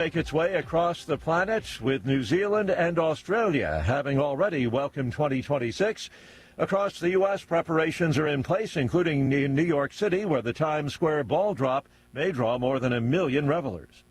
Make its way across the planet, with New Zealand and Australia having already welcomed 2026. Across the U.S., preparations are in place, including in New York City, where the Times Square ball drop may draw more than 1 million revelers.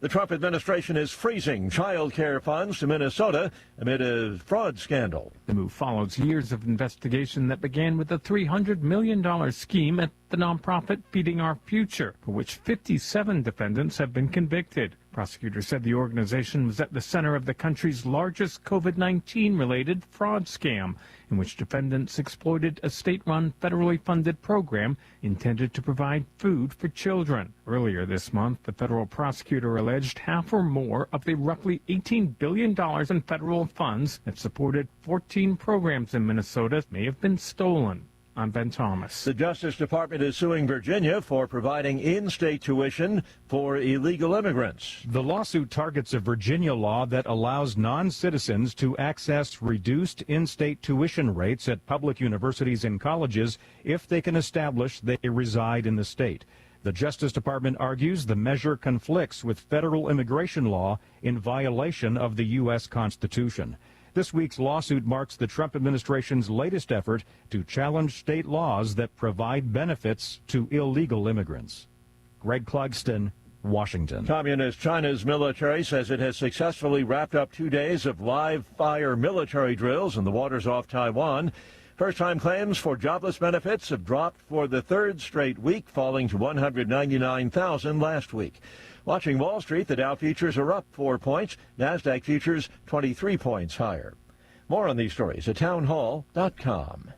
The Trump administration is freezing child care funds to Minnesota amid a fraud scandal. The move follows years of investigation that began with a $300 million scheme at the nonprofit Feeding Our Future, for which 57 defendants have been convicted. Prosecutors said the organization was at the center of the country's largest COVID-19-related fraud scam, in which defendants exploited a state-run, federally funded program intended to provide food for children. Earlier this month, the federal prosecutor alleged half or more of the roughly $18 billion in federal funds that supported 14 programs in Minnesota may have been stolen. I'm Ben Thomas. The Justice Department is suing Virginia for providing in-state tuition for illegal immigrants. The lawsuit targets a Virginia law that allows non-citizens to access reduced in-state tuition rates at public universities and colleges if they can establish they reside in the state. The Justice Department argues the measure conflicts with federal immigration law in violation of the U.S. Constitution. This week's lawsuit marks the Trump administration's latest effort to challenge state laws that provide benefits to illegal immigrants. Greg Clugston, Washington. Communist China's military says it has successfully wrapped up 2 days of live-fire military drills in the waters off Taiwan. First-time claims for jobless benefits have dropped for the third straight week, falling to 199,000 last week. Watching Wall Street, the Dow futures are up 4 points. NASDAQ futures 23 points higher. More on these stories at townhall.com.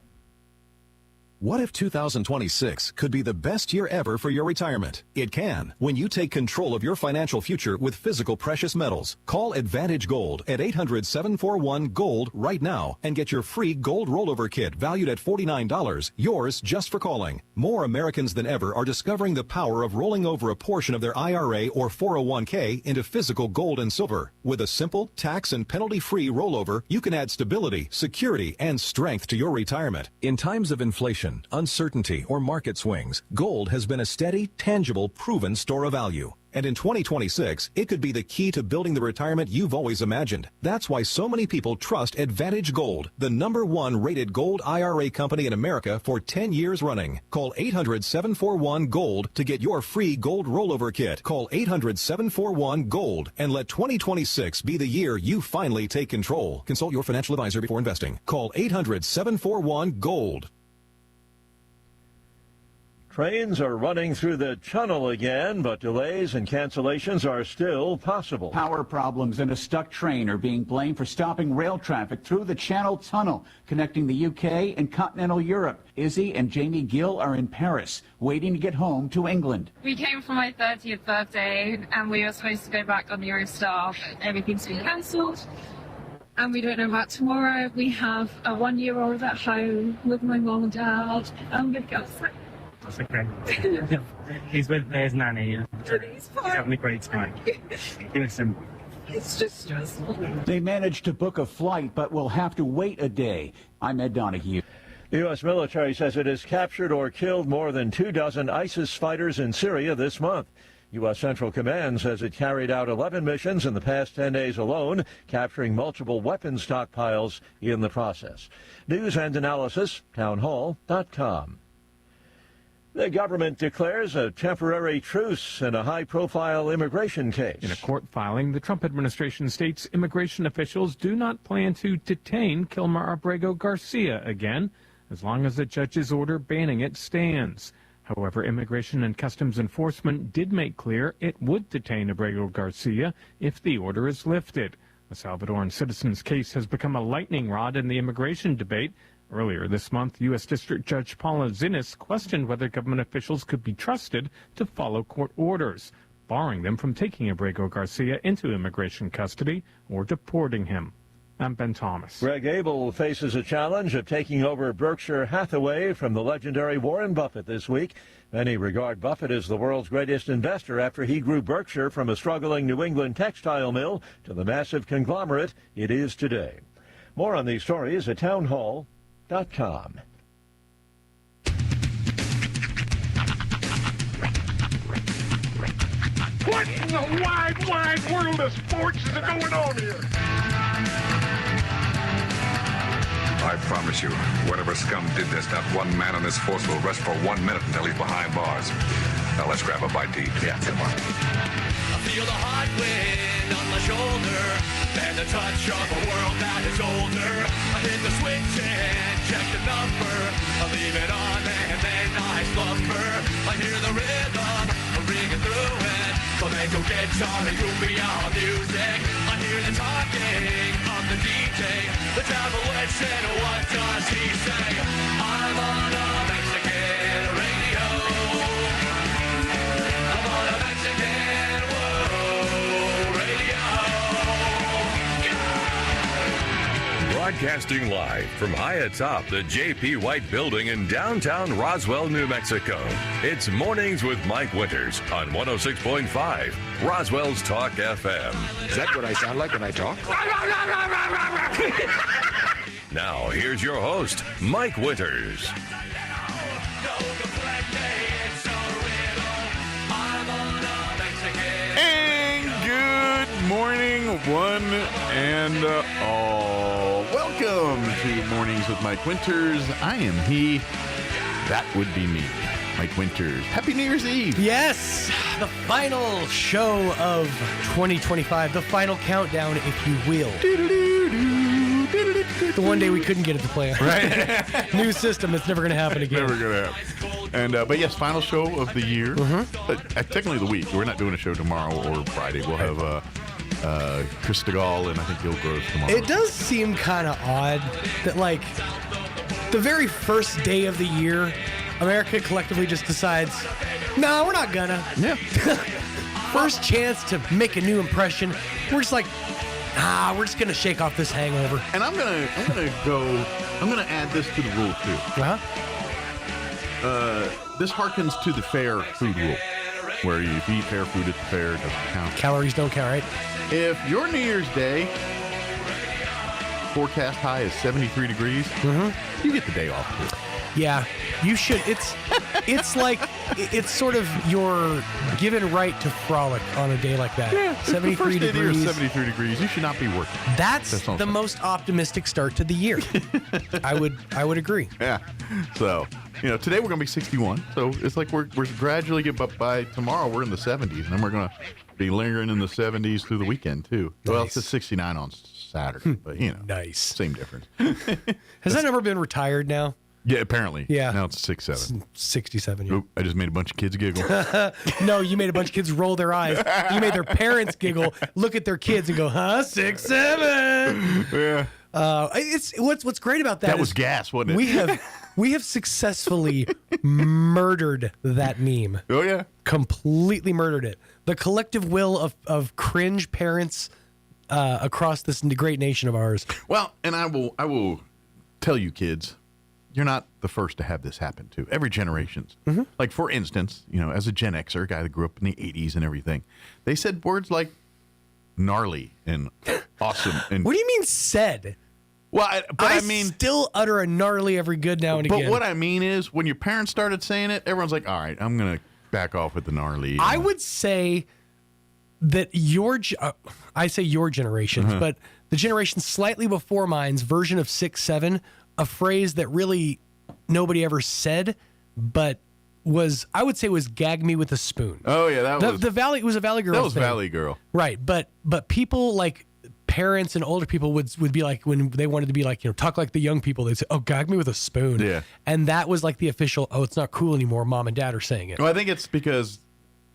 What if 2026 could be the best year ever for your retirement? It can, when you take control of your financial future with physical precious metals. Call Advantage Gold at 800-741-GOLD right now and get your free gold rollover kit valued at $49, yours just for calling. More Americans than ever are discovering the power of rolling over a portion of their IRA or 401k into physical gold and silver. With a simple, tax and penalty-free rollover, you can add stability, security, and strength to your retirement. In times of inflation, uncertainty, or market swings, gold has been a steady, tangible, proven store of value. And in 2026, it could be the key to building the retirement you've always imagined. That's why so many people trust Advantage Gold, the #1 rated gold IRA company in America for 10 years running. Call 800-741-GOLD to get your free gold rollover kit. Call 800-741-GOLD and let 2026 be the year you finally take control. Consult your financial advisor before investing. Call 800-741-GOLD. Trains are running through the tunnel again, but delays and cancellations are still possible. Power problems and a stuck train are being blamed for stopping rail traffic through the Channel Tunnel connecting the UK and continental Europe. Izzy and Jamie Gill are in Paris, waiting to get home to England. We came for my 30th birthday and we were supposed to go back on Eurostar, but everything's been cancelled. And we don't know about tomorrow. We have a 1-year-old at home with my mom and dad. I'm going to go outside. That's a great He's with his nanny. He's having a great time. Listen. It's just stressful. They managed to book a flight, but will have to wait a day. I'm Ed Donahue. The U.S. military says it has captured or killed more than 24 ISIS fighters in Syria this month. U.S. Central Command says it carried out 11 missions in the past 10 days alone, capturing multiple weapons stockpiles in the process. News and analysis, townhall.com. The government declares a temporary truce in a high-profile immigration case. In a court filing, the Trump administration states immigration officials do not plan to detain Kilmer Abrego Garcia again, as long as the judge's order banning it stands. However, Immigration and Customs Enforcement did make clear it would detain Abrego Garcia if the order is lifted. The Salvadoran citizen's case has become a lightning rod in the immigration debate. Earlier this month, U.S. District Judge Paula Zinnes questioned whether government officials could be trusted to follow court orders, barring them from taking Abrego Garcia into immigration custody or deporting him. I'm Ben Thomas. Greg Abel faces a challenge of taking over Berkshire Hathaway from the legendary Warren Buffett this week. Many regard Buffett as the world's greatest investor after he grew Berkshire from a struggling New England textile mill to the massive conglomerate it is today. More on these stories at townhall.com. What in the wide, wide world of sports is going on here? I promise you, whatever scum did this, not one man on this force will rest for 1 minute until he's behind bars. Now let's grab a bite to eat. Yeah, come on. I feel the hot wind on my shoulder and the touch of a world that is older. I hit the switch and check the number. I leave it on and then I slumber. I hear the rhythm ringing through it. Flamenco guitar and cumbia music. I hear the talking of the DJ. The devil said, what does he say? I'm on a Mexican radio. I'm on a Mexican radio. Broadcasting live from high atop the J.P. White Building in downtown Roswell, New Mexico. It's Mornings with Mike Winters on 106.5 Roswell's Talk FM. Is that what I sound like when I talk? Now, here's your host, Mike Winters. And good morning, one and all. Welcome to Mornings with Mike Winters. I am he. That would be me, Mike Winters. Happy New Year's Eve. Yes, the final show of 2025, the final countdown, if you will. The one day we couldn't get it to play. Right. New system, it's never going to happen again. Never going to happen. And but yes, final show of the year. Technically the week. We're not doing a show tomorrow or Friday. We'll have Chris DeGaulle and I think Gil Gross tomorrow. It does seem kind of odd that, like, the very first day of the year, America collectively just decides, no, we're not gonna. Yeah. First chance to make a new impression, we're just like, we're just gonna shake off this hangover. And I'm gonna add this to the rule too. This harkens to the fair food rule, where if you eat fair food at the fair, it doesn't count. Calories don't count, right? If your New Year's Day forecast high is 73 degrees, you get the day off too. Yeah, you should. It's like, it's sort of your given right to frolic on a day like that. Yeah, 73 the first day degrees. Of the year is 73 degrees. You should not be working. That's the most optimistic start to the year. I would agree. Yeah. So, today we're going to be 61. So it's like we're gradually getting up by tomorrow. We're in the 70s, and then we're going to be lingering in the 70s through the weekend too. Nice. Well, it's a 69 on Saturday, but nice. Same difference. Has that number been retired now? Yeah, apparently. Yeah. Now it's 67. 67. Yeah. Oop, I just made a bunch of kids giggle. No, you made a bunch of kids roll their eyes. You made their parents giggle, look at their kids and go, 67. Yeah. It's what's great about that. That was gas, wasn't it? We have successfully murdered that meme. Oh yeah. Completely murdered it. The collective will of cringe parents across this great nation of ours. Well, and I will tell you, kids, you're not the first to have this happen to. Every generation's. Like, for instance, as a Gen Xer, a guy that grew up in the 80s and everything, they said words like gnarly and awesome. And what do you mean said? Well, I mean, still utter a gnarly every good now and again. But what I mean is, when your parents started saying it, everyone's like, all right, I'm going to back off with the gnarly. I would say that I say your generation's, but the generation slightly before mine's version of 6'7", a phrase that really nobody ever said, but I would say was gag me with a spoon. Oh yeah, that was it was a Valley Girl. That was thing. Valley Girl, right? But people like parents and older people would be like, when they wanted to be like, talk like the young people, they'd say, "Oh, gag me with a spoon." Yeah, and that was like the official. Oh, it's not cool anymore. Mom and dad are saying it. Well, I think it's because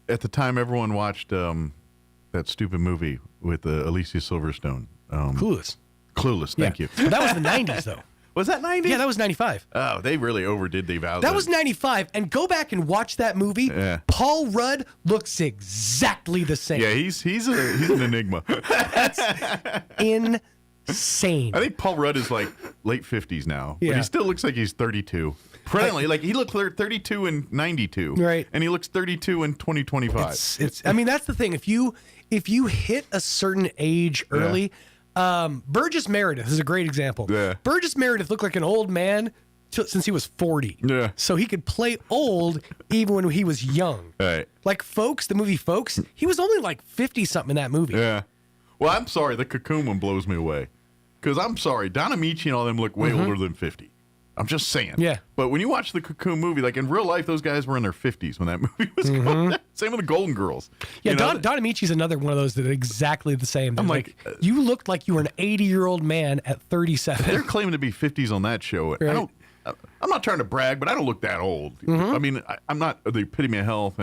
at the time everyone watched that stupid movie with Alicia Silverstone. Clueless. Clueless. Thank you. But that was the 90s though. Was that 90s? Yeah, that was 95. Oh, they really overdid the value. That was 95. And go back and watch that movie. Yeah. Paul Rudd looks exactly the same. Yeah, he's an enigma. That's insane. I think Paul Rudd is like late 50s now, Yeah. but he still looks like he's 32. Presently, like he looked 32 in 92, right? And he looks 32 in 2025. I mean, that's the thing. If you hit a certain age early, Burgess Meredith is a great example. Yeah. Burgess Meredith looked like an old man since he was 40. Yeah. So he could play old even when he was young. Right. Like Folks, the movie Folks, he was only like 50-something in that movie. Yeah. Well, I'm sorry. The Cocoon one blows me away. Because I'm sorry. Don Amici and all them look way older than 50. I'm just saying. Yeah. But when you watch the Cocoon movie, like in real life, those guys were in their 50s when that movie was going on. Same with the Golden Girls. Yeah, You know, Don Amici's another one of those that are exactly the same. I'm They're like, you looked like you were an 80-year-old man at 37. they're claiming to be 50s on that show. Right. I'm not trying to brag, but I don't look that old. I mean, I'm not the epitome of health,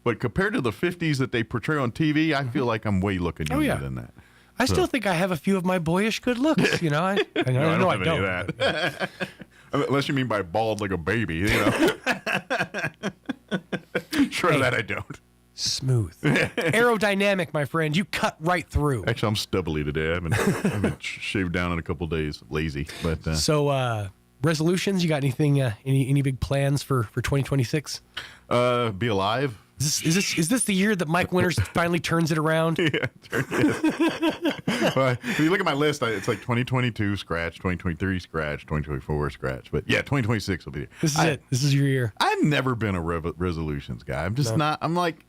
but compared to the 50s that they portray on TV, I feel like I'm way looking younger than that. I still think I have a few of my boyish good looks. You know, I know I have don't. any of that. Unless you mean by bald like a baby, you know. Sure, that I don't. Smooth. Aerodynamic, my friend. You cut right through. Actually, I'm stubbly today. I've been shaved down in a couple days. Lazy. But So, resolutions, you got anything, any big plans for 2026? Be alive. Is this the year that Mike Winters finally turns it around? Yeah. Well, if you look at my list, it's like 2022 scratch, 2023 scratch, 2024 scratch. But yeah, 2026 will be it. This is it. This is your year. I've never been a resolutions guy. I'm just not. I'm like,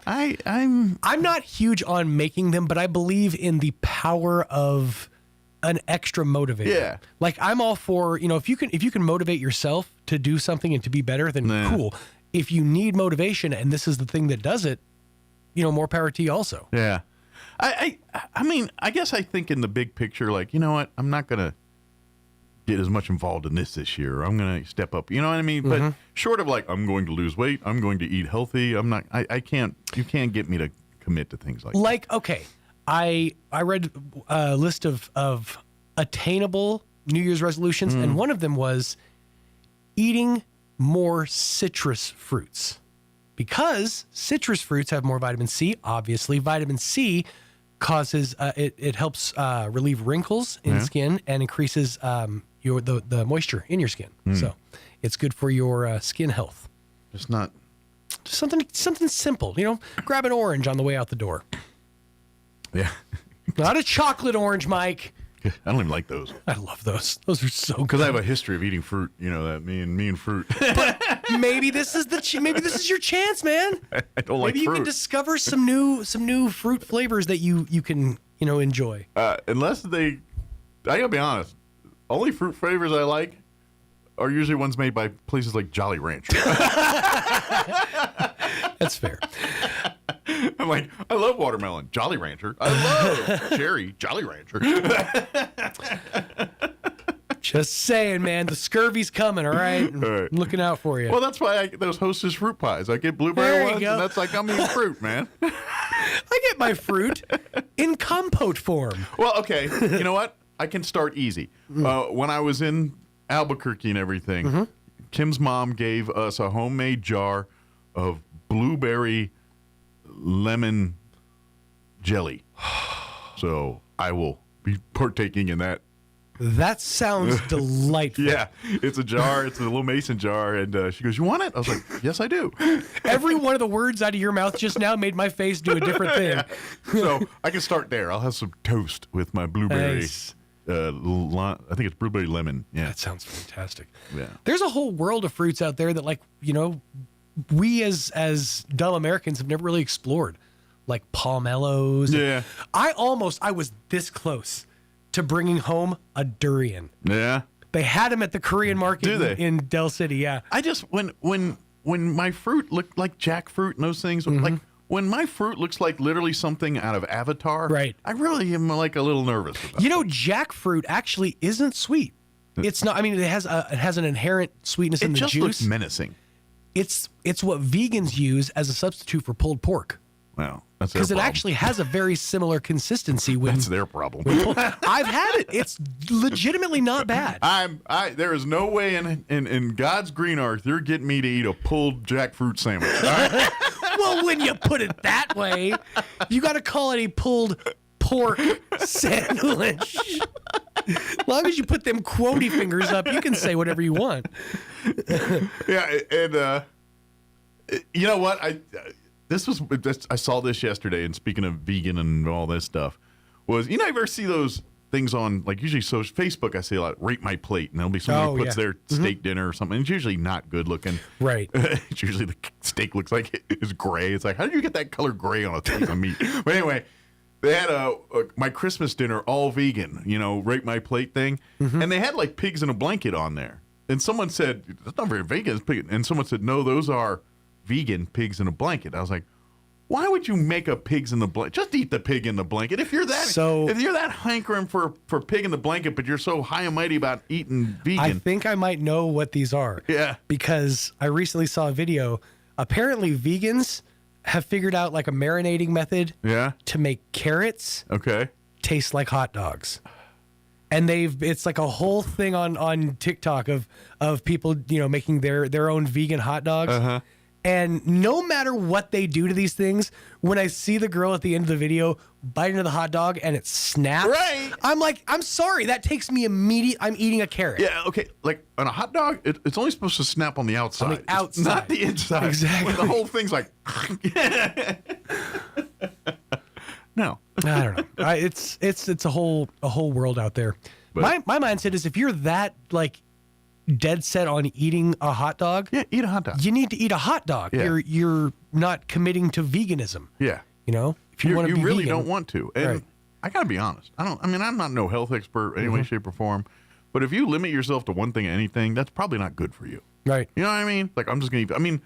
I'm not huge on making them, but I believe in the power of an extra motivator. Yeah. Like I'm all for, if you can motivate yourself to do something and to be better, then cool. If you need motivation and this is the thing that does it, more power to you also. Yeah. I mean, I guess I think in the big picture, like, you know what? I'm not going to get as much involved in this year. I'm going to step up. You know what I mean? But short of like, I'm going to lose weight. I'm going to eat healthy. I'm not, I can't, you can't get me to commit to things like that. Like, okay. I read a list of attainable New Year's resolutions, and one of them was eating more citrus fruits, because citrus fruits have more vitamin C. Obviously, vitamin C causes it helps relieve wrinkles in skin and increases the moisture in your skin. So it's good for your skin health. It's not something simple. Grab an orange on the way out the door. Yeah, not a chocolate orange, Mike. I don't even like those. I love those. Those are so good. Because I have a history of eating fruit. That me and fruit. But maybe this is your chance, man. I don't like fruit. Maybe you can discover some new fruit flavors that you can enjoy. Unless I gotta be honest, only fruit flavors I like are usually ones made by places like Jolly Rancher. That's fair. I'm like, I love watermelon, Jolly Rancher. I love cherry, Jolly Rancher. Just saying, man. The scurvy's coming, all right? All right. I'm looking out for you. Well, that's why those Hostess fruit pies. I get blueberry ones, and that's like I'm eating fruit, man. I get my fruit in compote form. Well, okay. You know what? I can start easy. When I was in Albuquerque and everything, Kim's mom gave us a homemade jar of blueberry lemon jelly. So I will be partaking in that. That sounds delightful. Yeah, it's a jar. It's a little mason jar. And she goes, "You want it?" I was like, "Yes, I do." Every one of the words out of your mouth just now made my face do a different thing. Yeah. So I can start there. I'll have some toast with my blueberry. Nice. I think it's blueberry lemon. Yeah, that sounds fantastic. Yeah, there's a whole world of fruits out there that, like, we as dumb Americans have never really explored, like pomelos. Yeah, I was this close to bringing home a durian. Yeah, they had them at the Korean market. Do they? in Del City. Yeah, I just when my fruit looked like jackfruit and those things, like when my fruit looks like literally something out of Avatar, right? I really am like a little nervous about it. Jackfruit actually isn't sweet. It's not. I mean, it has an inherent sweetness in the juice. It just looks menacing. It's what vegans use as a substitute for pulled pork. Wow, that's their problem. Because it actually has a very similar consistency. That's their problem. I've had it. It's legitimately not bad. There is no way in God's green earth you're getting me to eat a pulled jackfruit sandwich. All right? Well, when you put it that way, you got to call it a pulled pork sandwich. As long as you put them quotey fingers up, you can say whatever you want. Yeah, and you know what? I saw this yesterday, and speaking of vegan and all this stuff, was, you ever see those things on, like usually Facebook, I see a lot, rate my plate, and there'll be somebody who puts their steak dinner or something. It's usually not good looking. Right. It's usually the steak looks like it's gray. It's like, how did you get that color gray on a piece of meat? But anyway, they had my Christmas dinner all vegan, rate my plate thing. And they had like pigs in a blanket on there. And someone said, that's not very vegan. It's pig. And someone said, no, those are vegan pigs in a blanket. I was like, why would you make a pigs in the blanket? Just eat the pig in the blanket. If you're that hankering for pig in the blanket, but you're so high and mighty about eating vegan. I think I might know what these are. Yeah. Because I recently saw a video. Apparently vegans have figured out like a marinating method to make carrots taste like hot dogs. And it's like a whole thing on TikTok of people, making their own vegan hot dogs. And no matter what they do to these things, when I see the girl at the end of the video bite into the hot dog and it snaps, I'm like, I'm sorry, that takes me I'm eating a carrot. Yeah, okay. Like on a hot dog, it's only supposed to snap on the outside. On the outside. It's not the inside. Exactly. When the whole thing's like, no. I don't know. It's a whole world out there. But my mindset is if you're that like dead set on eating a hot dog, eat a hot dog. You need to eat a hot dog. Yeah. You're not committing to veganism. Yeah. If you want to be really vegan, don't want to. And I gotta be honest. I'm not no health expert any way, shape, or form. But if you limit yourself to one thing, anything, that's probably not good for you. Right. You know what I mean? Like I'm just gonna eat.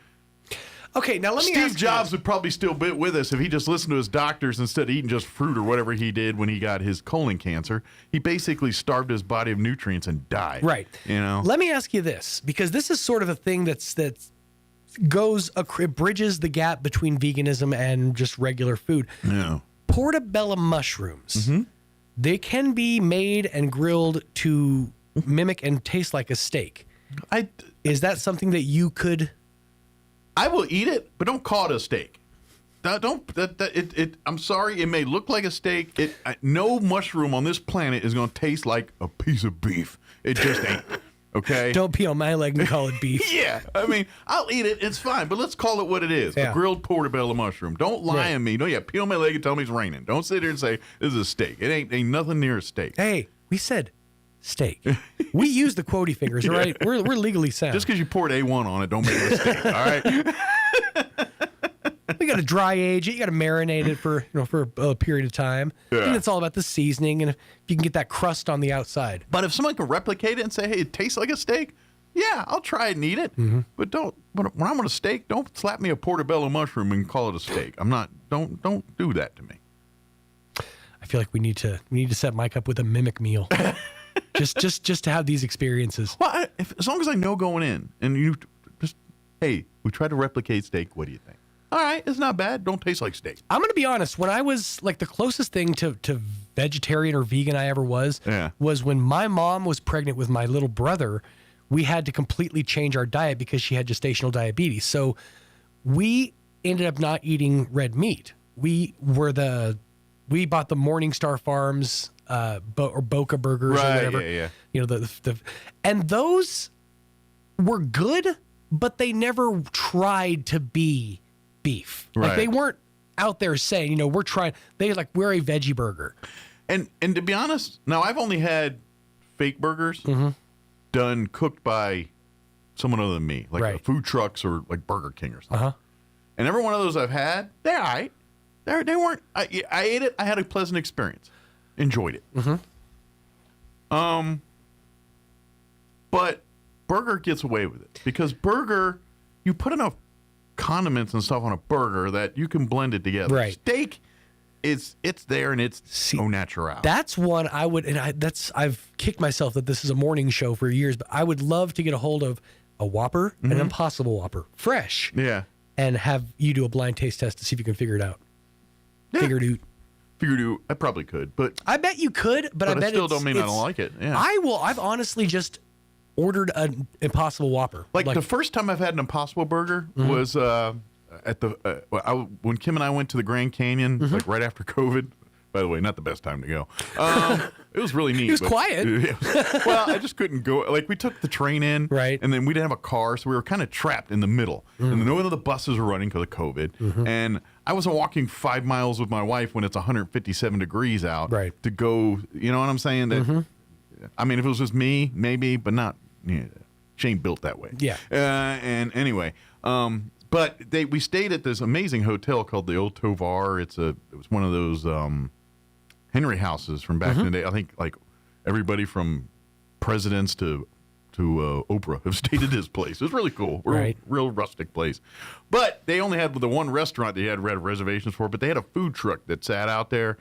Okay, now let me Steve ask Jobs would probably still be with us if he just listened to his doctors instead of eating just fruit or whatever he did when he got his colon cancer. He basically starved his body of nutrients and died. Right. Let me ask you this, because this is sort of a thing that bridges the gap between veganism and just regular food. Yeah. Portobello mushrooms. They can be made and grilled to mimic and taste like a steak. Is that something that you could... I will eat it, but don't call it a steak. I'm sorry, it may look like a steak. No mushroom on this planet is going to taste like a piece of beef. It just ain't. Okay? Don't pee on my leg and call it beef. Yeah. I'll eat it. It's fine, but let's call it what it is. A grilled portobello mushroom. Don't lie on me. Pee on my leg and tell me it's raining. Don't sit there and say, this is a steak. It ain't nothing near a steak. Hey, we said steak. We use the quotey fingers, all right? We're legally sound. Just because you poured A1 on it, don't make it a steak, all right? You got to dry age it. You got to marinate it for a period of time. Yeah. And it's all about the seasoning and if you can get that crust on the outside. But if someone can replicate it and say, hey, it tastes like a steak, yeah, I'll try it and eat it. But when I'm on a steak, don't slap me a portobello mushroom and call it a steak. Don't do that to me. I feel like we need to set Mike up with a mimic meal. just to have these experiences. Well, as long as I know going in, and you just, hey, we tried to replicate steak. What do you think? All right, it's not bad. Don't taste like steak. I'm going to be honest. When I was like the closest thing to vegetarian or vegan I ever was when my mom was pregnant with my little brother. We had to completely change our diet because she had gestational diabetes. So we ended up not eating red meat. We bought the Morningstar Farms or Boca burgers or whatever. Yeah. And those were good, but they never tried to be beef. Right. Like they weren't out there saying, we're trying. We're a veggie burger. And to be honest, now I've only had fake burgers done cooked by someone other than me, like food trucks or like Burger King or something. And every one of those I've had, they're all right. They weren't. I ate it. I had a pleasant experience. Enjoyed it. But burger gets away with it because burger, you put enough condiments and stuff on a burger that you can blend it together. Right. Steak, it's there and it's au natural. That's one I would, and I've kicked myself that this is a morning show for years, but I would love to get a hold of a Whopper, an Impossible Whopper, fresh. Yeah. And have you do a blind taste test to see if you can figure it out. Yeah. Figured out. I probably could, but I bet you could, but I bet still don't mean I don't like it. Yeah. I've honestly just ordered an Impossible Whopper. Like the first time I've had an Impossible Burger was at the when Kim and I went to the Grand Canyon, like right after COVID. By the way, not the best time to go. It was really neat. He was quiet. Well, I just couldn't go. Like we took the train in, and then we didn't have a car, so we were kind of trapped in the middle. And none of the buses were running because of COVID. And I wasn't walking 5 miles with my wife when it's 157 degrees out right. to go. You know what I'm saying? That I mean, if it was just me, maybe, but not. Yeah, Shane built that way. Yeah. And anyway, but we stayed at this amazing hotel called the Old Tovar. It was one of those Henry houses from back in the day. I think like everybody from presidents to Oprah have stayed at this place. It was really cool. Real rustic place. But they only had the one restaurant they had reservations for, but they had a food truck that sat out there,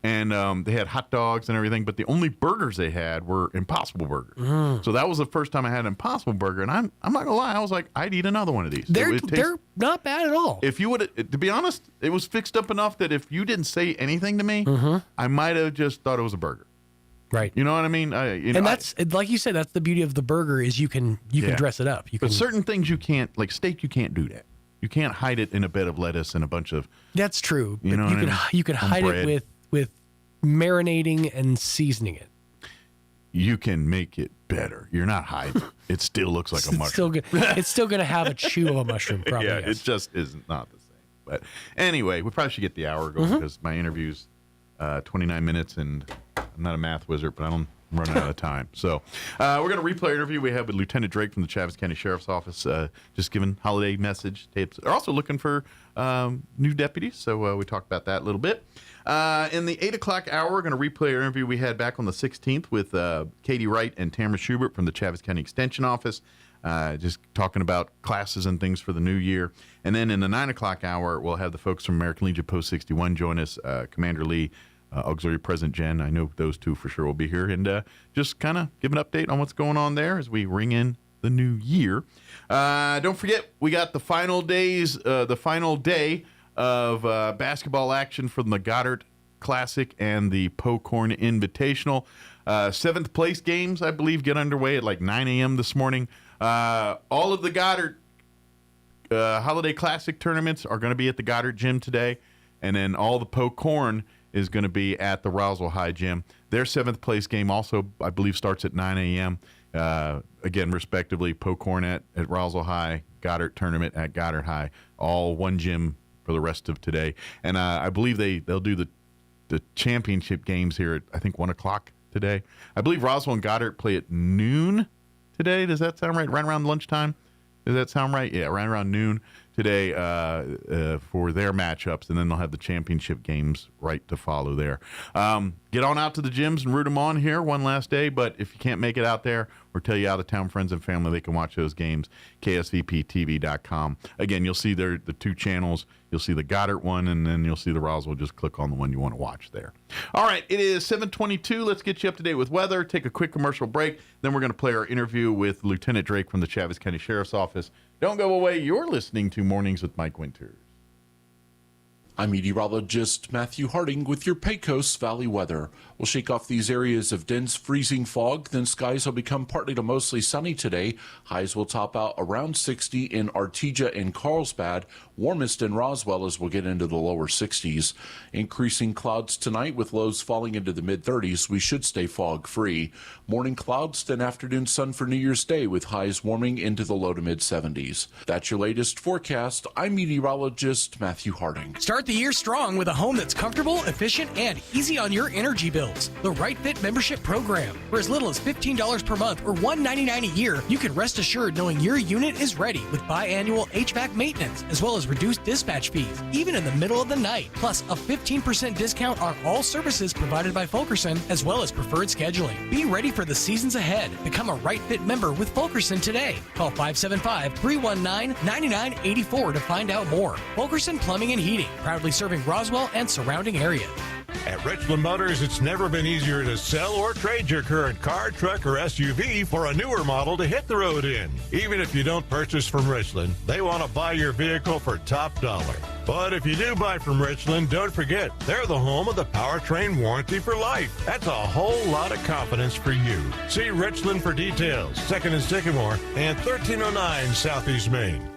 and they had hot dogs and everything, but the only burgers they had were Impossible Burgers. So that was the first time I had an Impossible Burger, and I'm not going to lie, I was like, I'd eat another one of these. They're not bad at all. If you would, to be honest, it was fixed up enough that if you didn't say anything to me, I might have just thought it was a burger. Right. You know what I mean? That's like you said, that's the beauty of the burger is you can dress it up. But certain things you can't, like steak, you can't do that. You can't hide it in a bed of lettuce and a bunch of. That's true. You know, you can hide it with marinating and seasoning it. You can make it better. You're not hiding. It still looks like a mushroom. It's still going to have a chew of a mushroom, probably. Yeah, it just is not the same. But anyway, we probably should get the hour going because my interview's 29 minutes, and I'm not a math wizard, but I'm running out of time. So we're going to replay our interview we had with Lieutenant Drake from the Chaves County Sheriff's Office, just giving holiday message tapes. They're also looking for new deputies, so we talked about that a little bit. In the 8 o'clock hour, we're going to replay our interview we had back on the 16th with Katie Wright and Tamara Schubert from the Chaves County Extension Office, just talking about classes and things for the new year. And then in the 9 o'clock hour, we'll have the folks from American Legion Post 61 join us, Commander Lee, Auxiliary President Jen. I know those two for sure will be here, and just kind of give an update on what's going on there as we ring in the new year. Don't forget, we got the final day of basketball action from the Goddard Classic and the Pocorn Invitational. 7th place games, I believe, get underway at like 9 a.m. this morning. All of the Goddard Holiday Classic tournaments are going to be at the Goddard Gym today, and then all the Pocorn is going to be at the Roswell High Gym. Their 7th place game also, I believe, starts at 9 a.m. Again, respectively, Pocorn at Roswell High, Goddard tournament at Goddard High, all one gym for the rest of today. And I believe they'll do the championship games here at, I think, 1 o'clock today. I believe Roswell and Goddard play at noon today. Does that sound right? Right around lunchtime? Does that sound right? Yeah, right around noon today for their matchups, and then they'll have the championship games right to follow there. Get on out to the gyms and root them on here one last day, but if you can't make it out there or tell you out-of-town friends and family they can watch those games, ksvptv.com. Again, you'll see the two channels. You'll see the Goddard one, and then you'll see the Roswell. Just click on the one you want to watch there. All right, it is 7:22. Let's get you up to date with weather. Take a quick commercial break. Then we're going to play our interview with Lieutenant Drake from the Chaves County Sheriff's Office. Don't go away. You're listening to Mornings with Mike Winters. I'm meteorologist Matthew Harding with your Pecos Valley weather. We'll shake off these areas of dense freezing fog, then skies will become partly to mostly sunny today. Highs will top out around 60 in Artesia and Carlsbad, warmest in Roswell as we'll get into the lower 60s. Increasing clouds tonight with lows falling into the mid-30s. We should stay fog-free. Morning clouds, then afternoon sun for New Year's Day with highs warming into the low to mid-70s. That's your latest forecast. I'm meteorologist Matthew Harding. Start the year strong with a home that's comfortable, efficient, and easy on your energy bills. The Right Fit membership program. For as little as $15 per month or $199 a year, you can rest assured knowing your unit is ready with biannual HVAC maintenance, as well as reduced dispatch fees, even in the middle of the night. Plus, a 15% discount on all services provided by Fulkerson, as well as preferred scheduling. Be ready for the seasons ahead. Become a Right Fit member with Fulkerson today. Call 575-319-9984 to find out more. Fulkerson Plumbing and Heating, proudly serving Roswell and surrounding areas. At Richland Motors, it's never been easier to sell or trade your current car, truck, or SUV for a newer model to hit the road in. Even if you don't purchase from Richland, they want to buy your vehicle for top dollar. But if you do buy from Richland, don't forget, they're the home of the powertrain warranty for life. That's a whole lot of confidence for you. See Richland for details. 2nd and Sycamore and 1309 Southeast Main.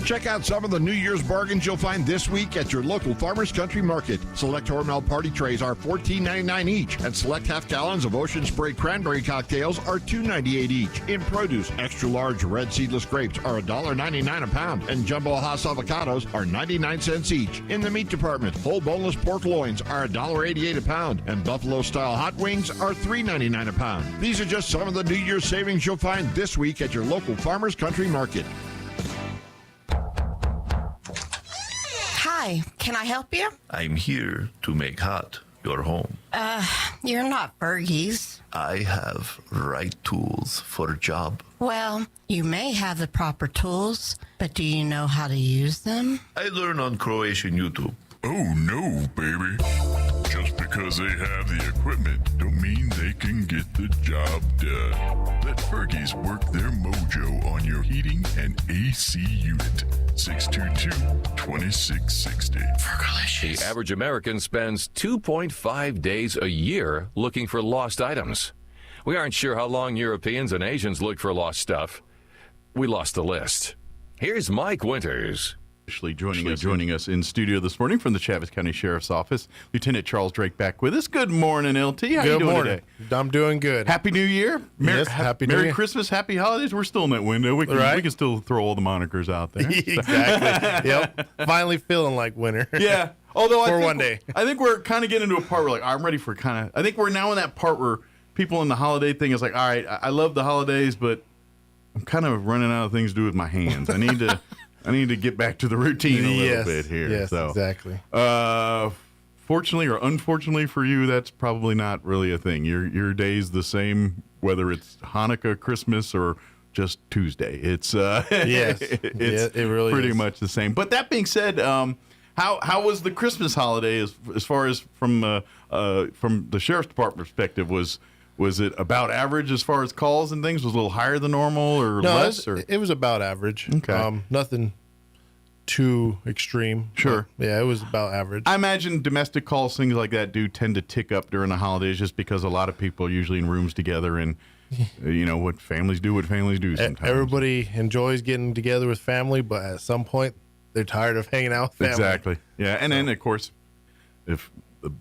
Check out some of the New Year's bargains you'll find this week at your local Farmers Country Market. Select Hormel party trays are $14.99 each, and select half gallons of Ocean Spray cranberry cocktails are $2.98 each. In produce, extra large red seedless grapes are $1.99 a pound, and Jumbo Hass avocados are 99 cents each. In the meat department, whole boneless pork loins are $1.88 a pound, and Buffalo style hot wings are $3.99 a pound. These are just some of the New Year's savings you'll find this week at your local Farmers Country Market. Hi, can I help you? I'm here to make hot your home. You're not Fergie's. I have right tools for job. Well, you may have the proper tools, but do you know how to use them? I learn on Croatian YouTube. Oh no, baby. Just because they have the equipment don't mean they can get the job done. Let Fergie's work their mojo on your heating and AC unit. 622-2660. The average American spends 2.5 days a year looking for lost items. We aren't sure how long Europeans and Asians look for lost stuff. We lost the list. Here's Mike Winters. Joining us in studio this morning from the Chaves County Sheriff's Office, Lieutenant Charles Drake back with us. Good morning, LT. How you doing today? I'm doing good. Happy New Year. Yes, Happy New Year. Merry Christmas, Happy Holidays. We're still in that window. We can still throw all the monikers out there. Exactly. Yep. Finally feeling like winter. Yeah. Although one day. I think we're kind of getting into a part where like I'm ready for I think we're now in that part where people in the holiday thing is like, all right, I love the holidays, but I'm kind of running out of things to do with my hands. I need to get back to the routine a little bit here. Yes, exactly. Fortunately or unfortunately for you, that's probably not really a thing. Your day's the same, whether it's Hanukkah, Christmas, or just Tuesday. It's yes, it really pretty is. much the same. But that being said, how was the Christmas holiday as far as from the sheriff's department perspective? Was it about average as far as calls and things? Was it a little higher than normal or less? It was about average. Okay. Nothing too extreme. Sure. Yeah, it was about average. I imagine domestic calls, things like that, do tend to tick up during the holidays just because a lot of people are usually in rooms together and, what families do sometimes. Everybody enjoys getting together with family, but at some point, they're tired of hanging out with family. Exactly. Yeah, and then, of course, if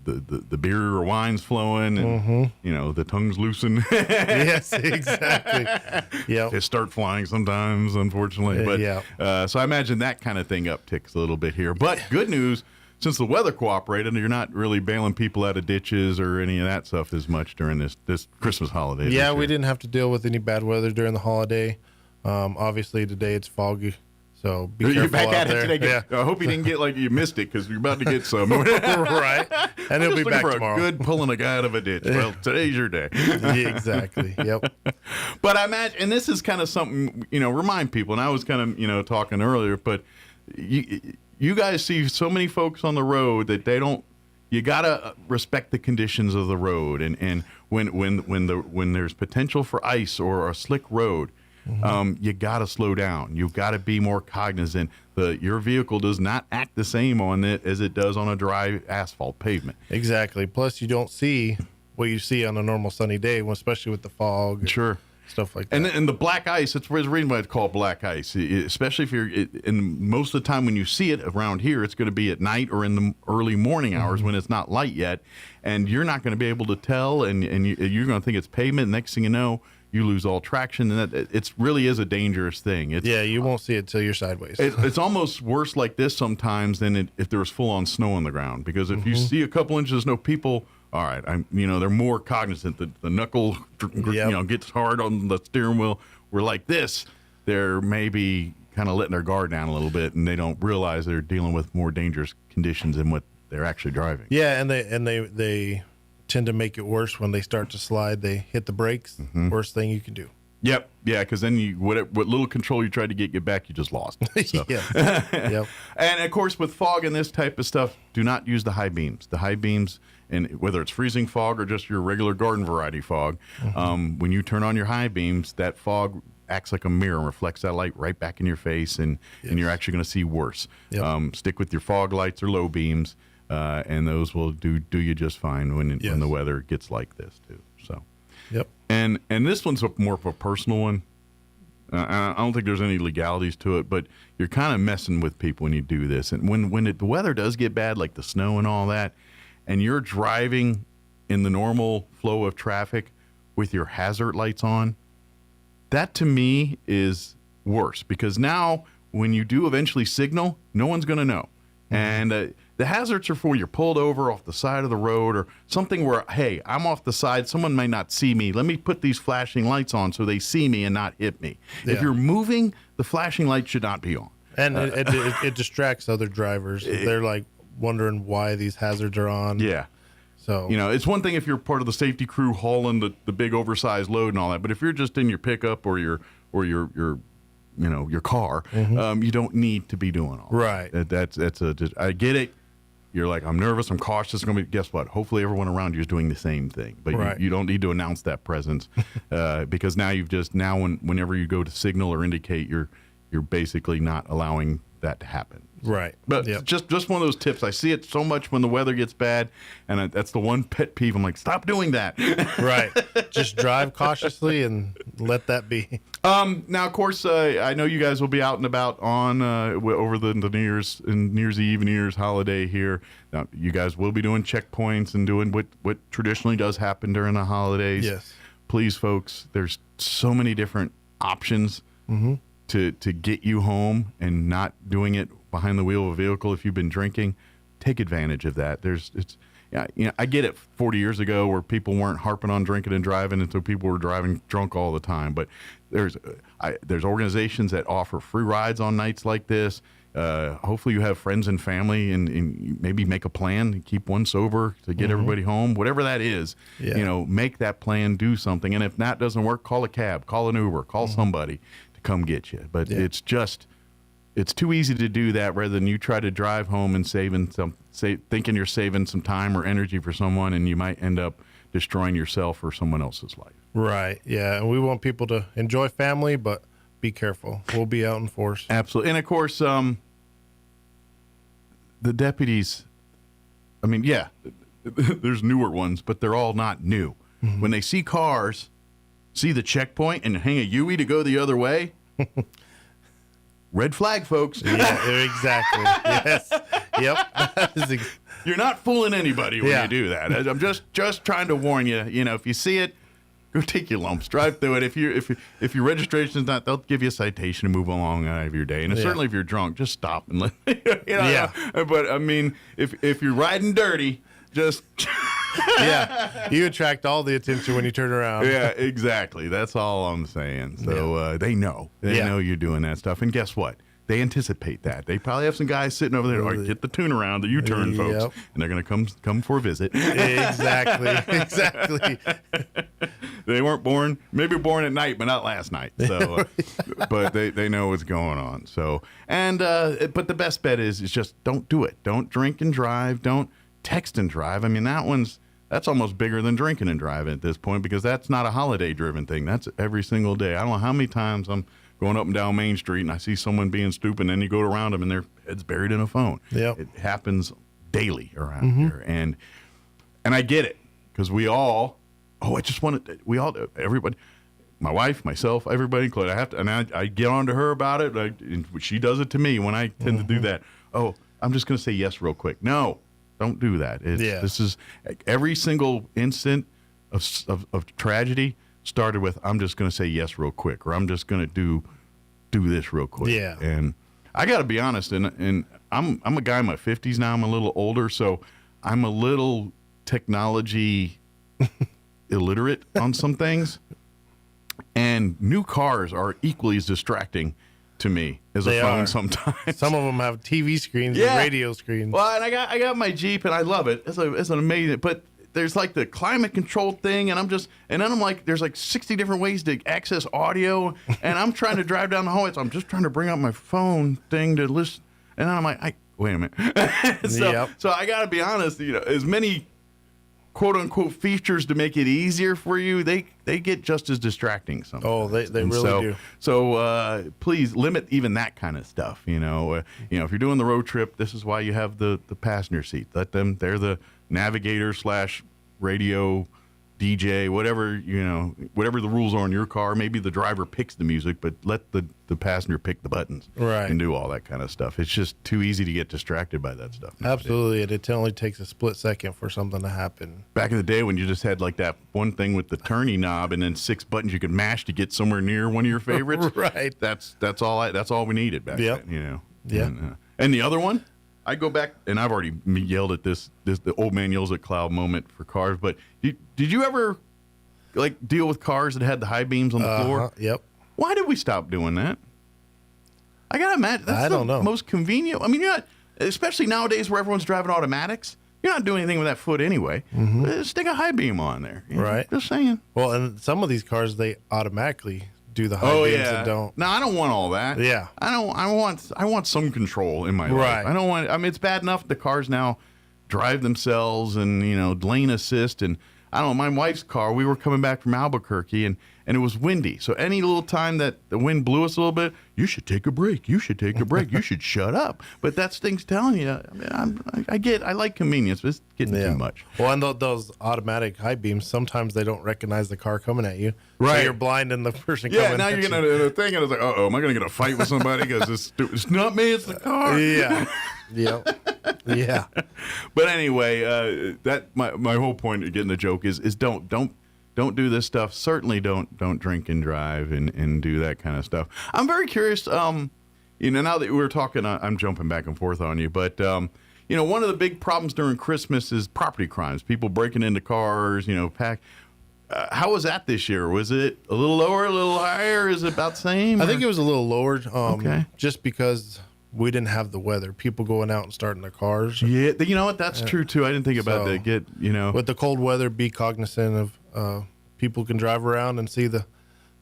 the beer or wine's flowing and the tongues loosen. Yes, exactly. Yeah, they start flying sometimes, unfortunately. But so I imagine that kind of thing upticks a little bit here. But good news, since the weather cooperated, you're not really bailing people out of ditches or any of that stuff as much during this Christmas holiday. Yeah, we didn't have to deal with any bad weather during the holiday. Obviously today it's foggy. So be careful you're back out at there. it today. Yeah. I hope you didn't get like you missed it because you're about to get some. Right. And it'll be back for tomorrow. A good pulling a guy out of a ditch. Well, today's your day. Yeah, exactly. Yep. But I imagine, and this is kind of something, remind people, and I was kind of, talking earlier, but you guys see so many folks on the road that you got to respect the conditions of the road. And when there's potential for ice or a slick road, you got to slow down. You've got to be more cognizant. Your vehicle does not act the same on it as it does on a dry asphalt pavement. Exactly. Plus, you don't see what you see on a normal sunny day, especially with the fog. Sure. Stuff like that. And the black ice, that's the reason why it's called black ice. Especially if and most of the time when you see it around here, it's going to be at night or in the early morning hours when it's not light yet. And you're not going to be able to tell, and you're going to think it's pavement. Next thing you know, you lose all traction, and it really is a dangerous thing. You won't see it till you're sideways. It's almost worse like this sometimes than if there was full-on snow on the ground. Because if you see a couple inches of snow, people, all right, they're more cognizant. The knuckle, gets hard on the steering wheel. We're like this. They're maybe kind of letting their guard down a little bit, and they don't realize they're dealing with more dangerous conditions than what they're actually driving. Yeah, and they tend to make it worse when they start to slide. They hit the brakes. Worst thing you can do. Yep. Yeah, because then what little control you tried to get back, you just lost. So. Yep. And of course, with fog and this type of stuff, do not use the high beams. The high beams, and whether it's freezing fog or just your regular garden variety fog, when you turn on your high beams, that fog acts like a mirror and reflects that light right back in your face, and you're actually going to see worse. Yep. Stick with your fog lights or low beams. And those will do you just fine when the weather gets like this too. So, yep. And this one's more of a personal one. I don't think there's any legalities to it, but you're kind of messing with people when you do this. And when the weather does get bad, like the snow and all that, and you're driving in the normal flow of traffic with your hazard lights on, that to me is worse, because now when you do eventually signal, no one's going to know. And the hazards are for when you're pulled over off the side of the road or something where, hey, I'm off the side, someone may not see me. Let me put these flashing lights on so they see me and not hit me. Yeah. If you're moving, the flashing light should not be on. And it distracts other drivers. They're like wondering why these hazards are on. Yeah. So, it's one thing if you're part of the safety crew hauling the big oversized load and all that, but if you're just in your pickup or your car, you don't need to be doing all right. That. I get it. You're like, I'm nervous, I'm cautious. Guess what? Hopefully everyone around you is doing the same thing. But right. you don't need to announce that presence because now whenever you go to signal or indicate, you're basically not allowing that to happen. Right. But just one of those tips. I see it so much when the weather gets bad, and that's the one pet peeve. I'm like, stop doing that. Right. Just drive cautiously and let that be. Now, of course, I know you guys will be out and about on over the New Year's Eve and New Year's holiday here. Now, you guys will be doing checkpoints and doing what traditionally does happen during the holidays. Yes. Please, folks, there's so many different options to get you home and not doing it behind the wheel of a vehicle if you've been drinking. Take advantage of that. I get it 40 years ago where people weren't harping on drinking and driving, and so people were driving drunk all the time. But there's organizations that offer free rides on nights like this. Hopefully you have friends and family and maybe make a plan to keep one sober to get everybody home. Whatever that is, make that plan, do something. And if that doesn't work, call a cab, call an Uber, call somebody to come get you. But it's too easy to do that rather than you try to drive home and thinking you're saving some time or energy for someone, and you might end up destroying yourself or someone else's life. Right. Yeah. And we want people to enjoy family, but be careful. We'll be out in force. Absolutely. And of course, the deputies, there's newer ones, but they're all not new. When they see cars, see the checkpoint and hang a UE to go the other way, red flag, folks. Yeah, exactly. Yes. Yep. You're not fooling anybody when you do that. I'm just trying to warn you. If you see it, go take your lumps. Drive through it. If your registration is not, they'll give you a citation to move along out of your day. And certainly if you're drunk, just stop and let. But if you're riding dirty, just. You attract all the attention when you turn around. Yeah, exactly. That's all I'm saying. So they know you're doing that stuff, and guess what? They anticipate that. They probably have some guys sitting over there. All right, get the tune around, the U-turn, folks, and they're going to come for a visit. Exactly. They weren't born at night, but not last night. So, but they know what's going on. So, but the best bet is just don't do it. Don't drink and drive. Don't text and drive. That's almost bigger than drinking and driving at this point, because that's not a holiday-driven thing. That's every single day. I don't know how many times I'm going up and down Main Street and I see someone being stupid, and then you go around them and their head's buried in a phone. Yep. It happens daily around here. And I get it, because everybody, my wife, myself, everybody included, I get on to her about it. And she does it to me when I tend to do that. Oh, I'm just going to say yes real quick. No. Don't do that. This is every single instant of tragedy started with, I'm just going to say yes real quick, or I'm just going to do this real quick. Yeah. And I got to be honest, and I'm a guy in my 50s now. I'm a little older, so I'm a little technology illiterate on some things. And new cars are equally as distracting to me as a phone sometimes. Some of them have TV screens and radio screens. Well, and I got my Jeep and I love it. It's an amazing, but there's like the climate control thing, and then I'm like, there's like 60 different ways to access audio, and I'm trying to drive down the hallway, so I'm just trying to bring up my phone thing to listen, and then I'm like, wait a minute. So I got to be honest, as many quote unquote features to make it easier for you, they get just as distracting sometimes. Oh, they really do. So please limit even that kind of stuff. If you're doing the road trip, this is why you have the passenger seat. They're the navigator / radio DJ, whatever the rules are in your car. Maybe the driver picks the music, but let the passenger pick the buttons, right, and do all that kind of stuff. It's just too easy to get distracted by that stuff. Absolutely, it only takes a split second for something to happen. Back in the day when you just had like that one thing with the turning knob and then 6 buttons you could mash to get somewhere near one of your favorites, right? That's all we needed back then. Yeah. And the other one, I go back, and I've already yelled at this the old man yells at cloud moment for cars, but did you ever like deal with cars that had the high beams on the floor? Yep. Why did we stop doing that? I gotta imagine that's the most convenient. I mean, you're not, especially nowadays where everyone's driving automatics. You're not doing anything with that foot anyway. Stick a high beam on there, right? Just saying. Well, and some of these cars they automatically do the high beams and don't. No, I don't want all that. Yeah. I want some control in my life. I don't want. I mean, it's bad enough the cars now drive themselves and lane assist, and I don't know. My wife's car. We were coming back from Albuquerque, and it was windy. So any little time that the wind blew us a little bit, you should take a break. You should take a break. You should shut up. But that thing's telling you. I mean, I like convenience, but it's getting too much. Well, and those automatic high beams, sometimes they don't recognize the car coming at you. Right. So you're blind and the person coming at you. Yeah, now you're getting a thing, and it's like, uh-oh, am I going to get a fight with somebody? Because it's not me, it's the car. Yeah. Yeah. But anyway, that my whole point of getting the joke is don't do this stuff. Certainly don't drink and drive and do that kind of stuff. I'm very curious. Now that we're talking, I'm jumping back and forth on you, but one of the big problems during Christmas is property crimes. People breaking into cars. How was that this year? Was it a little lower, a little higher? Is it about the same? I think it was a little lower. Okay. Just because we didn't have the weather. People going out and starting their cars. Yeah, you know what? That's true too. I didn't think about that. With the cold weather, be cognizant of people can drive around and see the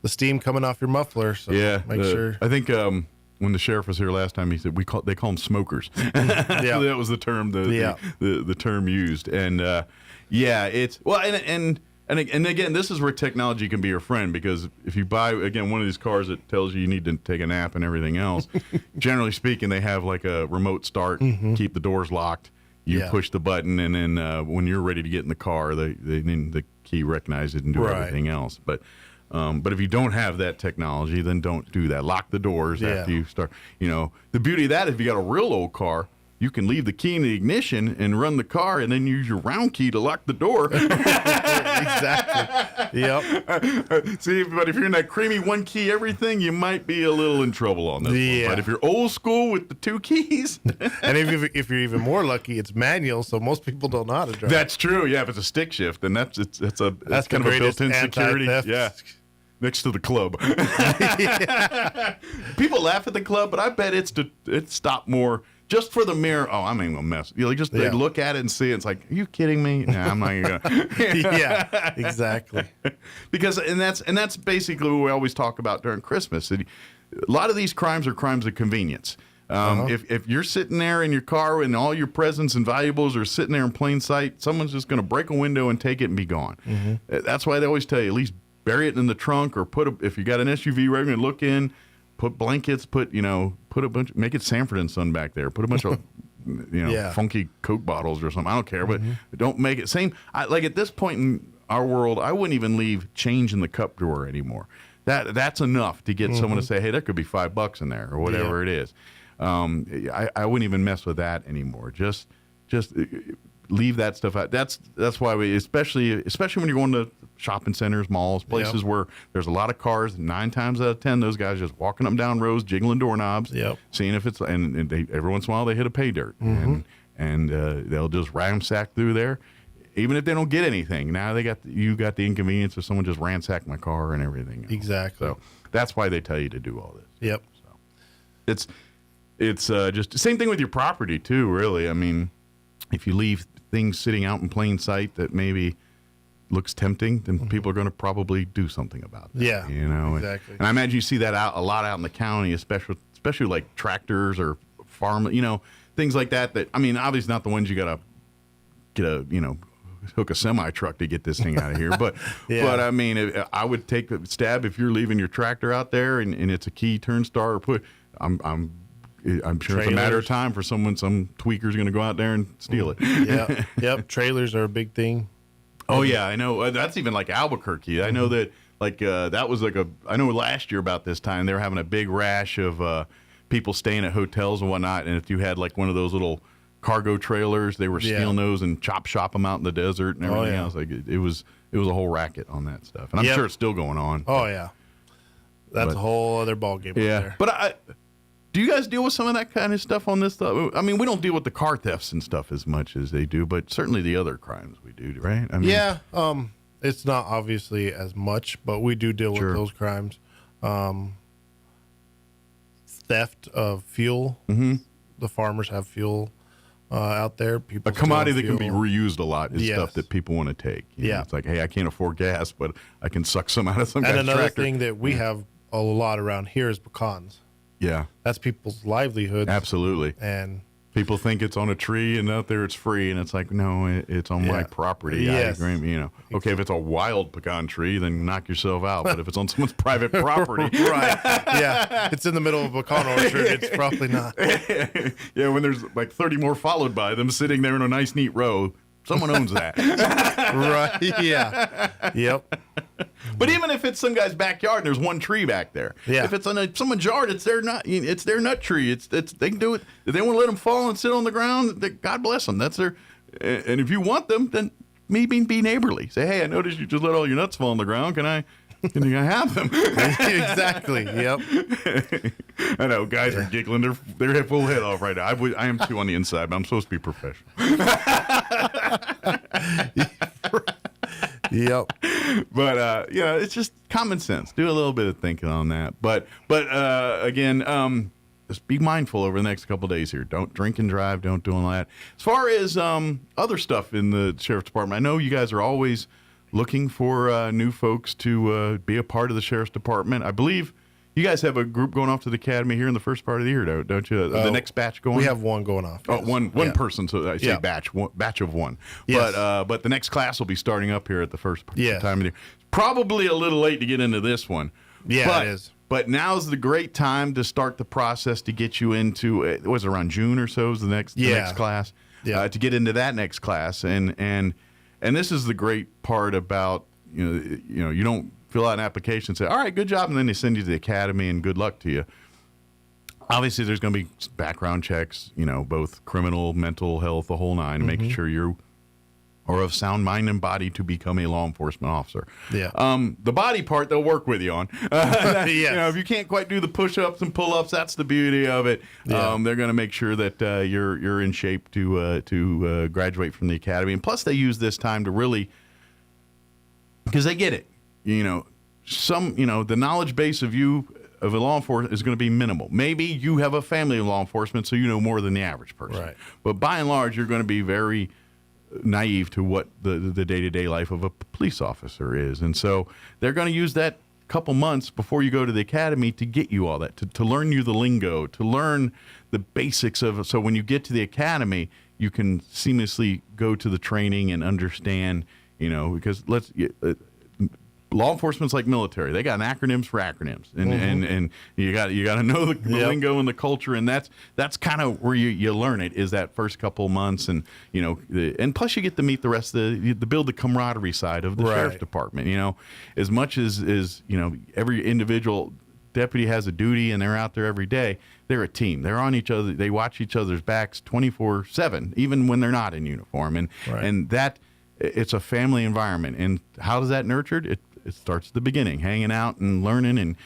steam coming off your muffler. So make sure. I think when the sheriff was here last time, he said they call them smokers. Yeah, that was the term the term used. And it's and again, this is where technology can be your friend, because if you buy one of these cars that tells you need to take a nap and everything else, generally speaking, they have like a remote start, keep the doors locked. You push the button, and then when you're ready to get in the car, the key recognizes it and do everything else. But if you don't have that technology, then don't do that. Lock the doors after you start. The beauty of that is if you got a real old car, you can leave the key in the ignition and run the car, and then use your round key to lock the door. Exactly. Yep. See, but if you're in that creamy one key everything, you might be a little in trouble on this one. But if you're old school with the 2 keys, and if you're even more lucky, it's manual, so most people don't know how to drive. That's true. Yeah, if it's a stick shift, then that's kind of a built-in security. Yeah. Next to the club. People laugh at the club, but I bet it's stopped more just for the mirror. Oh, I'm even gonna mess. They look at it and see it. It's like, are you kidding me? Nah, I'm not even gonna. Yeah, exactly. Because that's basically what we always talk about during Christmas. A lot of these crimes are crimes of convenience. If you're sitting there in your car and all your presents and valuables are sitting there in plain sight, someone's just going to break a window and take it and be gone. That's why they always tell you, at least bury it in the trunk, or if you got an SUV, right, and look in, put blankets, put a bunch, make it Sanford and Son back there, put a bunch of funky Coke bottles or something. I don't care, but don't make it same. Like at this point in our world, I wouldn't even leave change in the cup drawer anymore. That's enough to get someone to say, hey, there could be $5 in there or whatever it is. I wouldn't even mess with that anymore. Just leave that stuff out. That's why we, especially when you're going to shopping centers, malls, places where there's a lot of cars. 9 times out of 10, those guys just walking up and down rows, jiggling doorknobs, seeing if it's, and they, every once in a while they hit a pay dirt, and they'll just ransack through there, even if they don't get anything. Now you got the inconvenience of someone just ransacked my car and everything else. Exactly. So that's why they tell you to do all this. Yep. So it's just the same thing with your property too. Really, I mean, if you leave things sitting out in plain sight that maybe looks tempting, then people are going to probably do something about that. Yeah, exactly. And I imagine you see that a lot out in the county, especially like tractors or farm, things like that. That, I mean, obviously not the ones you got to hook a semi truck to get this thing out of here. But but I mean, I would take a stab if you're leaving your tractor out there and it's a key turn star or I'm sure it's a matter of time for some tweaker's going to go out there and steal it. Yep. Trailers are a big thing. Oh yeah, I know. That's even like Albuquerque. I know that that was I know last year about this time they were having a big rash of people staying at hotels and whatnot. And if you had like one of those little cargo trailers, they were stealing those and shop them out in the desert and everything else. Like it was a whole racket on that stuff. And I'm sure it's still going on. Oh yeah, that's a whole other ballgame. Yeah, there. but do you guys deal with some of that kind of stuff on this stuff? I mean, we don't deal with the car thefts and stuff as much as they do, but certainly the other crimes we do, right? I mean, it's not obviously as much, but we do deal with those crimes. Theft of fuel. Mm-hmm. The farmers have fuel out there. People a commodity that can be reused a lot is stuff that people want to take. You know, it's like, hey, I can't afford gas, but I can suck some out of some guy's another tractor. thing that we have a lot around here is pecans. Yeah. That's people's livelihoods. Absolutely. And people think it's on a tree and out there it's free, and it's like, no, it's on my property. Yes. I agree, okay, if it's a wild pecan tree, then knock yourself out. But if it's on someone's private property. Right. Yeah. It's in the middle of a pecan orchard. It's probably not. Yeah, when there's like 30 more followed by them sitting there in a nice, neat row, someone owns that. Right. Yeah. Yep. But even if it's some guy's backyard and there's one tree back there, if it's on someone's yard, it's their nut tree. They can do it. If they want to let them fall and sit on the ground, God bless them. That's their. And if you want them, then maybe be neighborly. Say, hey, I noticed you just let all your nuts fall on the ground. Can I have them? Exactly. Yep. I know guys are giggling. They're full head off right now. I am too on the inside, but I'm supposed to be professional. Yep. But it's just common sense. Do a little bit of thinking on that. But again, just be mindful over the next couple of days here. Don't drink and drive. Don't do all that. As far as other stuff in the sheriff's department, I know you guys are always looking for new folks to be a part of the sheriff's department. I believe you guys have a group going off to the academy here in the first part of the year, don't you? The next batch going? We have one going off. Oh, one person, so I say batch of one. Yes. But the next class will be starting up here at the first time of the year. Probably a little late to get into this one. Yeah, it is. But now's the great time to start the process to get you into, was it around June or so is the next class? Yeah. To get into that next class. And this is the great part about, you don't fill out an application and say, all right, good job, and then they send you to the academy and good luck to you. Obviously, there's going to be background checks, both criminal, mental health, the whole nine, making sure you are of sound mind and body to become a law enforcement officer. Yeah. The body part, they'll work with you on. If you can't quite do the push-ups and pull-ups, that's the beauty of it. Yeah. They're going to make sure that you're in shape to graduate from the academy. And plus, they use this time to really, because they get it. The knowledge base of you of a law enforcement is going to be minimal. Maybe you have a family of law enforcement, so you know more than the average person. Right. But by and large, you're going to be very naive to what the day-to-day life of a police officer is. And so they're going to use that couple months before you go to the academy to get you all that, to learn you the lingo, to learn the basics of it. So when you get to the academy, you can seamlessly go to the training and understand, because law enforcement's like military. They got acronyms for acronyms, and you got to know the lingo and the culture, and that's kind of where you learn it, is that first couple months, and and plus you get to meet the rest of the build the camaraderie side of the sheriff's department. As much as every individual deputy has a duty and they're out there every day, they're a team. They're on each other. They watch each other's backs 24/7, even when they're not in uniform, and that it's a family environment. And how does that nurtured? It starts at the beginning, hanging out and learning and,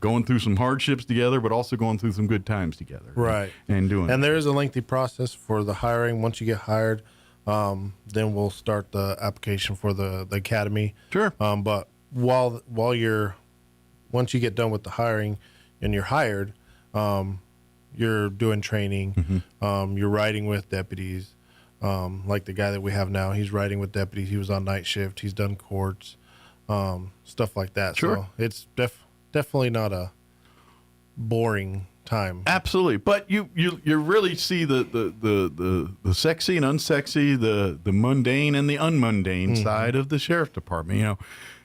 going through some hardships together, but also going through some good times together. Right. And doing And there is a lengthy process for the hiring. Once you get hired, then we'll start the application for the academy. Sure. But once you get done with the hiring and you're hired, you're doing training, you're riding with deputies. Like the guy that we have now, he's riding with deputies. He was on night shift. He's done courts. Stuff like that. Sure. So it's definitely not a boring time. Absolutely. But you really see the sexy and unsexy, the mundane and the unmundane side of the sheriff's department.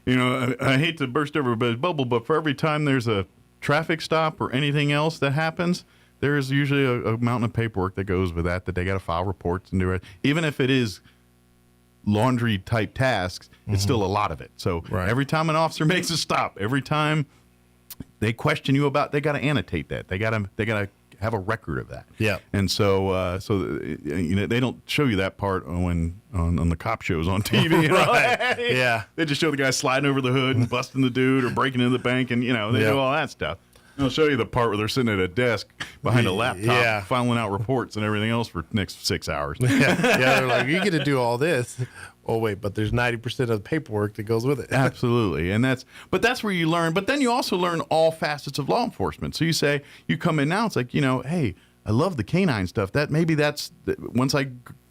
I hate to burst everybody's bubble, but for every time there's a traffic stop or anything else that happens, there is usually a mountain of paperwork that goes with that they got to file reports and do it. Even if it is laundry type tasks, it's still a lot of it. So every time an officer makes a stop, every time they question you about, they got to annotate that. They got to have a record of that. Yeah. And so they don't show you that part on the cop shows on TV. Right. Yeah. They just show the guy sliding over the hood and busting the dude or breaking into the bank, and they do all that stuff. They'll show you the part where they're sitting at a desk behind a laptop filing out reports and everything else for the next 6 hours. They're like, you get to do all this. Oh, wait, but there's 90% of the paperwork that goes with it. Absolutely. And that's where you learn. But then you also learn all facets of law enforcement. So you come in now, it's like, hey, I love the canine stuff. Once I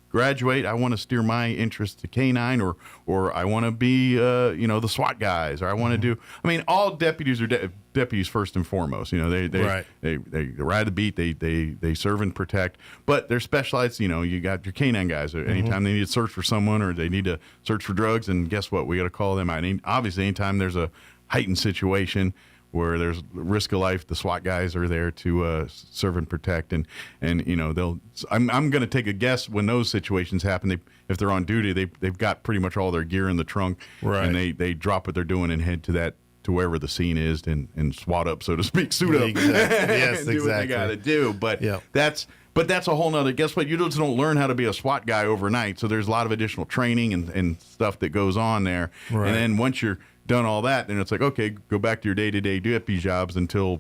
graduate, I want to steer my interest to canine, or I want to be, the SWAT guys, or I want to do. I mean, all deputies are deputies first and foremost. They ride the beat, they serve and protect, but they're specialized. You got your canine guys. Anytime they need to search for someone or they need to search for drugs, and guess what? We got to call them out. Obviously, anytime there's a heightened situation where there's risk of life, the SWAT guys are there to serve and protect, and they'll. I'm going to take a guess when those situations happen. If they're on duty, they've got pretty much all their gear in the trunk, and they drop what they're doing and head to wherever the scene is and SWAT up, so to speak, suit up, Yes, and do what they got to do. But that's a whole nother. Guess what? You just don't learn how to be a SWAT guy overnight. So there's a lot of additional training and stuff that goes on there. Right. And then once you're done all that, then it's like, okay, go back to your day-to-day deputy jobs until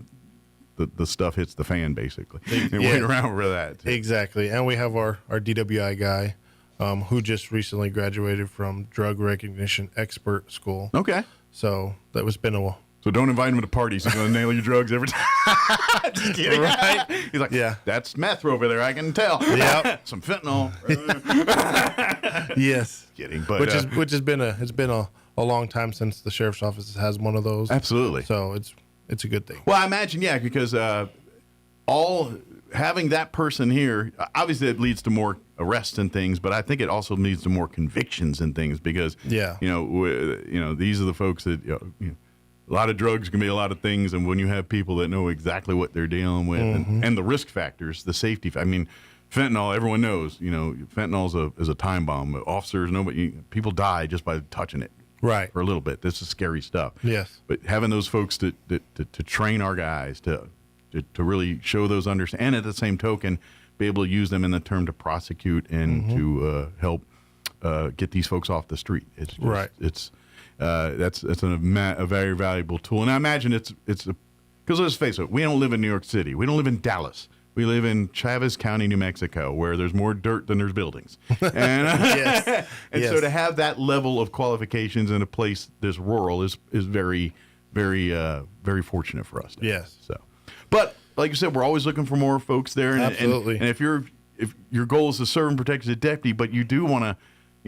the stuff hits the fan, basically. And wait around for that. Exactly. And we have our DWI guy who just recently graduated from drug recognition expert school. Okay. So that was been a while. So don't invite him to parties. He's going to nail your drugs every time. Just kidding. Right? He's like, that's meth over there, I can tell. Yep. Some fentanyl. Yes. Kidding. But, which has been a long time since the sheriff's office has one of those. Absolutely. So it's a good thing. Well, I imagine, because having that person here, obviously it leads to more arrests and things, but I think it also leads to more convictions and things because, these are the folks that, a lot of drugs can be a lot of things, and when you have people that know exactly what they're dealing with and the risk factors, the safety, fentanyl, everyone knows, fentanyl is a time bomb. Officers, people die just by touching it. Right. For a little bit. This is scary stuff. Yes. But having those folks to train our guys to really show those and at the same token, be able to use them in the term to prosecute and to help get these folks off the street. It's just, right. That's a very valuable tool. And I imagine it's because let's face it, we don't live in New York City. We don't live in Dallas. We live in Chavez County, New Mexico, where there's more dirt than there's buildings. And, so to have that level of qualifications in a place this rural is very, very, very fortunate for us. Yes. So, but like you said, we're always looking for more folks there. And, Absolutely. And if your goal is to serve and protect as a deputy, but you do want to,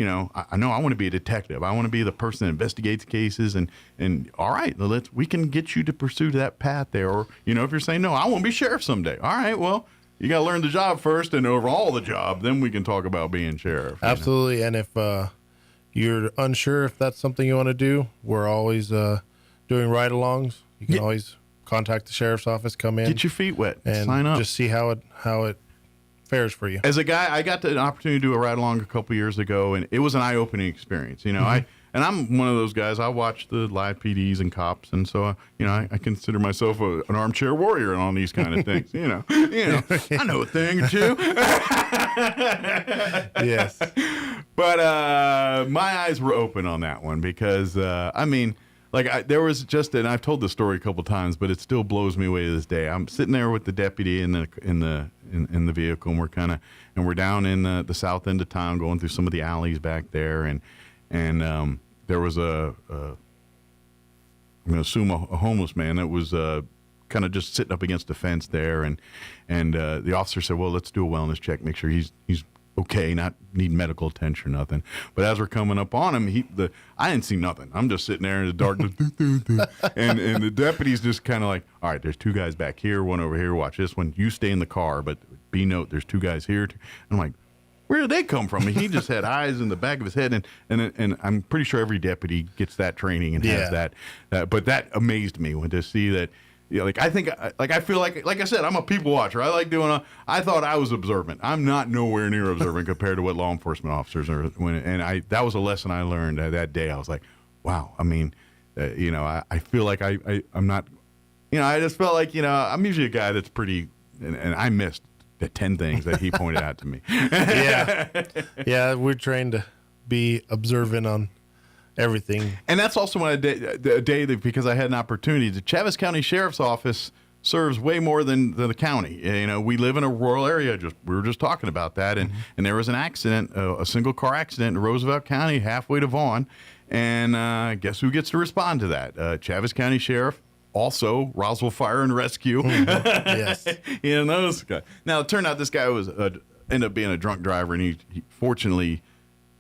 I know I want to be a detective. I want to be the person that investigates cases and all right, we can get you to pursue that path there. Or, if you're saying, no, I want to be sheriff someday. All right, well, you got to learn the job first and overall the job. Then we can talk about being sheriff. Absolutely. And if you're unsure if that's something you want to do, we're always doing ride-alongs. You can always contact the sheriff's office, come in. Get your feet wet. And sign up. Just see how it fares for you. As a guy, I got an opportunity to do a ride along a couple years ago, and it was an eye-opening experience. I'm one of those guys. I watch the live PDs and cops, and so I consider myself an armchair warrior on these kind of things. I know a thing or two. Yes, but my eyes were open on that one because there was just, and I've told this story a couple times, but it still blows me away to this day. I'm sitting there with the deputy in the vehicle, and we're down in the south end of town, going through some of the alleys back there, and there was I'm going to assume a homeless man that was kind of just sitting up against a fence there, and the officer said, "Well, let's do a wellness check, make sure he's okay, not need medical attention or nothing." But as we're coming up on him, I didn't see nothing. I'm just sitting there in the darkness, and the deputy's just kind of like, "All right, there's two guys back here, one over here. Watch this one. You stay in the car, but be note, there's two guys here." And I'm like, where did they come from? He just had eyes in the back of his head, and I'm pretty sure every deputy gets that training and has that. But that amazed me to see that Yeah, like I think, like I feel like I said, I'm a people watcher. I like doing. I thought I was observant. I'm not nowhere near observant compared to what law enforcement officers are. That was a lesson I learned that day. I was like, wow. I mean, I feel like I'm not. I just felt like I'm usually a guy that's pretty, and I missed the 10 things that he pointed out to me. yeah, we're trained to be observant on everything. And that's also a day that, because I had an opportunity. The Chaves County Sheriff's Office serves way more than the county. We live in a rural area. We were just talking about that. And there was an accident, a single car accident in Roswell County, halfway to Vaughn. And guess who gets to respond to that? Chaves County Sheriff. Also, Roswell Fire and Rescue. Yes. Those guys. Now, it turned out this guy was ended up being a drunk driver, and he fortunately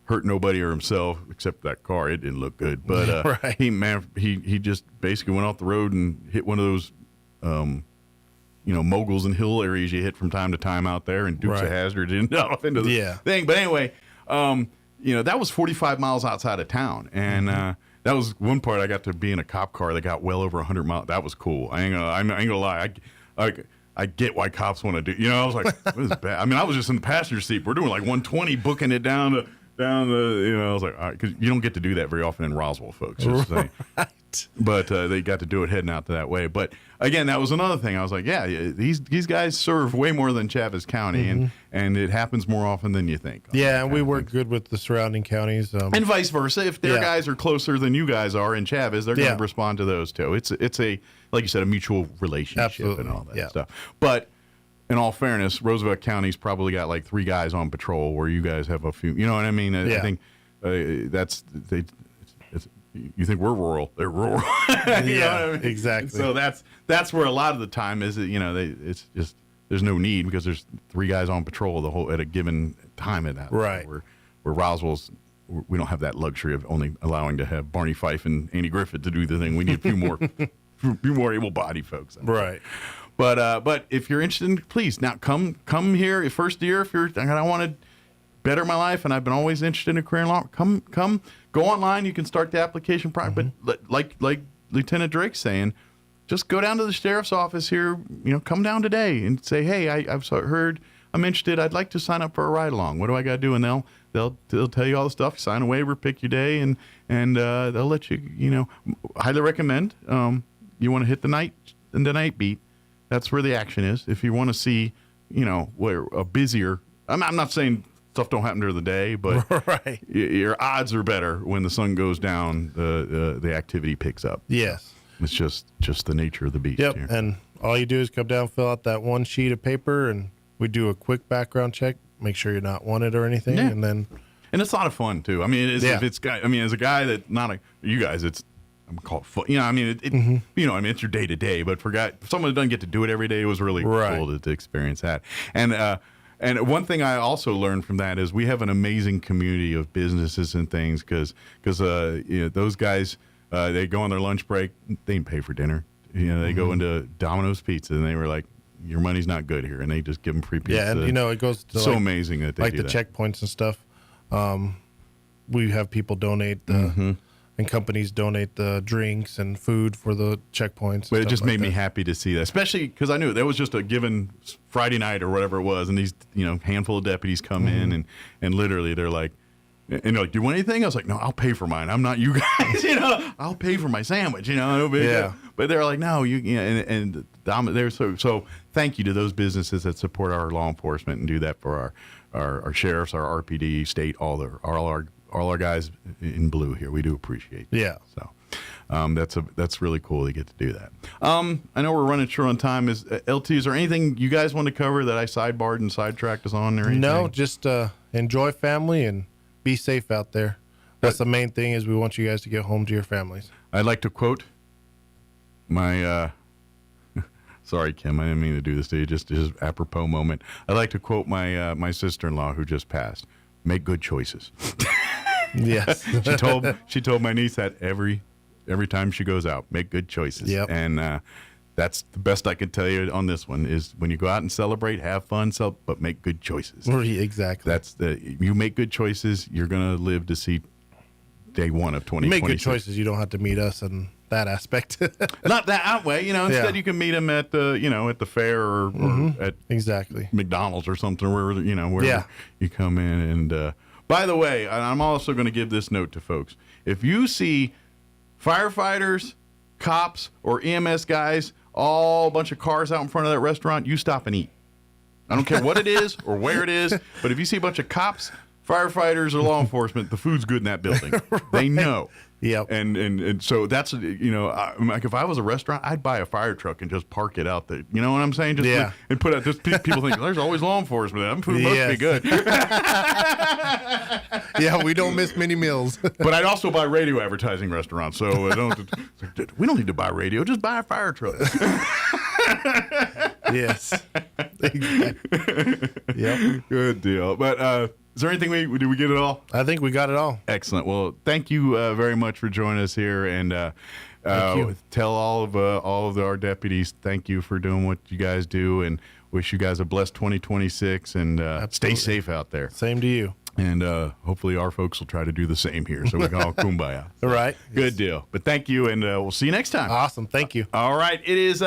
hurt nobody or himself except that car. It didn't look good, but right. he just basically went off the road and hit one of those, moguls and hill areas you hit from time to time out there, and Dukes of Hazzard ended off into the thing. But anyway, that was 45 miles outside of town, and that was one part. I got to be in a cop car that got well over 100 miles. That was cool. I ain't gonna lie. I get why cops want to do. I was like, what is bad? I mean, I was just in the passenger seat. We're doing like 120, booking it down the. I was like, all right, because you don't get to do that very often in Roswell, folks. Right. But they got to do it heading out to that way. But again, that was another thing. I was like, yeah, these guys serve way more than Chaves County, and it happens more often than you think. Yeah, and we work good with the surrounding counties, and vice versa. If their guys are closer than you guys are in Chaves, they're going to respond to those too. It's a, like you said, a mutual relationship and all that stuff. But in all fairness, Roosevelt County's probably got like 3 guys on patrol, where you guys have a few. You know what I mean? I think you think we're rural? They're rural. You know what I mean? Exactly. So that's where a lot of the time is. It's just there's no need because there's 3 guys on patrol at a given time at that. Right. Where Roswell's, we don't have that luxury of only allowing to have Barney Fife and Andy Griffith to do the thing. We need a few more able-bodied folks. Right. But if you're interested, please now come here. First year, if I want to better my life, and I've been always interested in a career in law. Come, go online. You can start the application process. But like Lieutenant Drake's saying, just go down to the sheriff's office here. Come down today and say, hey, I've heard I'm interested. I'd like to sign up for a ride along. What do I got to do? And they'll tell you all the stuff. Sign a waiver, pick your day, and they'll let you. Highly recommend. You want to hit the night beat. That's where the action is. If you want to see, where a busier. I'm not saying stuff don't happen during the day, but your odds are better when the sun goes down. The activity picks up. Yes, it's just the nature of the beast. Yep, here. and all you do is come down, fill out that one sheet of paper, and we do a quick background check, make sure you're not wanted or anything, and then. And it's a lot of fun too. I mean, if it's as a guy that you guys, it's. I'm called fun. It's your day to day. But for someone who doesn't get to do it every day, it was really cool to experience that. And one thing I also learned from that is we have an amazing community of businesses and things because those guys they go on their lunch break, they didn't pay for dinner. They go into Domino's Pizza and they were like, your money's not good here, and they just give them free pizza. Yeah, and it goes to so amazing that they do the that. checkpoints and stuff. We have people donate and companies donate the drinks and food for the checkpoints. But it just made me happy to see that, especially because I knew there was just a given Friday night or whatever it was, and these handful of deputies come in and literally they're like, and they're like, do you want anything? I was like, no, I'll pay for mine. I'm not you guys. I'll pay for my sandwich. But they're like, no, and they're so thank you to those businesses that support our law enforcement and do that for our sheriffs, our RPD, state, all our guys in blue here. We do appreciate that. Yeah. So that's really cool to get to do that. I know we're running short on time. Is there anything you guys want to cover that I sidebarred and sidetracked us on or anything? No, just enjoy family and be safe out there. That's the main thing is we want you guys to get home to your families. I'd like to quote my sorry, Kim, I didn't mean to do this to you. Just apropos moment. I'd like to quote my sister-in-law who just passed. Make good choices. Yes. she told my niece that every time she goes out, make good choices. Yep. And that's the best I can tell you on this one is when you go out and celebrate, have fun, but make good choices. Exactly. You make good choices, you're going to live to see day one of 2026. Make good choices. You don't have to meet us and that aspect. Not that way, instead you can meet them at the, at the fair or at exactly McDonald's or something where, where you come in. And by the way, I'm also going to give this note to folks. If you see firefighters, cops, or EMS guys, all a bunch of cars out in front of that restaurant, you stop and eat. I don't care what it is or where it is, but if you see a bunch of cops, firefighters, or law enforcement, the food's good in that building. Right. They know. Yep. And so that's, like if I was a restaurant, I'd buy a fire truck and just park it out there. You know what I'm saying? And put out, just people think, there's always law enforcement. That food must be good. Yeah, we don't miss many meals. But I'd also buy radio advertising restaurants. So we don't need to buy radio. Just buy a fire truck. Yes. Exactly. Yep. Good deal. But, is there anything did we get it all? I think we got it all. Excellent. Well, thank you very much for joining us here, and tell all of our deputies thank you for doing what you guys do, and wish you guys a blessed 2026, and stay safe out there. Same to you. And hopefully our folks will try to do the same here, so we can all kumbaya. All right. Good deal. But thank you, and we'll see you next time. Awesome. Thank you. All right. It is.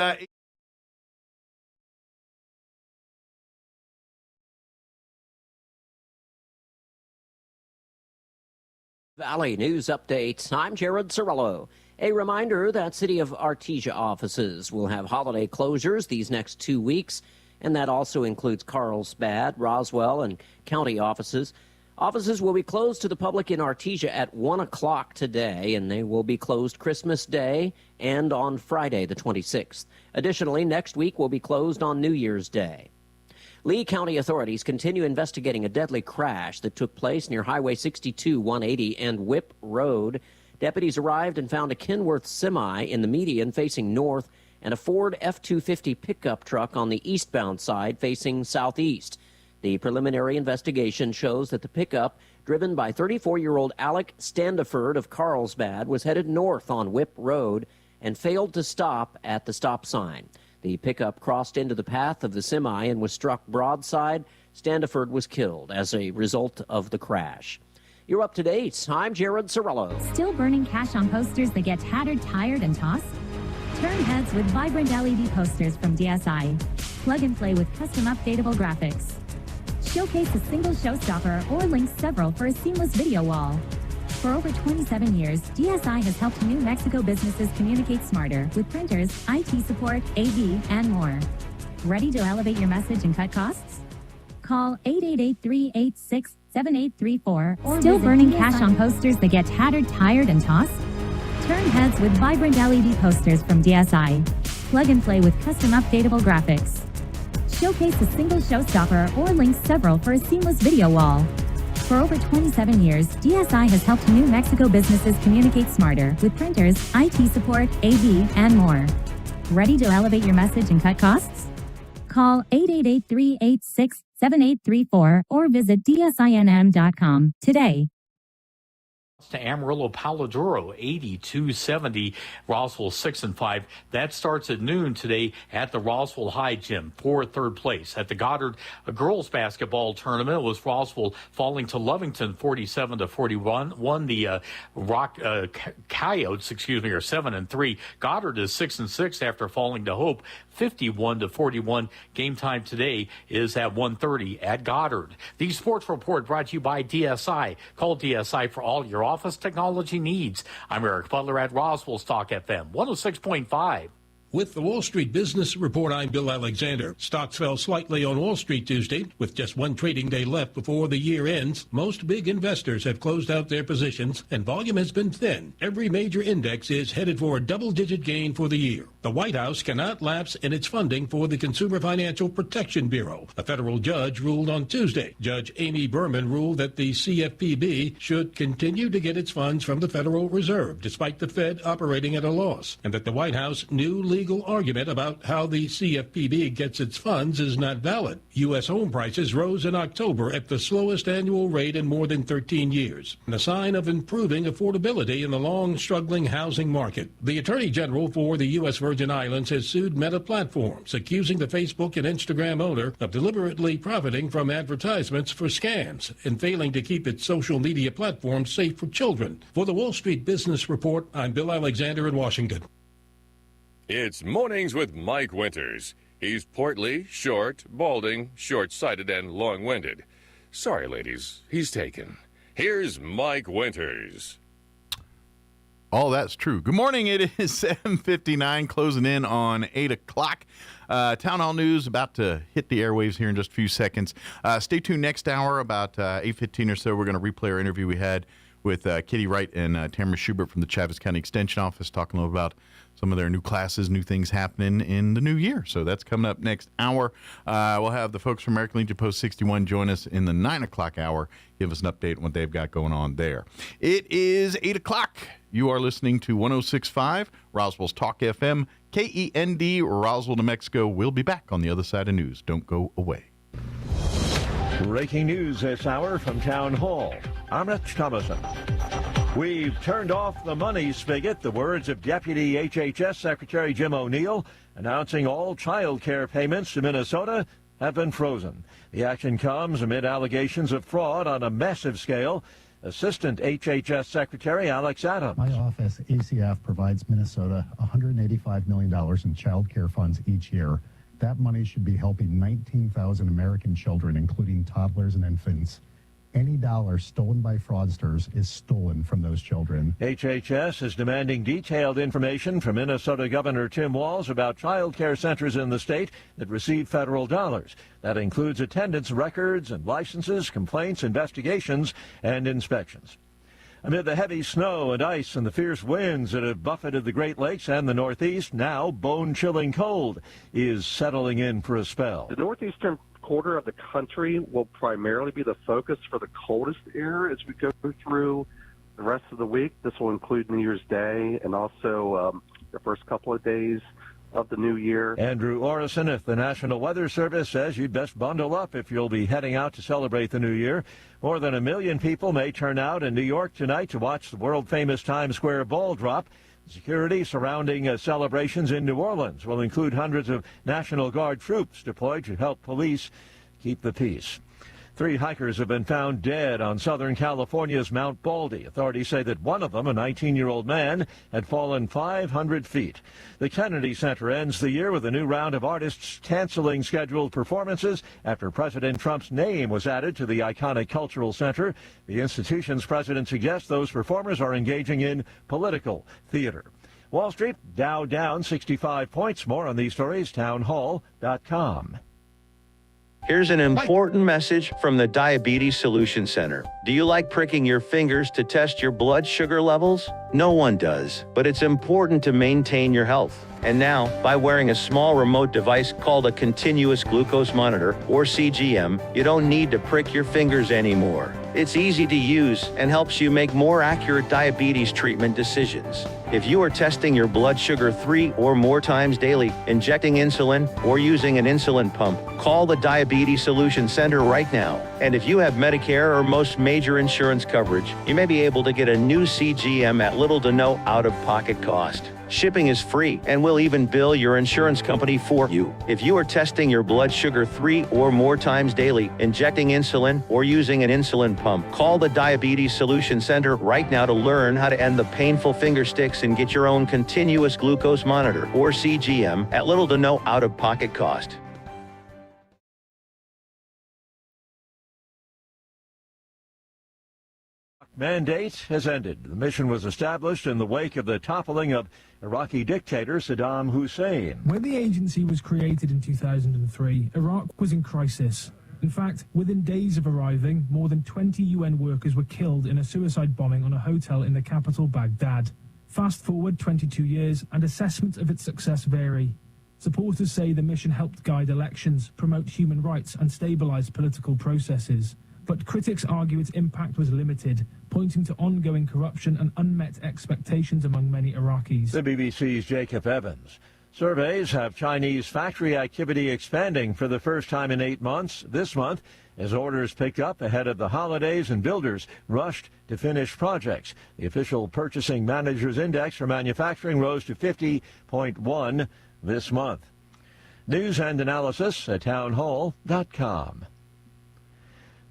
Valley News Updates. I'm Jared Cirillo. A reminder that City of Artesia offices will have holiday closures these next 2 weeks, and that also includes Carlsbad, Roswell, and county offices. Offices will be closed to the public in Artesia at 1 o'clock today, and they will be closed Christmas Day and on Friday the 26th. Additionally, next week will be closed on New Year's Day. Lee County authorities continue investigating a deadly crash that took place near Highway 62-180 and Whip Road. Deputies arrived and found a Kenworth semi in the median facing north and a Ford F-250 pickup truck on the eastbound side facing southeast. The preliminary investigation shows that the pickup, driven by 34-year-old Alec Standiford of Carlsbad, was headed north on Whip Road and failed to stop at the stop sign. The pickup crossed into the path of the semi and was struck broadside. Standiford was killed as a result of the crash. You're up to date. I'm Jared Cirillo. Still burning cash on posters that get tattered, tired, and tossed? Turn heads with vibrant LED posters from DSI. Plug and play with custom updatable graphics. Showcase a single showstopper or link several for a seamless video wall. For over 27 years, DSI has helped New Mexico businesses communicate smarter with printers, IT support, AV, and more. Ready to elevate your message and cut costs? Call 888-386-7834 or still burning cash on posters that get tattered, tired, and tossed? Turn heads with vibrant LED posters from DSI. Plug and play with custom updatable graphics. Showcase a single showstopper or link several for a seamless video wall. For over 27 years, DSI has helped New Mexico businesses communicate smarter with printers, IT support, AV, and more. Ready to elevate your message and cut costs? Call 888-386-7834 or visit dsinm.com today. To Amarillo, Palo Duro, 8270, Roswell 6-5. That starts at noon today at the Roswell High Gym for third place. At the Goddard girls basketball tournament, it was Roswell falling to Lovington 47-41. Won the Coyotes, are 7-3. Goddard is 6-6 after falling to Hope 51-41. Game time today is at 1:30 at Goddard. The sports report brought to you by DSI. Call DSI for all your office technology needs. I'm Eric Butler at Roswell Talk FM 106.5. With the Wall Street Business Report, I'm Bill Alexander. Stocks fell slightly on Wall Street Tuesday. With just one trading day left before the year ends, most big investors have closed out their positions, and volume has been thin. Every major index is headed for a double-digit gain for the year. The White House cannot lapse in its funding for the Consumer Financial Protection Bureau. A federal judge ruled on Tuesday. Judge Amy Berman ruled that the CFPB should continue to get its funds from the Federal Reserve, despite the Fed operating at a loss, and that the White House new legal legal argument about how the CFPB gets its funds is not valid. U.S. home prices rose in October at the slowest annual rate in more than 13 years, and a sign of improving affordability in the long-struggling housing market. The Attorney General for the U.S. Virgin Islands has sued Meta Platforms, accusing the Facebook and Instagram owner of deliberately profiting from advertisements for scams and failing to keep its social media platform safe for children. For the Wall Street Business Report, I'm Bill Alexander in Washington. It's Mornings with Mike Winters. He's portly, short, balding, short-sighted, and long-winded. Sorry, ladies, he's taken. Here's Mike Winters. All that's true. Good morning. It is 7:59, closing in on 8 o'clock. Town Hall News about to hit the airwaves here in just a few seconds. Stay tuned next hour, about 8:15 or so. We're going to replay our interview we had with Kitty Wright and Tamara Schubert from the Chaves County Extension Office, talking a little about some of their new classes, new things happening in the new year. So that's coming up next hour. We'll have the folks from American Legion Post 61 join us in the 9 o'clock hour, give us an update on what they've got going on there. It is 8 o'clock. You are listening to 106.5, Roswell's Talk FM, KEND, Roswell, New Mexico. We'll be back on the other side of news. Don't go away. Breaking news this hour from Town Hall. I'm Rich Thomason. We've turned off the money spigot, the words of Deputy HHS Secretary Jim O'Neill, announcing all child care payments to Minnesota have been frozen. The action comes amid allegations of fraud on a massive scale. Assistant HHS Secretary Alex Adams. My office, ACF, provides Minnesota $185 million in child care funds each year. That money should be helping 19,000 American children, including toddlers and infants. Any dollar stolen by fraudsters is stolen from those children. HHS is demanding detailed information from Minnesota Governor Tim Walz about child care centers in the state that receive federal dollars. That includes attendance records and licenses, complaints, investigations, and inspections. Amid the heavy snow and ice and the fierce winds that have buffeted the Great Lakes and the Northeast, now bone-chilling cold is settling in for a spell. The northeastern quarter of the country will primarily be the focus for the coldest air as we go through the rest of the week. This will include New Year's Day and also the first couple of days of the new year. Andrew Orison at the National Weather Service says you'd best bundle up if you'll be heading out to celebrate the new year. More than 1 million people may turn out in New York tonight to watch the world-famous Times Square ball drop. Security surrounding celebrations in New Orleans will include hundreds of National Guard troops deployed to help police keep the peace. 3 hikers have been found dead on Southern California's Mount Baldy. Authorities say that one of them, a 19-year-old man, had fallen 500 feet. The Kennedy Center ends the year with a new round of artists canceling scheduled performances after President Trump's name was added to the iconic cultural center. The institution's president suggests those performers are engaging in political theater. Wall Street, Dow down 65 points. More on these stories, townhall.com. Here's an important message from the Diabetes Solution Center. Do you like pricking your fingers to test your blood sugar levels? No one does, but it's important to maintain your health. And now, by wearing a small remote device called a continuous glucose monitor, or CGM, you don't need to prick your fingers anymore. It's easy to use and helps you make more accurate diabetes treatment decisions. If you are testing your blood sugar 3 or more times daily, injecting insulin, or using an insulin pump, call the Diabetes Solution Center right now. And if you have Medicare or most major insurance coverage, you may be able to get a new CGM at little to no out-of-pocket cost. Shipping is free, and we'll even bill your insurance company for you. If you are testing your blood sugar 3 or more times daily, injecting insulin, or using an insulin pump, call the Diabetes Solution Center right now to learn how to end the painful finger sticks and get your own continuous glucose monitor, or CGM, at little to no out-of-pocket cost. Mandate has ended. The mission was established in the wake of the toppling of Iraqi dictator Saddam Hussein. When the agency was created in 2003, Iraq was in crisis. In fact, within days of arriving, more than 20 UN workers were killed in a suicide bombing on a hotel in the capital, Baghdad. Fast forward 22 years, and assessments of its success vary. Supporters say the mission helped guide elections, promote human rights, and stabilize political processes. But critics argue its impact was limited, pointing to ongoing corruption and unmet expectations among many Iraqis. The BBC's Jacob Evans. Surveys have Chinese factory activity expanding for the first time in 8 months this month as orders picked up ahead of the holidays and builders rushed to finish projects. The official Purchasing Managers Index for manufacturing rose to 50.1 this month. News and analysis at townhall.com.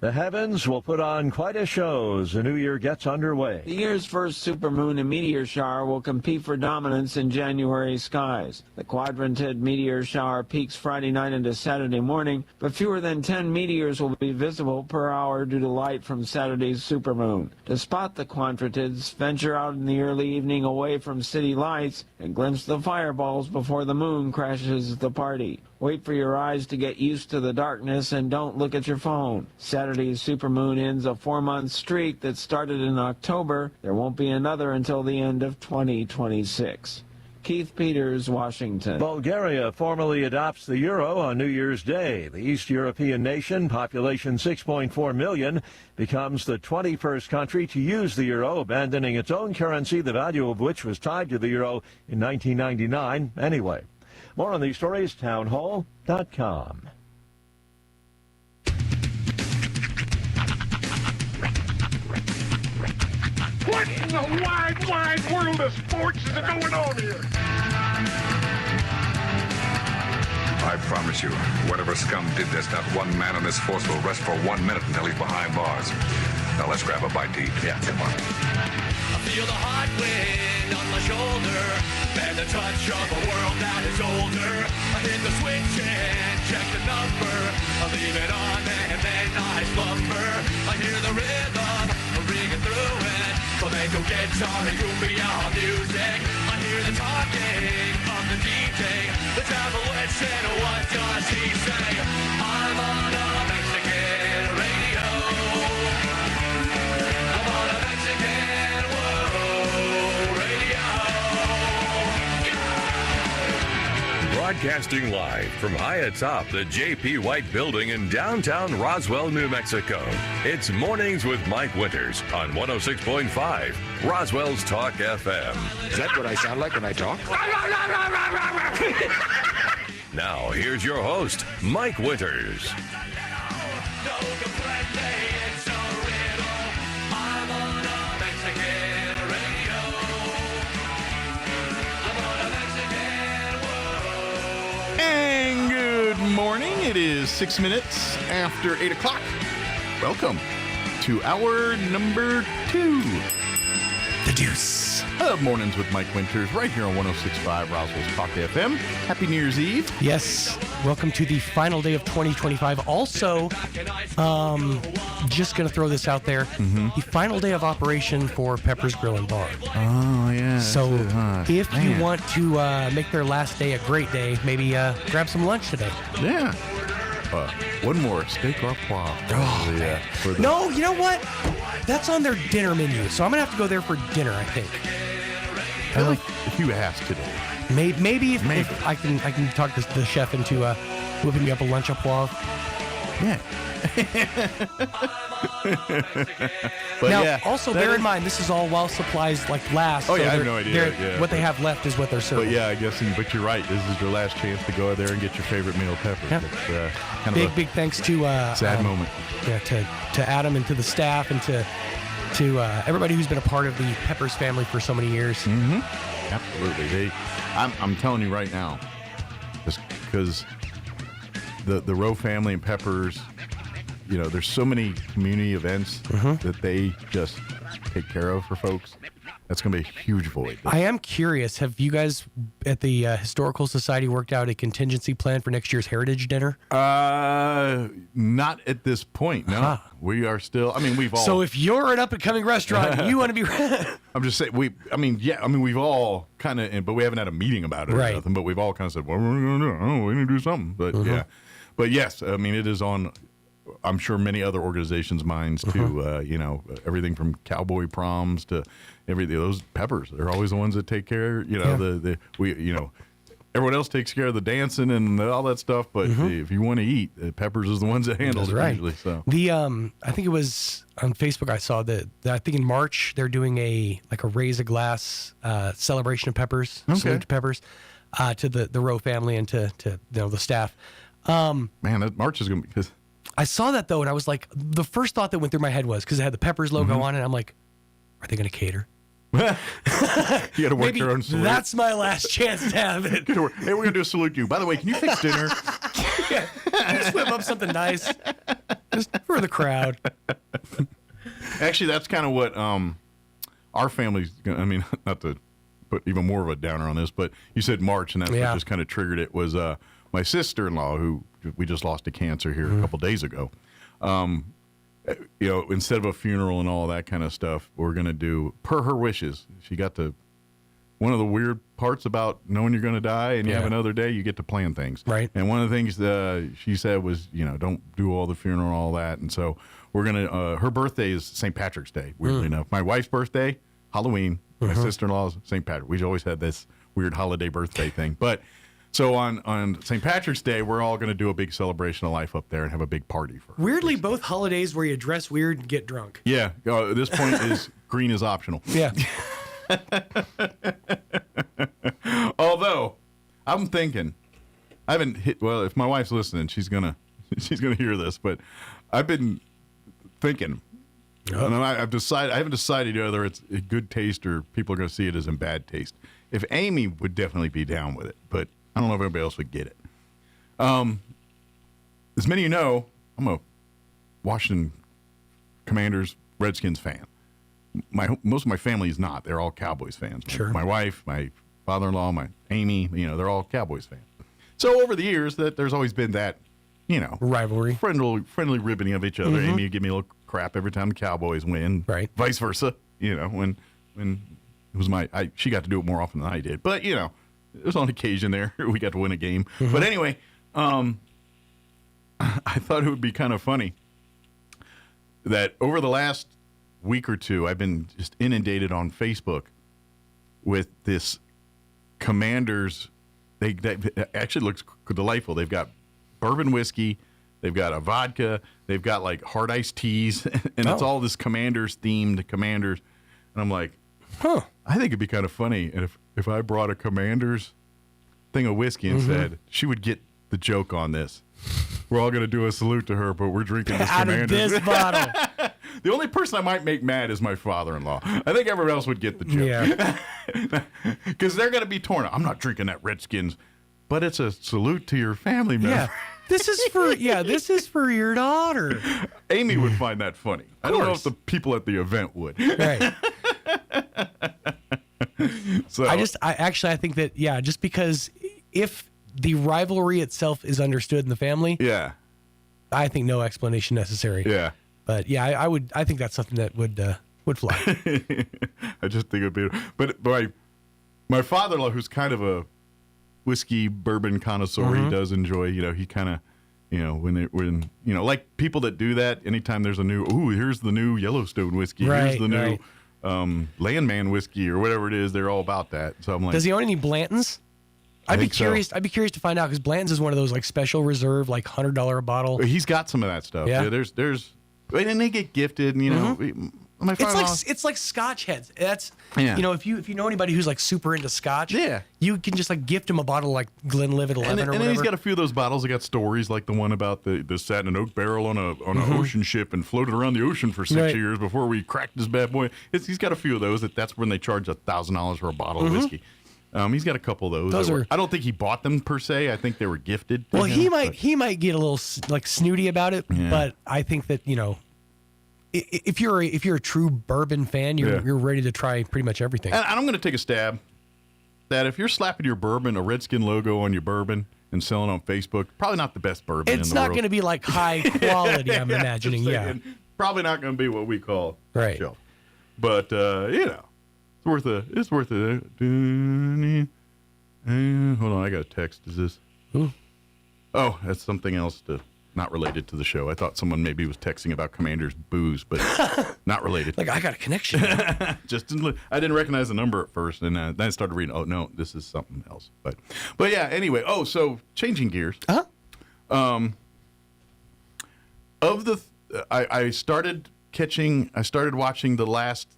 The heavens will put on quite a show as the new year gets underway. The year's first supermoon and meteor shower will compete for dominance in January skies. The quadranted meteor shower peaks Friday night into Saturday morning, but fewer than 10 meteors will be visible per hour due to light from Saturday's supermoon. To spot the quadranteds, venture out in the early evening away from city lights and glimpse the fireballs before the moon crashes the party. Wait for your eyes to get used to the darkness and don't look at your phone. Saturday's supermoon ends a 4-month streak that started in October. There won't be another until the end of 2026. Keith Peters, Washington. Bulgaria formally adopts the euro on New Year's Day. The East European nation, population 6.4 million, becomes the 21st country to use the euro, abandoning its own currency, the value of which was tied to the euro in 1999 anyway. More on these stories, townhall.com. What in the wide, wide world of sports is going on here? I promise you, whatever scum did this, not one man on this force will rest for 1 minute until he's behind bars. Now let's grab a bite to eat. Yeah, come on. I feel the hot wind on my shoulder and the touch of a world that is older. I hit the switch and check the number. I leave it on and then I slumber. I hear the rhythm ringing through it. Flamenco guitar and cumbia music. I hear the talking of the DJ. The travel witch and what does he say? I'm on a Mexican radio. I'm on a Mexican world radio. Broadcasting live from high atop the J.P. White Building in downtown Roswell, New Mexico. It's Mornings with Mike Winters on 106.5 Roswell's Talk FM. Is that what I sound like when I talk? Now, here's your host, Mike Winters. And good morning. It is 6 minutes after 8 o'clock. Welcome to hour number 2. The Deuce. Mornings with Mike Winters right here on 106.5 Roswell's Talk FM. Happy New Year's Eve. Yes. Welcome to the final day of 2025. Also, just going to throw this out there. The final day of operation for Pepper's Grill and Bar. Oh, yeah. So if you want to make their last day a great day, maybe grab some lunch today. Yeah. One more steak au poivre. Oh, yeah. No, you know what? That's on their dinner menu, so I'm gonna have to go there for dinner. I think. I feel like if you asked today, maybe if I can talk the chef into whipping me up a lunch au poivre. Yeah. But now, also bear in mind, this is all while supplies last. Oh, yeah, so I have no idea. Yeah, what they have left is what they're serving. But yeah, I guess. But you're right. This is your last chance to go there and get your favorite meal, Pepper. Yep. It's, kind of big thanks to sad moment. Yeah, to Adam and to the staff and to everybody who's been a part of the Peppers family for so many years. Mm-hmm. Absolutely. I'm telling you right now, just because the Rowe family and Peppers. You know, there's so many community events that they just take care of for folks. That's going to be a huge void. I am curious. Have you guys at the Historical Society worked out a contingency plan for next year's Heritage Dinner? Not at this point. No, we are still. I mean, we've all. So if you're an up-and-coming restaurant, you want to be. I'm just saying. We've all kind of, but we haven't had a meeting about it or nothing. But we've all kind of said, "Well, we're going to do. Oh, we're going to do something." But yeah, but yes, I mean, it is on. I'm sure many other organizations' minds too. Everything from cowboy proms to everything. Those Peppers, they're always the ones that take care. Everyone else takes care of the dancing and all that stuff. But if you want to eat, Peppers is the ones that handle it usually. So I think it was on Facebook. I saw that I think in March they're doing a raise a glass celebration of Peppers, salute to Peppers. to the Rowe family and to the staff. Man, that March is going to be... Cause... I saw that, though, and I was like, the first thought that went through my head was, because it had the Peppers logo on it, I'm like, are they going to cater? You got to work your own salute. That's my last chance to have it. Hey, we're going to do a salute you. By the way, can you fix dinner? Yeah, just whip up something nice, just for the crowd. Actually, that's kind of what our family's. I mean, not to put even more of a downer on this, but you said March, and that's what just kind of triggered it. Was my sister-in-law, who we just lost to cancer here a couple days ago. Instead of a funeral and all that kind of stuff, we're going to do, per her wishes, she got to, one of the weird parts about knowing you're going to die and you have another day, you get to plan things. Right. And one of the things she said was, don't do all the funeral and all that. And so we're going to, her birthday is St. Patrick's Day, weirdly enough. My wife's birthday, Halloween. My sister-in-law's St. Patrick. We've always had this weird holiday birthday thing. But so on St. Patrick's Day, we're all going to do a big celebration of life up there and have a big party for her. Weirdly, both holidays where you dress weird and get drunk. Yeah. At this point, green is optional. Yeah. Although, I'm thinking, I haven't hit. Well, if my wife's listening, she's gonna hear this. But I've been thinking, and I haven't decided whether it's a good taste or people are going to see it as in bad taste. If Amy would definitely be down with it, but I don't know if anybody else would get it. As many of you know, I'm a Washington Commanders Redskins fan. Most of my family is not. They're all Cowboys fans. Sure. My wife, my father-in-law, my Amy, they're all Cowboys fans. So over the years, there's always been that, rivalry, friendly ribboning of each other. Mm-hmm. Amy would give me a little crap every time the Cowboys win. Right. Vice versa. When it was she got to do it more often than I did. But it was on occasion there we got to win a game. Mm-hmm. But anyway, I thought it would be kind of funny that over the last week or two, I've been just inundated on Facebook with this Commanders. They actually looks delightful. They've got bourbon whiskey, they've got a vodka, they've got like hard iced teas, and it's all this Commanders themed Commanders. And I'm like, I think it'd be kind of funny if I brought a Commanders thing of whiskey and said she would get the joke on this. We're all going to do a salute to her, but we're drinking this out Commanders. of this bottle. The only person I might make mad is my father-in-law. I think everyone else would get the joke. Yeah. Because they're going to be torn. I'm not drinking that Redskins, but it's a salute to your family member. Yeah. This is for your daughter. Amy would find that funny. I don't know if the people at the event would. Right. So I think that, just because if the rivalry itself is understood in the family, I think no explanation necessary. Yeah. But I think that's something that would fly. I just think it would be. But my father-in-law, who's kind of a whiskey bourbon connoisseur, he does enjoy. He kind of, when like people that do that. Anytime there's a new, here's the new Yellowstone whiskey. Here's the new Landman whiskey or whatever it is. They're all about that. So I'm like, does he own any Blantons? I'd be curious. So. I'd be curious to find out because Blanton's is one of those like special reserve, like $100 a bottle. He's got some of that stuff. Yeah. There's, and they get gifted. And, my it's like Scotch heads. That's if you know anybody who's like super into Scotch, you can just like gift him a bottle like Glenlivet 11 or whatever. And then he's got a few of those bottles that got stories like the one about the sat in an oak barrel on an ocean ship and floated around the ocean for 6 years before we cracked this bad boy. He's got a few of those. That's when they charge $1,000 for a bottle of whiskey. He's got a couple of those. I don't think he bought them per se. I think they were gifted. Well, he might get a little like snooty about it, but I think that if you're a true bourbon fan, you're ready to try pretty much everything. And I'm going to take a stab that if you're slapping your bourbon, a Redskin logo on your bourbon and selling on Facebook, probably not the best bourbon in the world. It's not going to be like high quality, I'm imagining. Probably not going to be what we call shelf. But it's worth it. Hold on, I got a text. Is this? Oh, that's something else not related to the show. I thought someone maybe was texting about Commander's booze, but not related. Like, I got a connection. I didn't recognize the number at first, and then I started reading. Oh no, this is something else. But yeah. Anyway, so changing gears. I started watching the last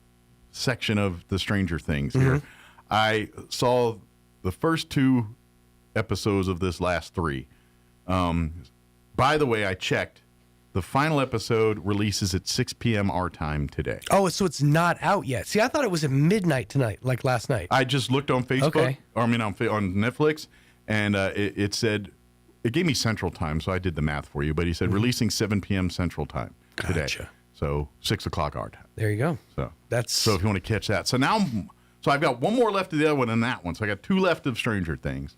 section of the Stranger Things here. I saw the first two episodes of this last 3. By the way, I checked. The final episode releases at 6 p.m. our time today. Oh, so it's not out yet. See, I thought it was at midnight tonight, like last night. I just looked on Facebook, Okay. on Netflix, and it said, it gave me Central Time, so I did the math for you, but he said releasing 7 p.m. Central Time today. Gotcha. So 6 o'clock our time. There you go. So that's if you want to catch that. So now, I've got one more left of the other one and that one. So I got 2 left of Stranger Things.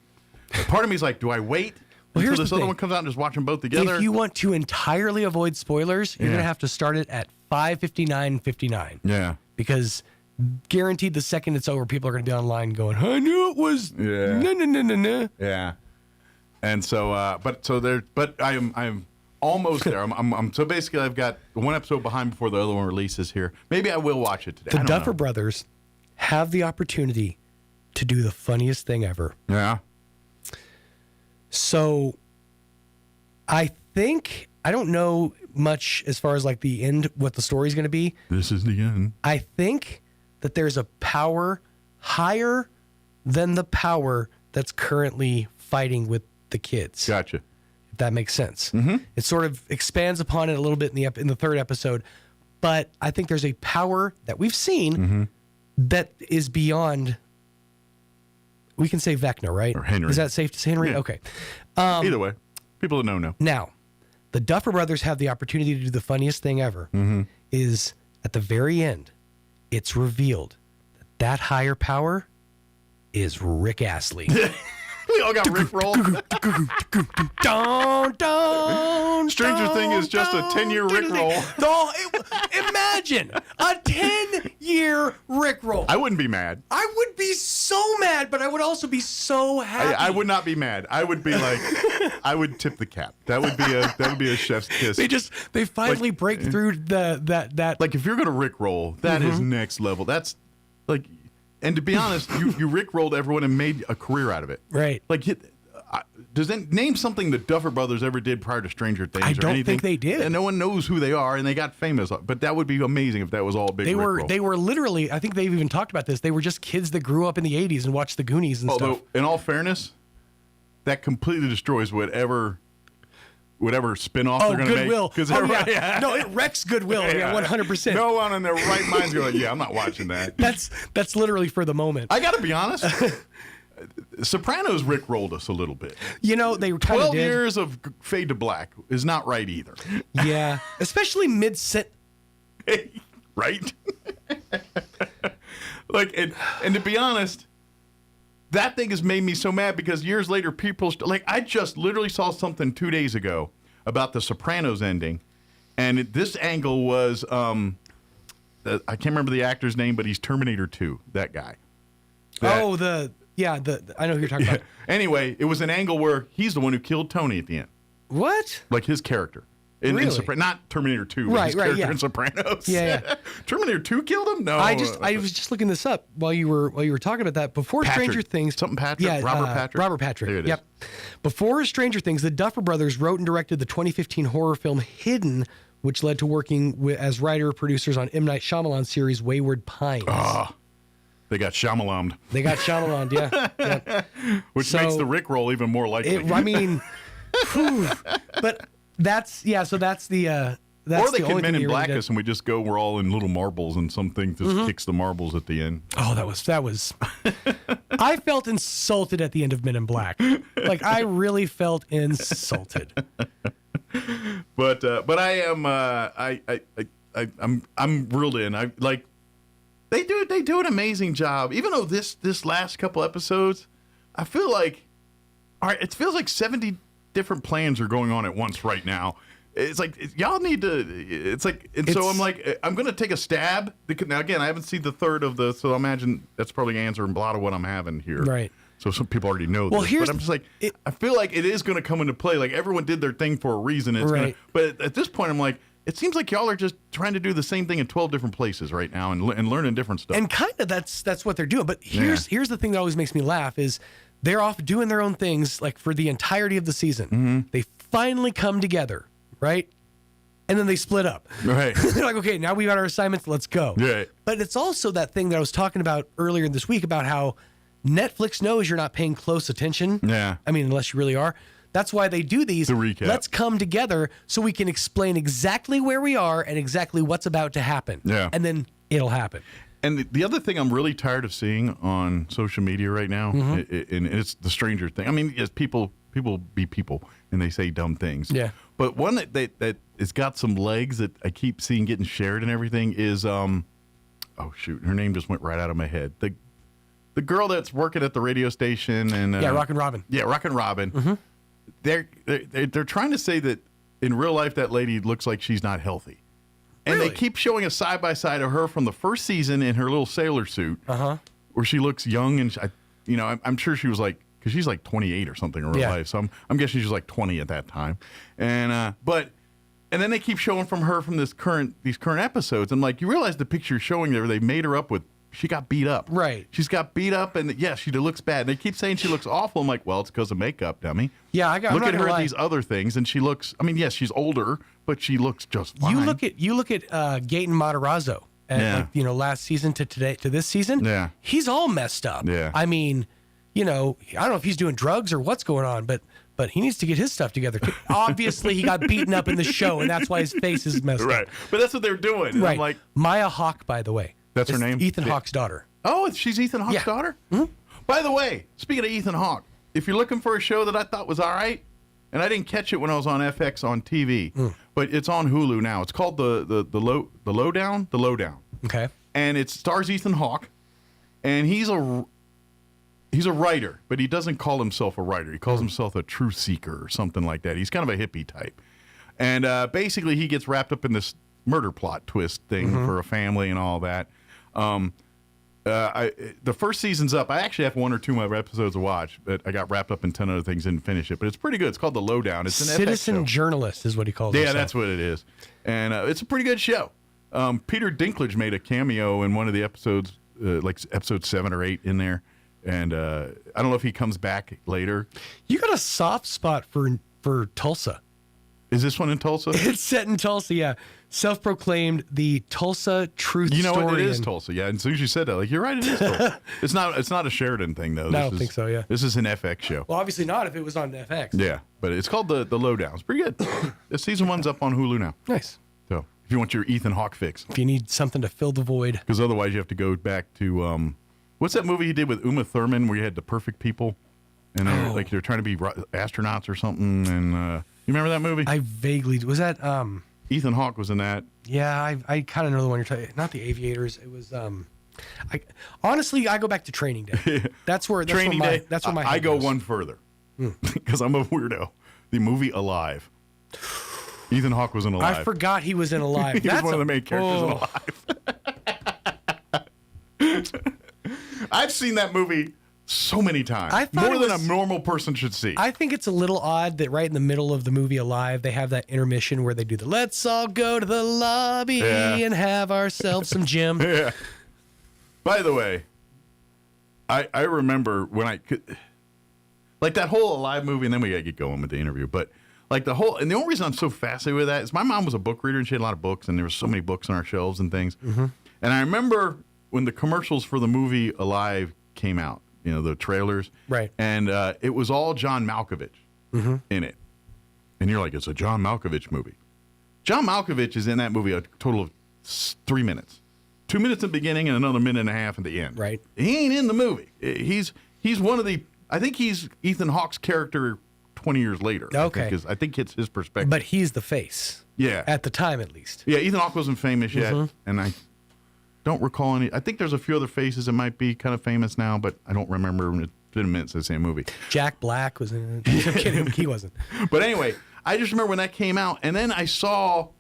But part of me is like, do I wait until here's this the other thing. one comes out and just watch them both together? If you want to entirely avoid spoilers, you're Yeah. going to have to start it at 5:59:59. Yeah. Because guaranteed the second it's over, people are going to be online going, I knew it was no. Yeah. And so, but I'm almost there. I'm so basically I've got one episode behind before the other one releases here. Maybe I will watch it today. The I don't Duffer know. Brothers have the opportunity to do the funniest thing ever. Yeah. So I think, I don't know much as far as like the end, what the story's going to be. This is the end. I think that there's a power higher than the power that's currently fighting with the kids. Gotcha. If that makes sense. Mm-hmm. It sort of expands upon it a little bit in the third episode. But I think there's a power that we've seen that is beyond, we can say Vecna, right? Or Henry. Is that safe to say Henry? Yeah. Okay. Either way, people that know. Now, the Duffer Brothers have the opportunity to do the funniest thing ever. Is at the very end, it's revealed that higher power is Rick Astley. We all got Rick roll. Stranger Thing is just a 10-year Rick roll. Imagine a 10-year Rick roll. I wouldn't be mad. I would be so mad, but I would also be so happy. I would not be mad. I would be like, I would tip the cap. That would be a chef's kiss. They finally break through that. Like if you're gonna Rick roll, that is next level. That's like, and to be honest, you Rick rolled everyone and made a career out of it. Right. Like, name something the Duffer Brothers ever did prior to Stranger Things? I or don't anything. think they did. And no one knows who they are, and they got famous. But that would be amazing if that was all a big. They Rick were roll. they were literally, I think they've even talked about this. They were just kids that grew up in the 80s and watched the Goonies and Although, stuff. in all fairness, that completely destroys whatever spinoff they're going to make. Goodwill. Because yeah. No, it wrecks Goodwill. Yeah, 100%. No one in their right mind's going, yeah, I'm not watching that. That's literally for the moment. I got to be honest. Sopranos Rick rolled us a little bit. You know, they kind of 12 did. years of Fade to Black is not right either. Yeah, especially mid-set. Right? Like, and to be honest, that thing has made me so mad because years later, people I just literally saw something 2 days ago about the Sopranos ending, and this angle was I can't remember the actor's name, but he's Terminator 2. That guy. I know who you're talking about. Anyway, it was an angle where he's the one who killed Tony at the end. What? Like his character. Really? Not Terminator 2, but Right, his character yeah. in Sopranos. Yeah. Terminator 2 killed him? No. I was just looking this up while you were talking about that. Before Patrick. Stranger Things, Something Patrick? Yeah, Robert Patrick? Robert Patrick. There it is. Yep. Before Stranger Things, the Duffer Brothers wrote and directed the 2015 horror film Hidden, which led to working as writer-producers on M. Night Shyamalan's series Wayward Pines. Oh, they got Shyamalan. Yeah. Which makes the Rick roll even more likely. But that's so that's the that's or they the can only Men thing in they Black really us and we just go, we're all in little marbles and something just kicks the marbles at the end. Oh, that was I felt insulted at the end of Men in Black. Like I really felt insulted. But I am I'm reeled in. I like they do an amazing job. Even though this last couple episodes, I feel like it feels like 70 different plans are going on at once right now. It's like y'all need to. It's like, and so I'm like, I'm gonna take a stab. Now again, I haven't seen the third of the, so I imagine that's probably answering a lot of what I'm having here. Right. So some people already know Well, this, here's but I'm just like, I feel like it is going to come into play. Like everyone did their thing for a reason. It's Right. but at this point, I'm like, it seems like y'all are just trying to do the same thing in 12 different places right now and learning different stuff. And kind of that's what they're doing. But here's the thing that always makes me laugh is they're off doing their own things like for the entirety of the season. They finally come together, right? And then they split up. Right. They're like, okay, now we got our assignments, let's go. Right. But it's also that thing that I was talking about earlier this week about how Netflix knows you're not paying close attention. Yeah. I mean, unless you really are. That's why they do these. The recap. Let's come together so we can explain exactly where we are and exactly what's about to happen. Yeah. And then it'll happen. And the other thing I'm really tired of seeing on social media right now, and it's the Stranger Thing. I mean, yes, people be people, and they say dumb things. Yeah. But one that has got some legs that I keep seeing getting shared and everything is, oh shoot, her name just went right out of my head. The girl that's working at the radio station and Rockin' Robin. Yeah, Rockin' Robin. Mm-hmm. They're trying to say that in real life that lady looks like she's not healthy. And Really? they keep showing a side-by-side of her from the first season in her little sailor suit, where she looks young, and I'm sure she was like, because she's like 28 or something in real life, so I'm guessing she was like 20 at that time, and then they keep showing from her from these current episodes, and like you realize the picture showing there, they made her up with. She got beat up. Right. She's got beat up, and yes, she looks bad. And they keep saying she looks awful. I'm like, well, it's because of makeup, dummy. Yeah, look at her at these other things, and she looks. I mean, yes, she's older, but she looks just fine. You look at Gaten Matarazzo, last season to this season. Yeah, he's all messed up. Yeah, I mean, I don't know if he's doing drugs or what's going on, but he needs to get his stuff together. Obviously, he got beaten up in the show, and that's why his face is messed up. Right, but that's what they're doing. And right. I'm like, Maya Hawke, by the way. That's her name? Ethan Hawke's daughter. Oh, she's Ethan Hawke's daughter? Mm-hmm. By the way, speaking of Ethan Hawke, if you're looking for a show that I thought was all right, and I didn't catch it when I was on FX on TV, but it's on Hulu now. It's called the Lowdown. The Lowdown. Okay. And it stars Ethan Hawke, and he's a writer, but he doesn't call himself a writer. He calls himself a truth seeker or something like that. He's kind of a hippie type. And basically he gets wrapped up in this murder plot twist thing for a family and all that. The first season's up. I actually have one or two more episodes to watch, but I got wrapped up in 10 other things, didn't finish it. But it's pretty good. It's called The Lowdown. It's an Citizen FX show. journalist is what he calls it. Yeah, that's what it is. And it's a pretty good show. Peter Dinklage made a cameo in one of the episodes, like episode 7 or 8 in there. And I don't know if he comes back later. You got a soft spot for Tulsa. Is this one in Tulsa? It's set in Tulsa, yeah. Self-proclaimed the Tulsa truth You know historian. what? It is Tulsa, yeah. And as soon as you said that, like, you're right, it is Tulsa. It's not a Sheridan thing, though. No, I don't think so, yeah. This is an FX show. Well, obviously not if it was on FX. Yeah, but it's called the Lowdown. It's pretty good. The season 1's up on Hulu now. Nice. So if you want your Ethan Hawke fix. If you need something to fill the void. Because otherwise you have to go back to, what's that movie he did with Uma Thurman where you had the perfect people? And they're trying to be astronauts or something, and... you remember that movie? I vaguely was that. Ethan Hawke was in that. Yeah, I kind of know the one you're talking. Not the Aviators. It was. Honestly, I go back to Training Day. That's where. Training Day. That's where my. I head go goes. one further because I'm a weirdo. The movie Alive. Ethan Hawke was in Alive. I forgot he was in Alive. He was one of the main characters in Alive. I've seen that movie so many times, more than a normal person should see. I think it's a little odd that right in the middle of the movie Alive, they have that intermission where they do the "Let's all go to the lobby and have ourselves some gym." Yeah. By the way, I remember when I could, like that whole Alive movie, and then we gotta get going with the interview. But like the only reason I'm so fascinated with that is my mom was a book reader and she had a lot of books, and there were so many books on our shelves and things. And I remember when the commercials for the movie Alive came out. You know, the trailers. Right. And it was all John Malkovich in it. And you're like, it's a John Malkovich movie. John Malkovich is in that movie a total of 3 minutes. 2 minutes at the beginning and another minute and a half at the end. Right. He ain't in the movie. He's one of the, I think he's Ethan Hawke's character 20 years later. Okay. Because I think it's his perspective. But he's the face. Yeah. At the time, at least. Yeah, Ethan Hawke wasn't famous yet. And I don't recall any. I think there's a few other faces that might be kind of famous now, but I don't remember. It's been a minute since the same movie. Jack Black was in it. I'm kidding, he wasn't. But anyway, I just remember when that came out, and then I saw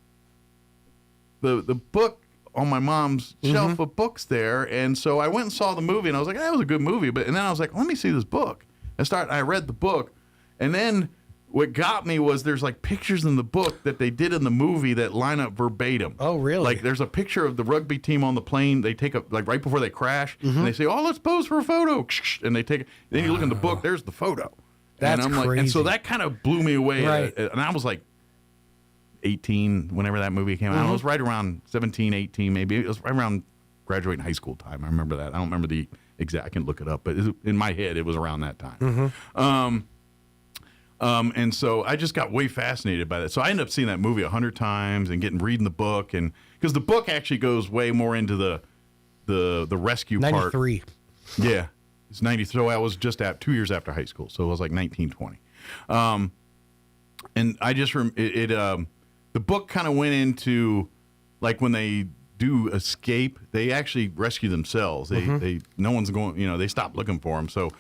the book on my mom's shelf of books there, and so I went and saw the movie, and I was like, that was a good movie. But and then I was like, let me see this book. I read the book, and then what got me was there's like pictures in the book that they did in the movie that line up verbatim. Oh, really? Like there's a picture of the rugby team on the plane. They take like right before they crash, and they say, "Oh, let's pose for a photo." And they take. Then you look in the book. There's the photo. That's and I'm crazy. Like, and so that kind of blew me away. Right. And I was like 18 whenever that movie came out. It was right around 17, 18 maybe. It was right around graduating high school time. I remember that. I don't remember the exact. I can look it up, but in my head, it was around that time. And so I just got way fascinated by that. So I ended up seeing that movie 100 times and reading the book, and because the book actually goes way more into the rescue 93. part. Yeah, it's 90. So I was just 2 years after high school, so it was like 1920. And I just the book kind of went into like when they do escape, they actually rescue themselves. They no one's going. They stop looking for them. So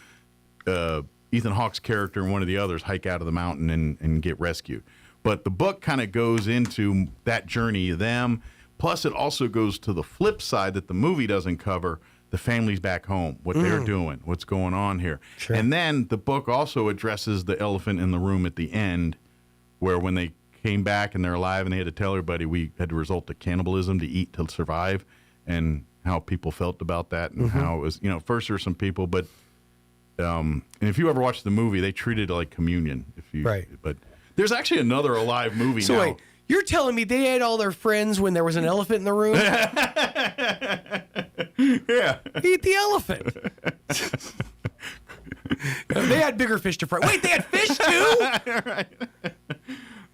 Ethan Hawke's character and one of the others hike out of the mountain and get rescued. But the book kind of goes into that journey of them. Plus, it also goes to the flip side that the movie doesn't cover. The families back home, what they're doing, what's going on here. Sure. And then the book also addresses the elephant in the room at the end, where when they came back and they're alive and they had to tell everybody we had to resort to cannibalism to eat to survive, and how people felt about that, and how it was, first there were some people, but and if you ever watch the movie, they treated it like communion. But there's actually another alive movie now. Wait, you're telling me they ate all their friends when there was an elephant in the room? Yeah. Eat the elephant. They had bigger fish to fry. Wait, they had fish too? Right.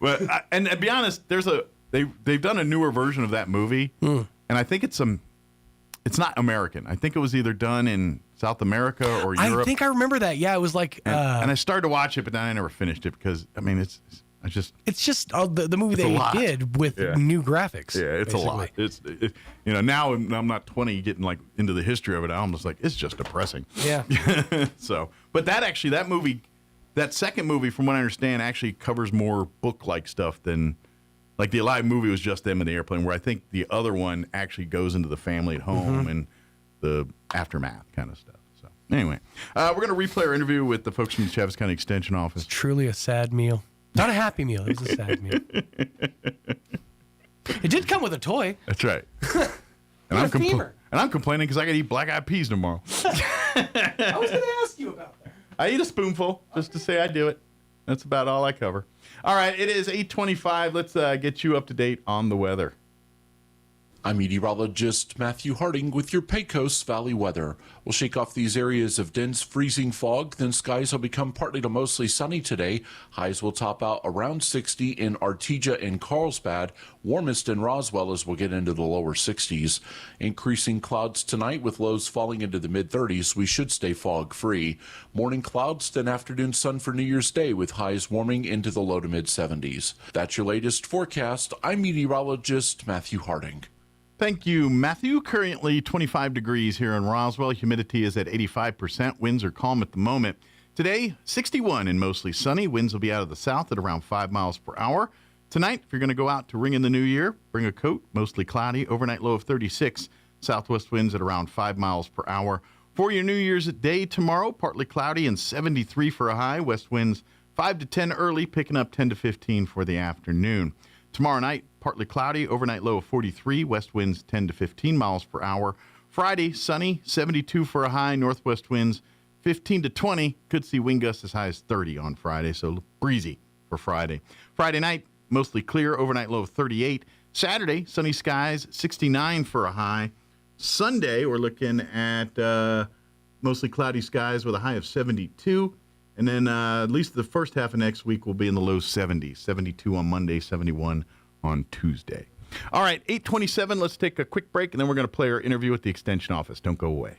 But and to be honest, they've done a newer version of that movie, and I think it's not American. I think it was either done in South America or Europe. I think I remember that. Yeah, it was like. And I started to watch it, but then I never finished it because it's just the movie they did with new graphics. Yeah, it's basically a lot. It's now I'm not 20 getting like into the history of it. I'm just like, it's just depressing. Yeah. So, but that movie, that second movie, from what I understand, actually covers more book-like stuff than like the Alive movie was just them in the airplane. Where I think the other one actually goes into the family at home and the aftermath kind of stuff. So anyway, we're gonna replay our interview with the folks from the Chaves County Extension Office. It's truly a sad meal. Not a happy meal. It was a sad meal. It did come with a toy. That's right. And I'm complaining because I got to eat black-eyed peas tomorrow. I was going to ask you about that. I eat a spoonful just to say I do it. That's about all I cover. All right, it is 8:25. Let's get you up to date on the weather. I'm meteorologist Matthew Harding with your Pecos Valley weather. We'll shake off these areas of dense freezing fog, then skies will become partly to mostly sunny today. Highs will top out around 60 in Artesia and Carlsbad, warmest in Roswell as we'll get into the lower 60s. Increasing clouds tonight with lows falling into the mid-30s. We should stay fog-free. Morning clouds, then afternoon sun for New Year's Day with highs warming into the low to mid-70s. That's your latest forecast. I'm meteorologist Matthew Harding. Thank you, Matthew. Currently 25 degrees here in Roswell. Humidity is at 85%. Winds are calm at the moment. Today, 61 and mostly sunny. Winds will be out of the south at around 5 miles per hour. Tonight, if you're going to go out to ring in the new year, bring a coat. Mostly cloudy. Overnight low of 36. Southwest winds at around 5 miles per hour. For your New Year's Day tomorrow, partly cloudy and 73 for a high. West winds 5 to 10 early, picking up 10 to 15 for the afternoon. Tomorrow night, partly cloudy, overnight low of 43, west winds 10 to 15 miles per hour. Friday, sunny, 72 for a high, northwest winds 15 to 20. Could see wind gusts as high as 30 on Friday, so breezy for Friday. Friday night, mostly clear, overnight low of 38. Saturday, sunny skies, 69 for a high. Sunday, we're looking at mostly cloudy skies with a high of 72. And then at least the first half of next week will be in the low 70s. 72 on Monday, 71 on Tuesday. All right, 8:27. Let's take a quick break, and then we're going to play our interview with the Extension Office. Don't go away.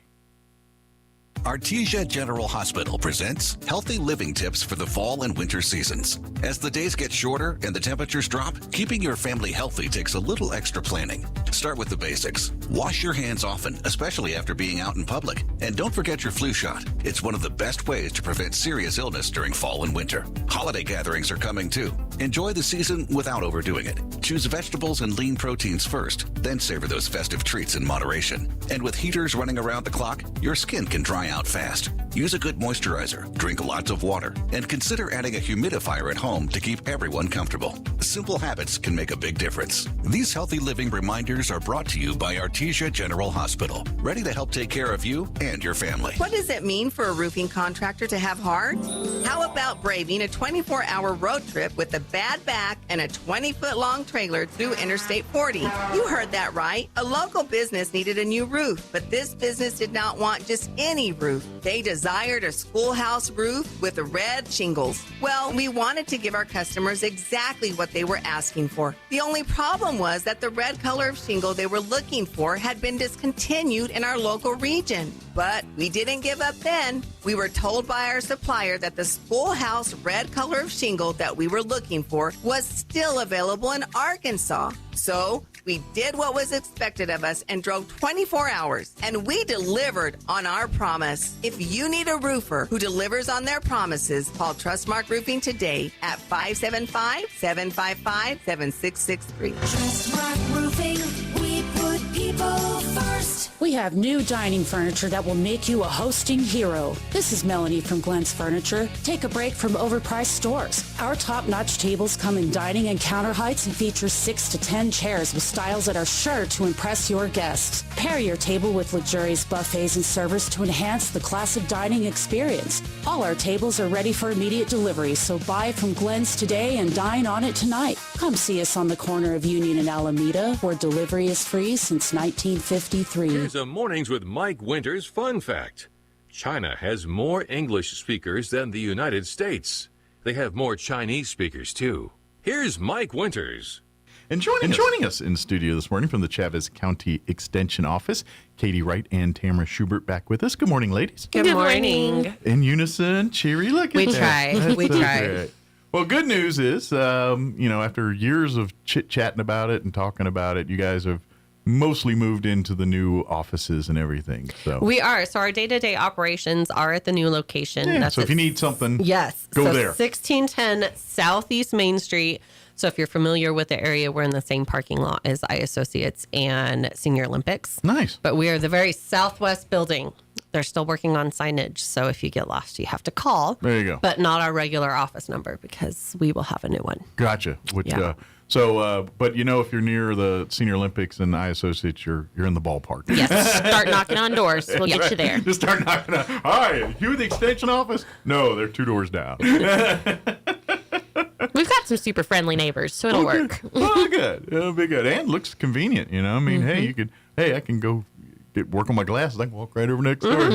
Artesia General Hospital presents healthy living tips for the fall and winter seasons. As the days get shorter and the temperatures drop, keeping your family healthy takes a little extra planning. Start with the basics. Wash your hands often, especially after being out in public. And don't forget your flu shot. It's one of the best ways to prevent serious illness during fall and winter. Holiday gatherings are coming too. Enjoy the season without overdoing it. Choose vegetables and lean proteins first, then savor those festive treats in moderation. And with heaters running around the clock, your skin can dry out fast. Use a good moisturizer, drink lots of water, and consider adding a humidifier at home to keep everyone comfortable. Simple habits can make a big difference. These healthy living reminders are brought to you by Artesia General Hospital, ready to help take care of you and your family. What does it mean for a roofing contractor to have heart? How about braving a 24-hour road trip with a bad back and a 20-foot-long trailer through Interstate 40? You heard that right. A local business needed a new roof, but this business did not want just any roof. They desired a schoolhouse roof with red shingles. Well, we wanted to give our customers exactly what they were asking for. The only problem was that the red color of shingle they were looking for had been discontinued in our local region. But we didn't give up then. We were told by our supplier that the schoolhouse red color of shingle that we were looking for was still available in Arkansas. So we did what was expected of us and drove 24 hours, and we delivered on our promise. If you need a roofer who delivers on their promises, call Trustmark Roofing today at 575-755-7663. Trustmark Roofing, we put people first. We have new dining furniture that will make you a hosting hero. This is Melanie from Glenn's Furniture. Take a break from overpriced stores. Our top-notch tables come in dining and counter heights and feature 6 to 10 chairs with styles that are sure to impress your guests. Pair your table with luxurious buffets and servers to enhance the classic dining experience. All our tables are ready for immediate delivery, so buy from Glenn's today and dine on it tonight. Come see us on the corner of Union and Alameda, where delivery is free since 1953. Here's a Mornings with Mike Winters fun fact. China has more English speakers than the United States. They have more Chinese speakers, too. Here's Mike Winters. And joining us in studio this morning from the Chavez County Extension Office, Katie Wright and Tamara Schubert back with us. Good morning, ladies. Good morning. In unison, cheery. Look at that. We try. Great. Well, good news is, after years of chit-chatting about it and talking about it, you guys have mostly moved into the new offices and everything. So we are. So our day-to-day operations are at the new location. Yeah, so if you need something, go there. 1610 Southeast Main Street. So if you're familiar with the area, we're in the same parking lot as iAssociates and Senior Olympics. Nice. But we are the very southwest building. They're still working on signage. So if you get lost, you have to call. There you go. But not our regular office number, because we will have a new one. Gotcha. But if you're near the Senior Olympics and iAssociates, you're in the ballpark. Yes. Start knocking on doors. We'll get you there. Just start knocking on. Hi, you the extension office? No, they're 2 doors down. We've got some super friendly neighbors, so it'll work. Oh, good. It'll be good. And looks convenient, I mean, I can go work on my glasses. I can walk right over next door.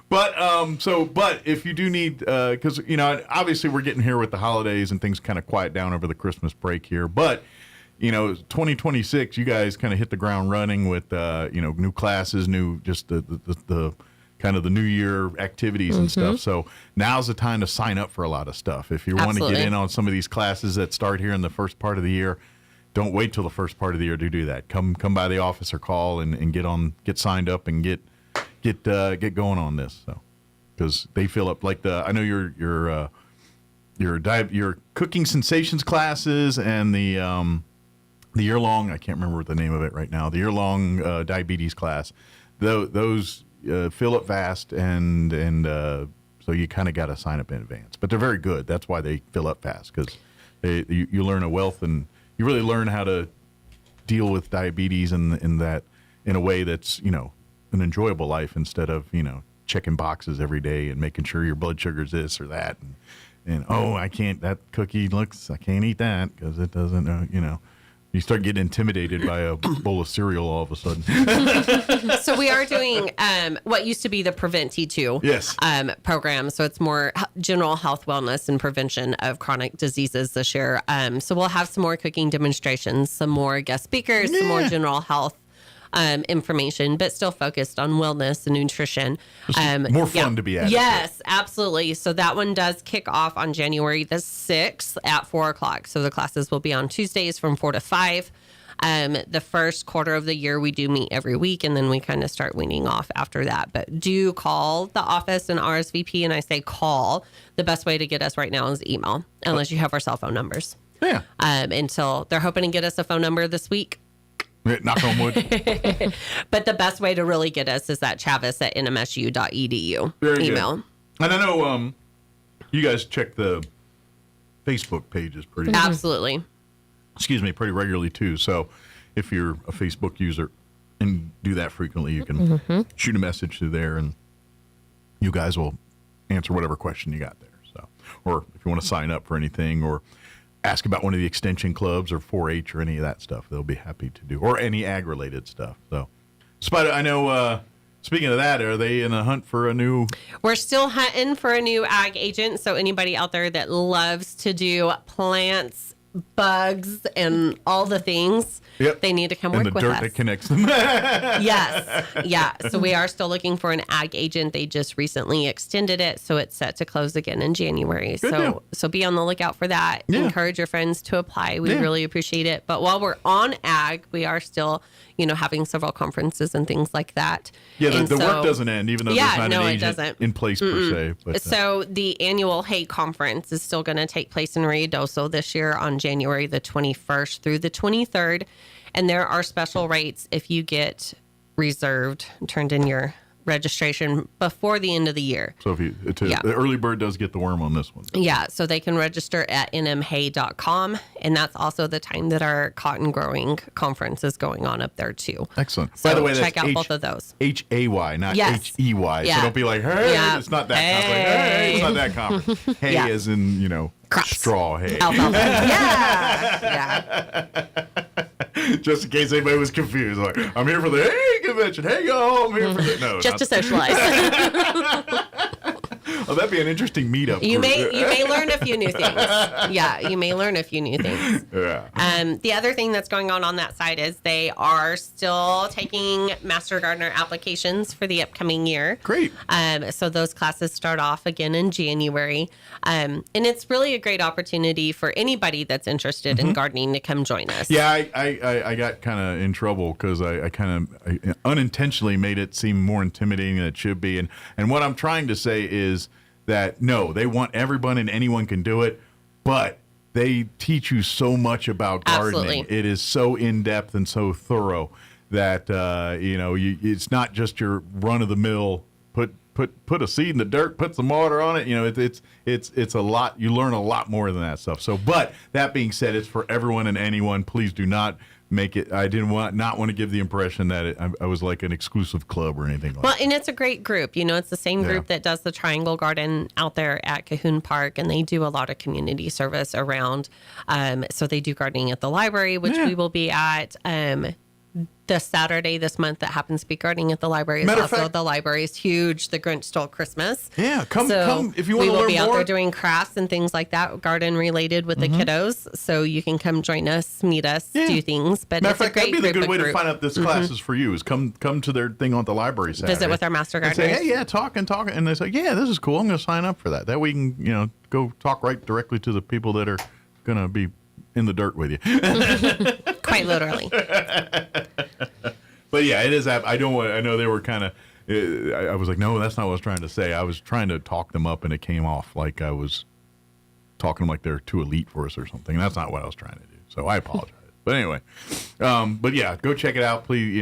But if you do need, because, obviously we're getting here with the holidays and things kind of quiet down over the Christmas break here. But, 2026, you guys kind of hit the ground running with, new classes, the kind of the New Year activities and stuff. So now's the time to sign up for a lot of stuff. If you want to get in on some of these classes that start here in the first part of the year, don't wait till the first part of the year to do that. Come by the office or call and get signed up and get going on this. So, because they fill up I know your cooking sensations classes and the year-long, I can't remember the name of it right now, the year-long diabetes class, those fill up fast, and so you kind of got to sign up in advance. But they're very good. That's why they fill up fast, because you learn a wealth, and you really learn how to deal with diabetes in a way that's an enjoyable life, instead of checking boxes every day and making sure your blood sugar's this or that, and I can't, that cookie I can't eat that because it doesn't You start getting intimidated by a bowl of cereal all of a sudden. So we are doing what used to be the Prevent T2 program. So it's more general health, wellness, and prevention of chronic diseases this year. So we'll have some more cooking demonstrations, some more guest speakers, some more general health information, but still focused on wellness and nutrition. More fun to be added. Yes, absolutely. So that one does kick off on January the 6th at 4 o'clock. So the classes will be on Tuesdays from 4 to 5. The first quarter of the year, we do meet every week, and then we kind of start weaning off after that. But do call the office and RSVP, and I say call. The best way to get us right now is email, unless you have our cell phone numbers. Yeah. Until they're hoping to get us a phone number this week. Knock on wood. But the best way to really get us is that chavis@nmsu.edu Very email. Good. And I know you guys check the Facebook pages pretty Absolutely. Pretty regularly too. So if you're a Facebook user and do that frequently, you can shoot a message through there and you guys will answer whatever question you got there. So, or if you want to sign up for anything or ask about one of the extension clubs or 4-H or any of that stuff, they'll be happy to do, or any ag-related stuff. So, Spider, I know, speaking of that, are they in a hunt for a new... We're still hunting for a new ag agent, so anybody out there that loves to do plants, bugs, and all the things, they need to come work with us. And the dirt that connects them. Yes. Yeah. So we are still looking for an ag agent. They just recently extended it, so it's set to close again in January. So be on the lookout for that. Yeah. Encourage your friends to apply. We really appreciate it. But while we're on ag, we are still, having several conferences and things like that. Yeah, the work doesn't end, even though there's not an agent in place per se. But, so the annual hay conference is still going to take place in Ruidoso this year on January the 21st through the 23rd. And there are special rates if you get reserved, turned in your registration before the end of the year. So if the early bird does get the worm on this one. Yeah, so they can register at nmhay.com, and that's also the time that our cotton growing conference is going on up there too. Excellent. So by the way, check that's out both of those. Hay, not Yes. HEY. Yeah. So don't be like, hey, it's not that conference. Hey, it's not that conference. Hay as in, crops. Straw hay. Alfalfa. Yeah. Just in case anybody was confused. Like, I'm here for the hay convention. Hey, y'all, I'm here for the... No, just to socialize. Oh, that'd be an interesting meetup. You may learn a few new things. Yeah, you may learn a few new things. Yeah. The other thing that's going on that side is they are still taking Master Gardener applications for the upcoming year. Great. So those classes start off again in January. And it's really a great opportunity for anybody that's interested in gardening to come join us. Yeah, I got kind of in trouble because I kind of unintentionally made it seem more intimidating than it should be. And what I'm trying to say is that, no, they want everyone and anyone can do it, but they teach you so much about gardening. Absolutely. It is so in-depth and so thorough that, it's not just your run-of-the-mill, put a seed in the dirt, put some water on it. It's a lot. You learn a lot more than that stuff. So, but that being said, it's for everyone and anyone. Please do not make it. I didn't want to give the impression that I was like an exclusive club or anything like that. Well, and it's a great group. It's the same group that does the Triangle Garden out there at Cahoon Park, and they do a lot of community service around. So they do gardening at the library, which we will be at. The Saturday this month that happens to be gardening at the library is also the library is huge. The Grinch Stole Christmas. Yeah, come if you want to learn more. We will be out there doing crafts and things like that, garden related with the kiddos. So you can come join us, meet us, do things. But Matter it's of fact, a great that'd be the group good way of to find out this class is for you. Is come to their thing on the library Saturday. Visit with our Master And Gardeners. say, hey, talk, and they say, yeah, this is cool. I'm going to sign up for that. That way you can go talk right directly to the people that are going to be in the dirt with you. Quite literally. But yeah, it is. I know they were kind of. I was like, no, that's not what I was trying to say. I was trying to talk them up, and it came off like I was talking like they're too elite for us or something. That's not what I was trying to do. So I apologize. But anyway, but yeah, go check it out, please.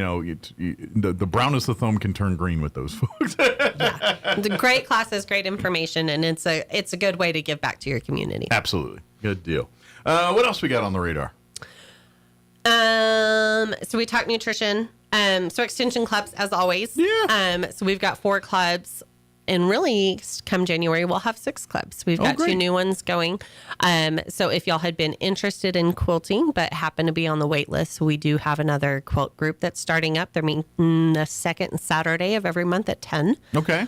The brownest of thumb can turn green with those folks. The great classes, great information, and it's a good way to give back to your community. Absolutely, good deal. What else we got on the radar? So we talk nutrition. So extension clubs, as always. Yeah. So we've got 4 clubs, and really, come January, we'll have 6 clubs. We've got 2 new ones going. So if y'all had been interested in quilting but happen to be on the wait list, we do have another quilt group that's starting up. They're meeting the second Saturday of every month at 10. Okay.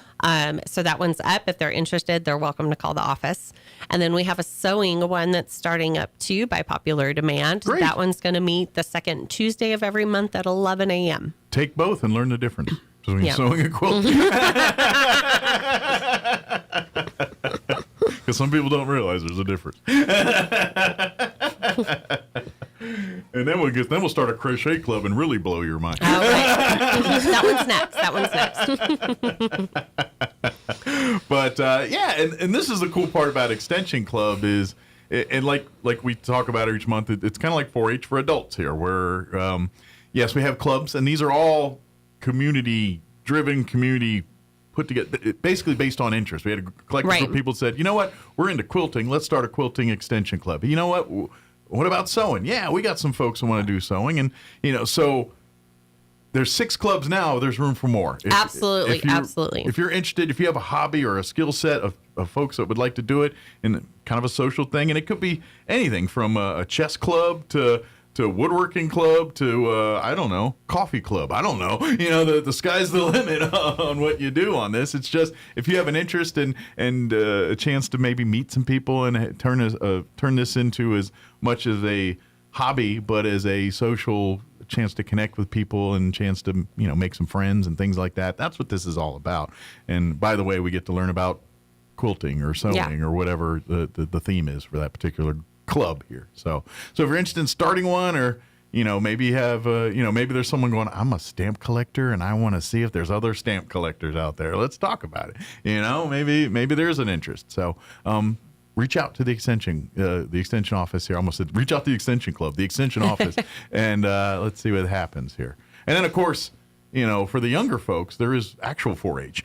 So that one's up. If they're interested, they're welcome to call the office. And then we have a sewing one that's starting up too by popular demand. Great. That one's going to meet the second Tuesday of every month at 11 a.m. Take both and learn the difference between sewing and quilting. Because some people don't realize there's a difference. And then we'll start a crochet club and really blow your mind. All right. That one's next. But and this is the cool part about Extension Club is, and like we talk about each month, it's kind of like 4-H for adults here, where yes, we have clubs, and these are all community-driven, community put together, basically based on interest. We had a collective group of people that said, you know what, we're into quilting. Let's start a quilting extension club. You know what about sewing? Yeah, we got some folks who want to do sewing. And, so there's 6 clubs now. There's room for more. Absolutely. If you're interested, if you have a hobby or a skill set of folks that would like to do it in kind of a social thing, and it could be anything from a chess club to woodworking club to, I don't know, coffee club. I don't know. The sky's the limit on what you do on this. It's just if you have an interest and a chance to maybe meet some people and turn this into as much as a hobby, but as a social chance to connect with people and chance to, make some friends and things like that. That's what this is all about. And by the way, we get to learn about quilting or sewing or whatever the theme is for that particular club here. So if you're interested in starting one, or maybe you have maybe there's someone going, I'm a stamp collector and I want to see if there's other stamp collectors out there. Let's talk about it. Maybe there's an interest. So reach out to the extension office here. I almost said reach out to the extension club, the extension office, and let's see what happens here. And then of course, for the younger folks, there is actual 4-H,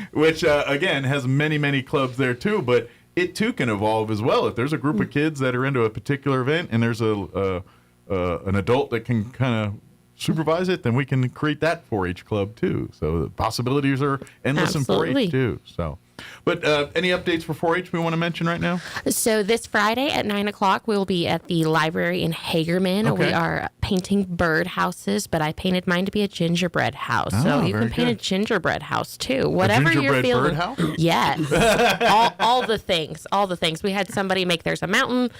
which again has many clubs there too, but it too can evolve as well. If there's a group of kids that are into a particular event and there's an adult that can kind of supervise it, then we can create that 4-H club too. So the possibilities are endless in 4-H too. So, but any updates for 4-H we want to mention right now? So this Friday at 9 o'clock, we'll be at the library in Hagerman. Okay. We are painting bird houses, but I painted mine to be a gingerbread house. So you can paint a gingerbread house too. Whatever you're feeling. Bird house? Yes. all the things. We had somebody make theirs a mountain.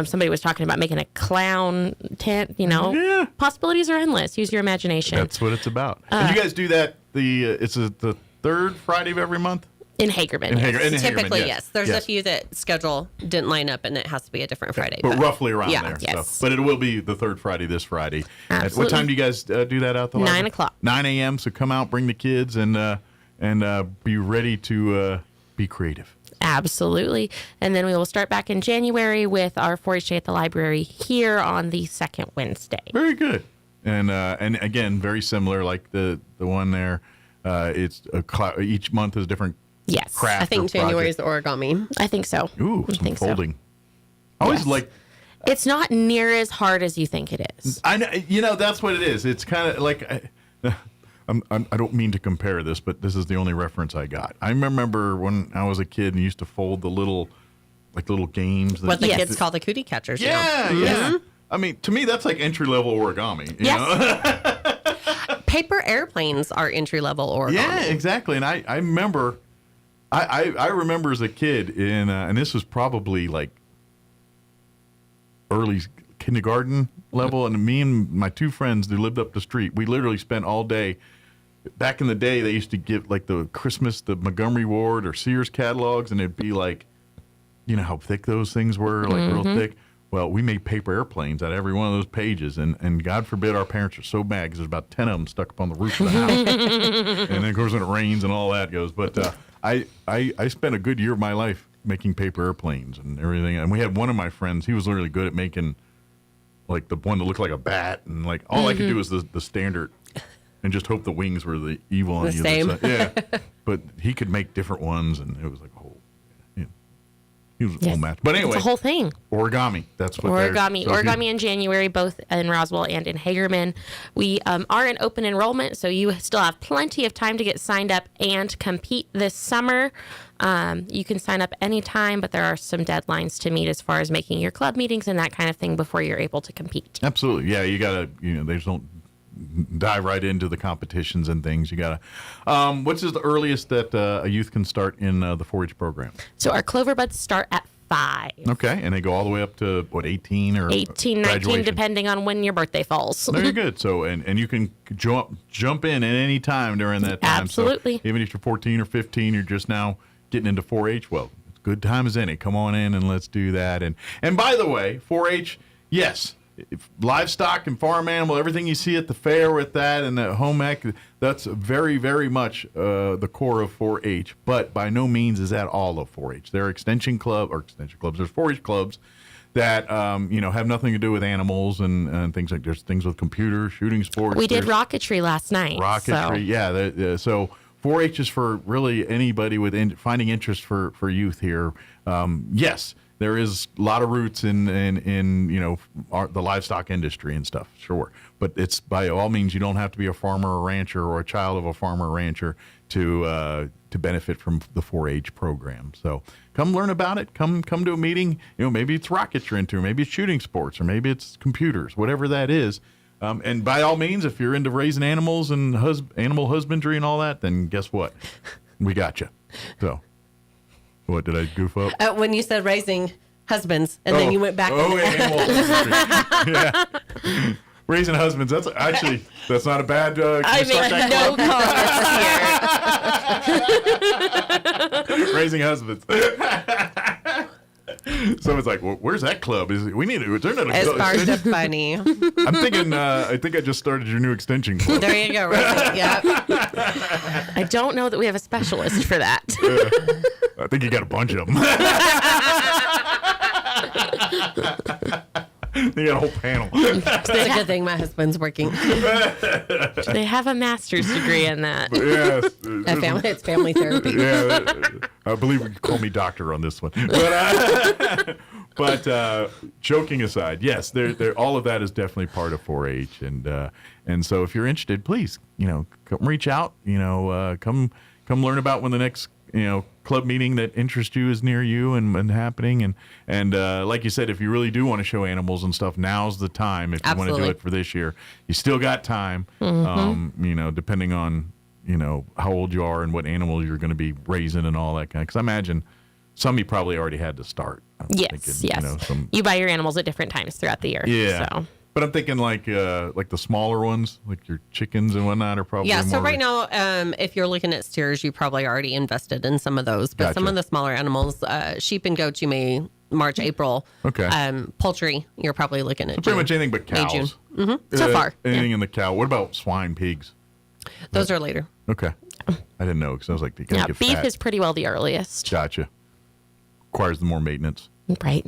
Somebody was talking about making a clown tent. Yeah. Possibilities are endless. Use your imagination. That's what it's about. And you guys do that. It's the third Friday of every month. In Hagerman. Typically, yes. There's a few that schedule didn't line up, and it has to be a different Friday. But roughly around there. Yes. So, but it will be the third Friday this Friday. Absolutely. What time do you guys do that out the library? 9 o'clock. 9 a.m. So come out, bring the kids, and be ready to be creative. Absolutely. And then we will start back in January with our 4-H Day at the library here on the second Wednesday. Very good. And again, very similar, like the one there. It's each month is different. Yes. Craft I think January is the origami. I think so. Ooh, some folding. So. I always like. It's not near as hard as you think it is. I know. That's what it is. It's kind of like. I don't mean to compare this, but this is the only reference I got. I remember when I was a kid and used to fold the little games. What the kids call the cootie catchers. Yeah. Mm-hmm. I mean, to me, that's like entry-level origami. You know? Paper airplanes are entry-level origami. Yeah, exactly. And I remember, I remember as a kid, and this was probably like early kindergarten level, and me and my two friends who lived up the street, we literally spent all day. Back in the day, they used to give like the Montgomery Ward or Sears catalogs, and it'd be like, you know how thick those things were, like real thick. Well, we made paper airplanes out of every one of those pages, and God forbid our parents are so mad because there's about 10 of them stuck up on the roof of the house. And then, of course, when it rains and all that goes. But I spent a good year of my life making paper airplanes and everything. And we had one of my friends, he was really good at making, like, the one that looked like a bat. And, like, all I could do was the standard and just hope the wings were the evil on the same. other side. Yeah. But he could make different ones, and it was like a whole... He was a whole match. But anyway. It's a whole thing. Origami. That's what Origami in January, both in Roswell and in Hagerman. We are in open enrollment, so you still have plenty of time to get signed up and compete this summer. You can sign up anytime, but there are some deadlines to meet as far as making your club meetings and that kind of thing before you're able to compete. Absolutely. Yeah, you got to, they just don't dive right into the competitions and things. You got to. What's the earliest that a youth can start in the 4-H program? So our Clover Buds start at 5. Okay, and they go all the way up to, 18 or 18, 19, depending on when your birthday falls. Very good. So, and you can jump in at any time during that time. Absolutely. So even if you're 14 or 15, you're just now getting into 4-H. Well, it's good time as any. Come on in and let's do that. And by the way, 4-H, yes. If livestock and farm animal, everything you see at the fair with that and the home ec, that's very, very much the core of 4-H. But by no means is that all of 4-H. There are extension clubs. There's 4-H clubs that have nothing to do with animals and things like there's things with computers, shooting sports. We did rocketry last night. Rocketry, so 4-H is for really anybody with finding interest for youth here. Yes, there is a lot of roots in the livestock industry and stuff, sure. But it's by all means, you don't have to be a farmer or rancher or a child of a farmer or rancher to benefit from the 4-H program. So come learn about it. Come to a meeting. Maybe it's rockets you're into, maybe it's shooting sports, or maybe it's computers, whatever that is. And by all means, if you're into raising animals and animal husbandry and all that, then guess what? We got you. So, what did I goof up? When you said raising husbands, and then you went back. Animal husbandry. Yeah. Raising husbands. That's not a bad. I mean, no comments here. Raising husbands. Someone's like, "Well, where's that club? We need to turn it." As far as the funny. I'm thinking. I think I just started your new extension club. There you go. Right? Yeah. I don't know that we have a specialist for that. I think you got a bunch of them. You got a whole panel. It's a good thing my husband's working. They have a master's degree in that. Yes. It's family therapy. Yeah, I believe you can call me doctor on this one. But joking aside, yes, all of that is definitely part of 4-H, and so if you're interested, please, come reach out. Come learn about when the next club meeting that interests you is near you and happening. And like you said, if you really do want to show animals and stuff, now's the time. If you want to do it for this year, you still got time. Mm-hmm. Depending on how old you are and what animals you're going to be raising and all that kind. Because I imagine some you probably already had to start. Yes. You buy your animals at different times throughout the year. Yeah. So. But I'm thinking like the smaller ones, like your chickens and whatnot, are probably So more right now, if you're looking at steers, you probably already invested in some of those. But Gotcha. some of the smaller animals, sheep and goats, you may March, April. Okay. Poultry, you're probably looking at So pretty much anything but cows. May, June. Mm-hmm. So far. Anything in the cow. What about swine, pigs? Those are later. Okay. I didn't know because I was like, you gotta get beef fat. is pretty well the earliest. Gotcha. Requires the more maintenance. Right.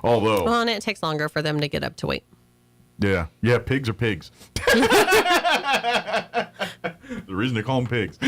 Although. Well, and it takes longer for them to get up to weight. Yeah, pigs are pigs. The reason they call them pigs.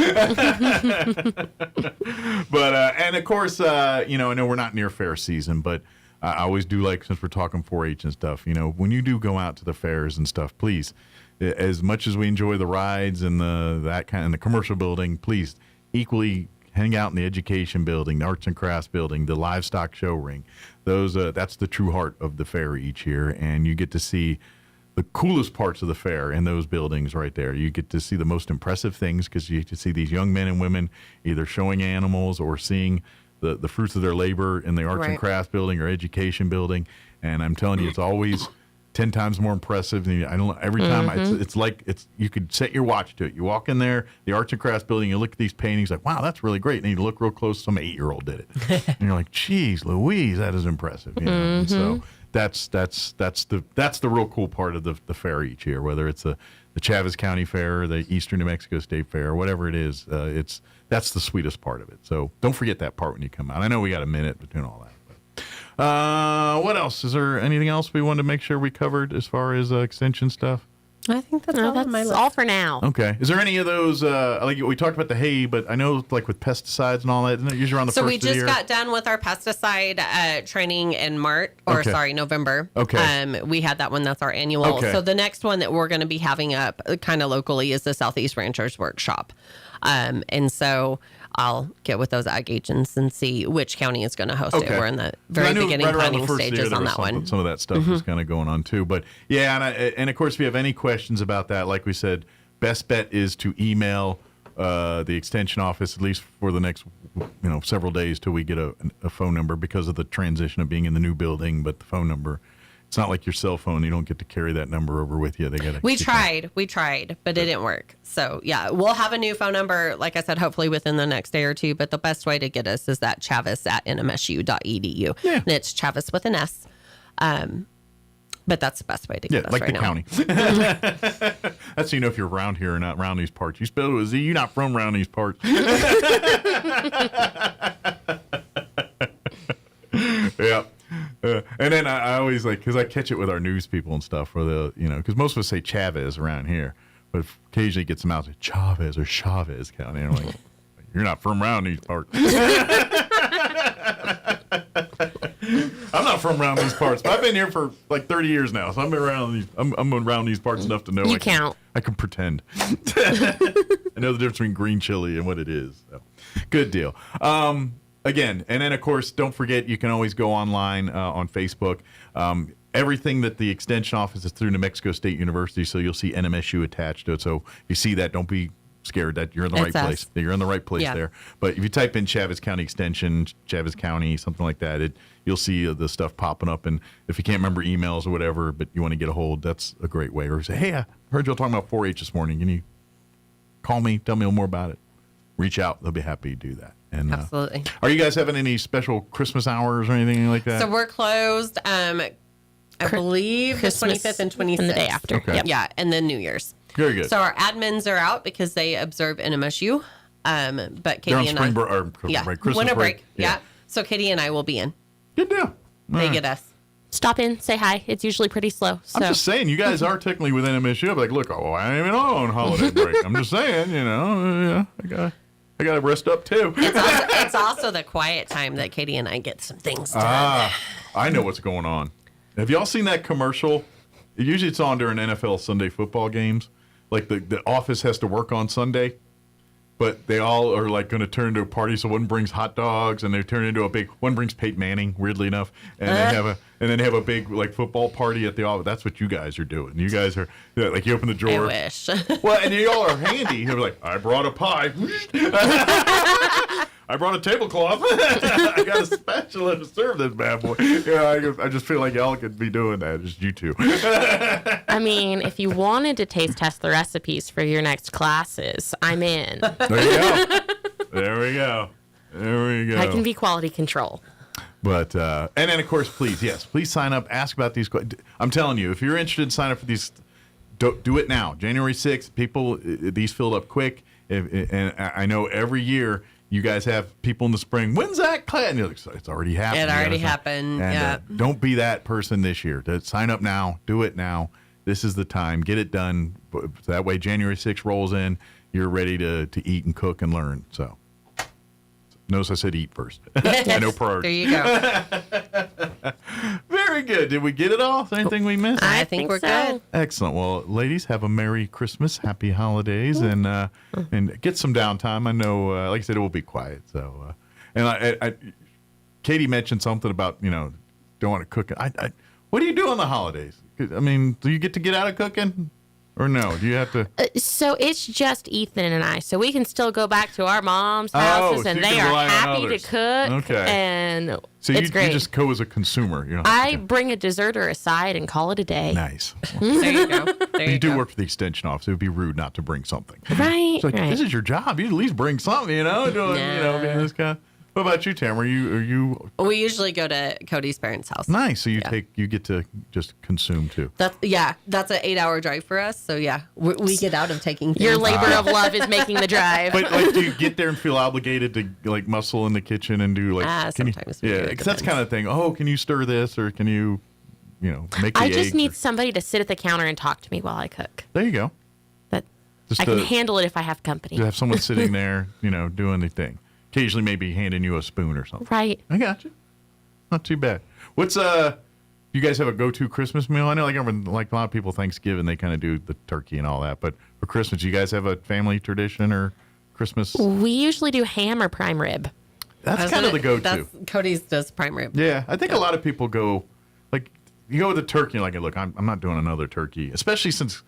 But and of course, I know we're not near fair season, but I always do like, since we're talking 4-H and stuff, when you do go out to the fairs and stuff, please, as much as we enjoy the rides and the commercial building, please equally hang out in the education building, the arts and crafts building, the livestock show ring. Those that's the true heart of the fair each year, and you get to see the coolest parts of the fair in those buildings right there. You get to see the most impressive things because you get to see these young men and women either showing animals or seeing the fruits of their labor in the arts and crafts building or education building. And I'm telling you, it's always 10 times more impressive than every time. It's like you could set your watch to it. You walk in there, the arts and crafts building, you look at these paintings like, wow, that's really great. And you look real close, some 8-year-old did it. And you're like, geez, Louise, that is impressive. And so that's the real cool part of the fair each year, whether it's the Chavez County Fair, or the Eastern New Mexico State Fair, whatever it is. That's the sweetest part of it. So don't forget that part when you come out. I know we got a minute between all that. What else? Is there anything else we wanted to make sure we covered as far as extension stuff? I think that's all on my list. All for now. Okay. Is there any of those, like we talked about the hay, but I know like with pesticides and all that, isn't it usually around the first of the year? So we just got done with our pesticide training in November. Okay. We had that one. That's our annual. Okay. So the next one that we're going to be having up kind of locally is the Southeast Ranchers Workshop. And so I'll get with those ag agents and see which county is going to host it. We're in the very beginning planning stages on that one. Some of that stuff is kind of going on too. But yeah, and of course, if you have any questions about that, like we said, best bet is to email the extension office, at least for the next several days till we get a phone number because of the transition of being in the new building. But the phone number, it's not like your cell phone. You don't get to carry that number over with you. We tried, but it didn't work. So yeah, we'll have a new phone number, like I said, hopefully within the next day or two. But the best way to get us is that chavis@nmsu.edu. Yeah. And it's Chavis with an S. But that's the best way to get us like right the now. county. That's so you know if you're around here or not around these parts. You spell it with a Z, you're not from around these parts. Yeah. And then I always because I catch it with our news people and stuff, where because most of us say Chavez around here, but occasionally it gets them out to Chavez or Chavez County. And I'm like, you're not from around these parts. I'm not from around these parts, but I've been here for like 30 years now, so I'm around these parts enough to know You count. I can pretend. I know the difference between green chili and what it is. So. Good deal. Again, and then of course, don't forget you can always go online on Facebook. Everything that the extension office is through New Mexico State University, so you'll see NMSU attached to it. So if you see that, don't be scared that you're in the right place. You're in the right place there. But if you type in Chavez County Extension, Chavez County, something like that, you'll see the stuff popping up. And if you can't remember emails or whatever, but you want to get a hold, that's a great way. Or say, hey, I heard you all talking about 4-H this morning. Can you call me, tell me more about it? Reach out. They'll be happy to do that. And, Absolutely. Are you guys having any special Christmas hours or anything like that? So we're closed, I believe, Christmas the 25th and 26th. and the day after. Okay. Yep. Yeah, and then New Year's. Very good. So our admins are out because they observe NMSU. But Katie and winter break. Yeah. So Katie and I will be in. Good deal. They get us. Stop in, say hi. It's usually pretty slow. So. I'm just saying, you guys are technically within MSU. I'm like, look, I ain't even on holiday break. I'm just saying, I got to rest up too. It's also the quiet time that Katie and I get some things done. I know what's going on. Have y'all seen that commercial? Usually it's on during NFL Sunday football games. Like the office has to work on Sunday, but they all are like going to turn into a party. So one brings hot dogs, and they turn into one brings Peyton Manning, weirdly enough, and then they have a big like football party at the office. That's what you guys are doing. You guys are like, you open the drawer. I wish. Well, and y'all are handy. You're like, I brought a pie. I brought a tablecloth. I got a spatula to serve this bad boy. I just feel like y'all could be doing that. Just you two. I mean, if you wanted to taste test the recipes for your next classes, I'm in. There we go. I can be quality control. But and then of course, please sign up. Ask about these. I'm telling you, if you're interested in sign up for these, do it now. January 6th. People, these filled up quick. And I know every year you guys have people in the spring. When's that class? And you're like, it's already happened. It already happened. And, don't be that person this year. Sign up now. Do it now. This is the time. Get it done. So that way January 6th rolls in. You're ready to eat and cook and learn. So notice I said eat first. I know priority. There you go. Very good. Did we get it all? Is there anything we missed? I think we're good. Excellent. Well, ladies, have a Merry Christmas, Happy Holidays, and get some downtime. I know, like I said, it will be quiet. So, and Katie mentioned something about don't want to cook. What do you do on the holidays? I mean, do you get out of cooking? Or no? Do you have to? So it's just Ethan and I. So we can still go back to our mom's houses, and they are happy to cook. Okay. And so it's great. You just go as a consumer. I bring a dessert or a side and call it a day. Nice. There you go. You do work for the extension office. It would be rude not to bring something. Right. It's like, this is your job. You at least bring something, being this guy. What about you, Tam? Are you? We usually go to Cody's parents' house. Nice. So you get to just consume too. That's an 8-hour drive for us. So we get out of taking things. Your labor of love is making the drive. But do you get there and feel obligated to muscle in the kitchen and do sometimes? Because that's kind of thing. Oh, can you stir this or can you, make the I just eggs need somebody to sit at the counter and talk to me while I cook. There you go. I can handle it if I have company. To have someone sitting there, doing the thing. Occasionally, maybe handing you a spoon or something. Right. I got you. Not too bad. What's you guys have a go-to Christmas meal? I know, like a lot of people, Thanksgiving they kind of do the turkey and all that, but for Christmas, you guys have a family tradition or Christmas? We usually do ham or prime rib. That's kind of the go-to. Cody's does prime rib. Yeah, I think a lot of people go you go with the turkey. Like, look, I'm not doing another turkey, especially since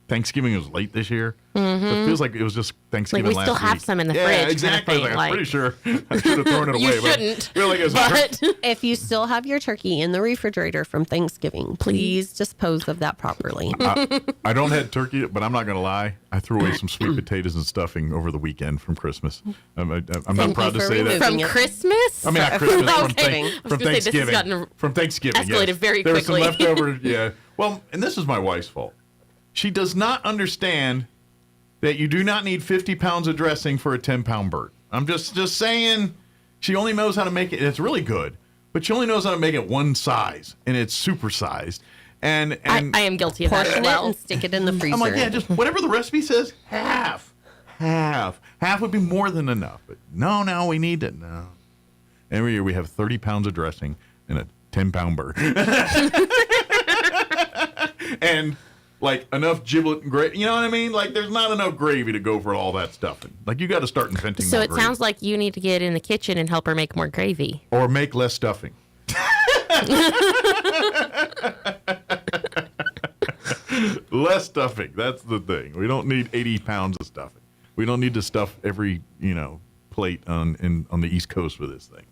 Thanksgiving was late this year. Mm-hmm. So it feels like it was just Thanksgiving last week. We still have some in the fridge. Exactly. Kind of thing. I'm pretty sure I should have thrown it away. You shouldn't. But if you still have your turkey in the refrigerator from Thanksgiving, please dispose of that properly. I don't have turkey, but I'm not going to lie. I threw away some sweet potatoes and stuffing over the weekend from Christmas. I'm not proud to say that. From Christmas? I mean, not Christmas. From Thanksgiving. From Thanksgiving. Escalated very there quickly. There was some leftover. Yeah. Well, and this is my wife's fault. She does not understand that you do not need 50 pounds of dressing for a 10-pound bird. I'm just saying she only knows how to make it. It's really good. but she only knows how to make it one size, and it's supersized. And I am guilty of that as Portion it well. and stick it in the freezer. I'm like, yeah, just whatever the recipe says, half would be more than enough. But no, we need it. No. Every year we have 30 pounds of dressing and a 10-pound bird. And like enough giblet and gravy. You know what I mean? Like there's not enough gravy to go for all that stuffing. Like you got to start inventing So more it gravy. sounds like you need to get in the kitchen and help her make more gravy. Or make less stuffing. Less stuffing. That's the thing. We don't need 80 pounds of stuffing. We don't need to stuff every, plate on the East Coast for this thing.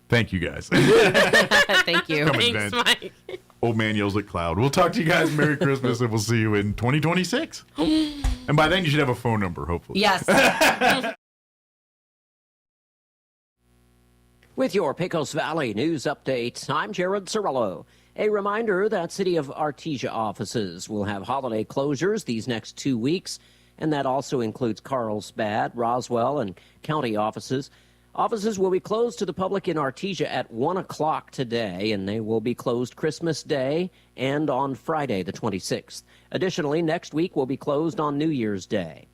Thank you, guys. Thank you. Thanks, Mike. Old man yells at cloud. We'll talk to you guys. Merry Christmas, and we'll see you in 2026. And by then, you should have a phone number, hopefully. Yes. With your Pecos Valley News Update, I'm Jared Cirillo. A reminder that City of Artesia offices will have holiday closures these next 2 weeks, and that also includes Carlsbad, Roswell, and county offices. Offices will be closed to the public in Artesia at 1 o'clock today, and they will be closed Christmas Day and on Friday, the 26th. Additionally, next week will be closed on New Year's Day.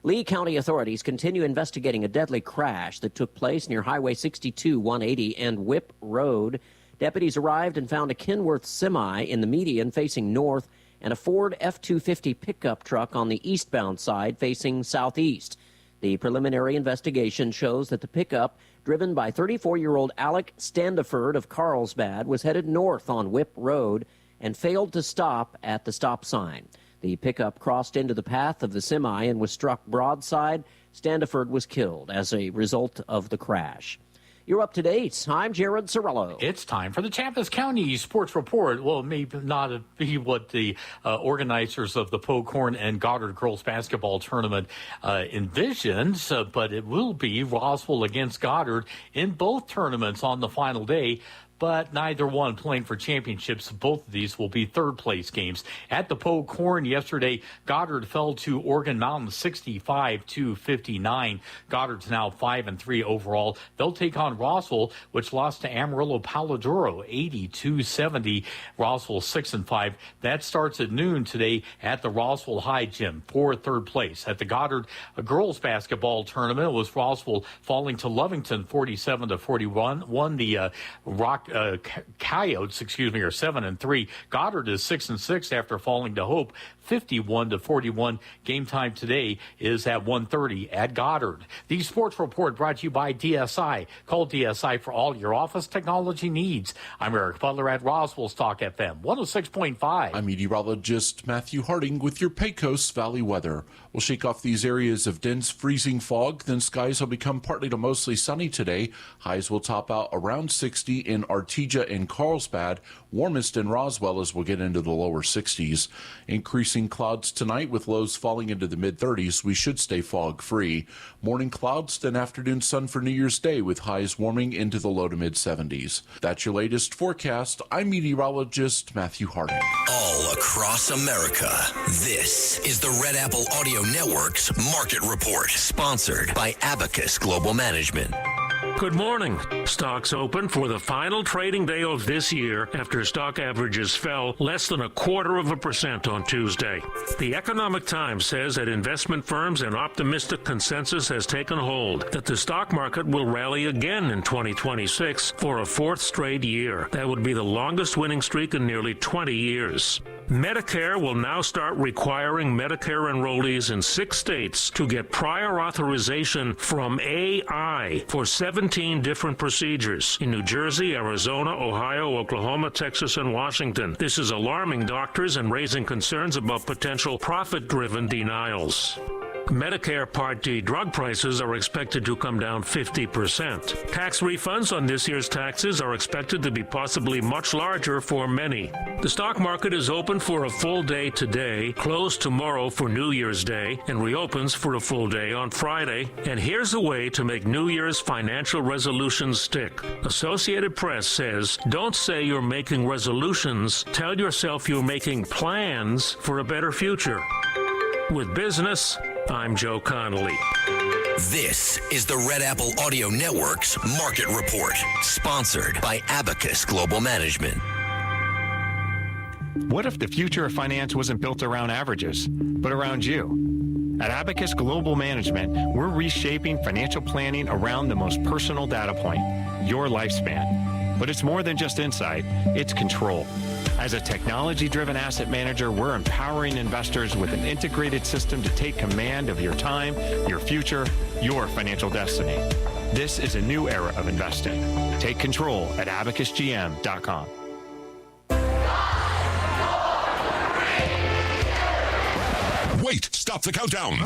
Lee County authorities continue investigating a deadly crash that took place near Highway 62, 180, and Whip Road. Deputies arrived and found a Kenworth semi in the median facing north and a Ford F-250 pickup truck on the eastbound side facing southeast. The preliminary investigation shows that the pickup, driven by 34-year-old Alec Standiford of Carlsbad, was headed north on Whip Road and failed to stop at the stop sign. The pickup crossed into the path of the semi and was struck broadside. Standiford was killed as a result of the crash. You're up to date. I'm Jared Cirillo. It's time for the Champaign County Sports Report. Well, it may not be what the organizers of the Pocorn and Goddard girls basketball tournament envisioned, but it will be Roswell against Goddard in both tournaments on the final day. But neither one playing for championships. Both of these will be third-place games. At the Pocorn yesterday, Goddard fell to Organ Mountain 65-59. Goddard's now 5-3 overall. They'll take on Roswell, which lost to Amarillo Paladuro 82-70. Roswell 6-5. That starts at noon today at the Roswell High Gym for third place. At the Goddard girls basketball tournament, it was Roswell falling to Lovington 47-41. Won the Coyotes, are 7-3. Goddard is 6-6 after falling to Hope 51-41. Game time today is at 1:30 at Goddard. The sports report brought to you by DSI. Call DSI for all your office technology needs. I'm Eric Butler at Roswell Talk FM 106.5. I'm meteorologist Matthew Harding with your Pecos Valley weather. We'll shake off these areas of dense freezing fog, then skies will become partly to mostly sunny today. Highs will top out around 60 in Artesia and Carlsbad, warmest in Roswell as we'll get into the lower 60s. Increasing clouds tonight with lows falling into the mid-30s. We should stay fog-free. Morning clouds, then afternoon sun for New Year's Day with highs warming into the low to mid-70s. That's your latest forecast. I'm meteorologist Matthew Harding. All across America, this is the Red Apple Audio Network's Market Report, sponsored by Abacus Global Management. Good morning. Stocks open for the final trading day of this year after stock averages fell less than 0.25% on Tuesday. The Economic Times says that investment firms and optimistic consensus has taken hold that the stock market will rally again in 2026 for a fourth straight year. That would be the longest winning streak in nearly 20 years. Medicare will now start requiring Medicare enrollees in 6 states to get prior authorization from AI for 17 different procedures in New Jersey, Arizona, Ohio, Oklahoma, Texas, and Washington. This is alarming doctors and raising concerns about potential profit-driven denials. Medicare Part D drug prices are expected to come down 50%. Tax refunds on this year's taxes are expected to be possibly much larger for many. The stock market is open for a full day today, closed tomorrow for New Year's Day, and reopens for a full day on Friday. And here's a way to make New Year's financial resolutions stick. Associated Press says, don't say you're making resolutions, tell yourself you're making plans for a better future. With business, I'm Joe Connolly. This is the Red Apple Audio Network's Market Report, sponsored by Abacus Global Management. What if the future of finance wasn't built around averages, but around you? At Abacus Global Management, we're reshaping financial planning around the most personal data point, your lifespan. But it's more than just insight, it's control. As a technology-driven asset manager, we're empowering investors with an integrated system to take command of your time, your future, your financial destiny. This is a new era of investing. Take control at abacusgm.com. Wait, stop the countdown.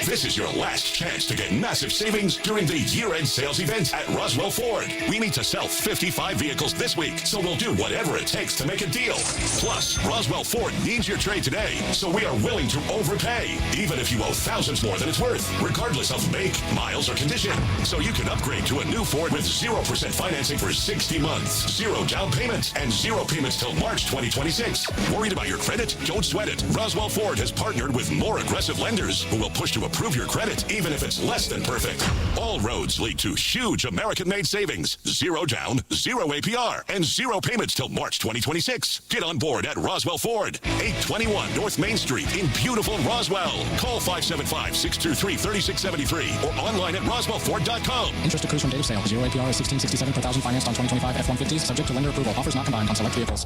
This is your last chance to get massive savings during the year-end sales event at Roswell Ford. We need to sell 55 vehicles this week, so we'll do whatever it takes to make a deal. Plus, Roswell Ford needs your trade today, so we are willing to overpay, even if you owe thousands more than it's worth, regardless of make, miles, or condition. So you can upgrade to a new Ford with 0% financing for 60 months, 0 down payment, and 0 payments till March 2026. Worried about your credit? Don't sweat it. Roswell Ford has partnered with more aggressive lenders who will push to approve your credit even if it's less than perfect. All roads lead to huge American-made savings. 0 down, 0 APR, and 0 payments till March 2026. Get on board at Roswell Ford, 821 North Main Street in beautiful Roswell. Call 575-623-3673 or online at roswellford.com. Interest accrues from date of sale. 0 APR is $16.67 per thousand financed on 2025 F-150s, subject to lender approval. Offers not combined on select vehicles.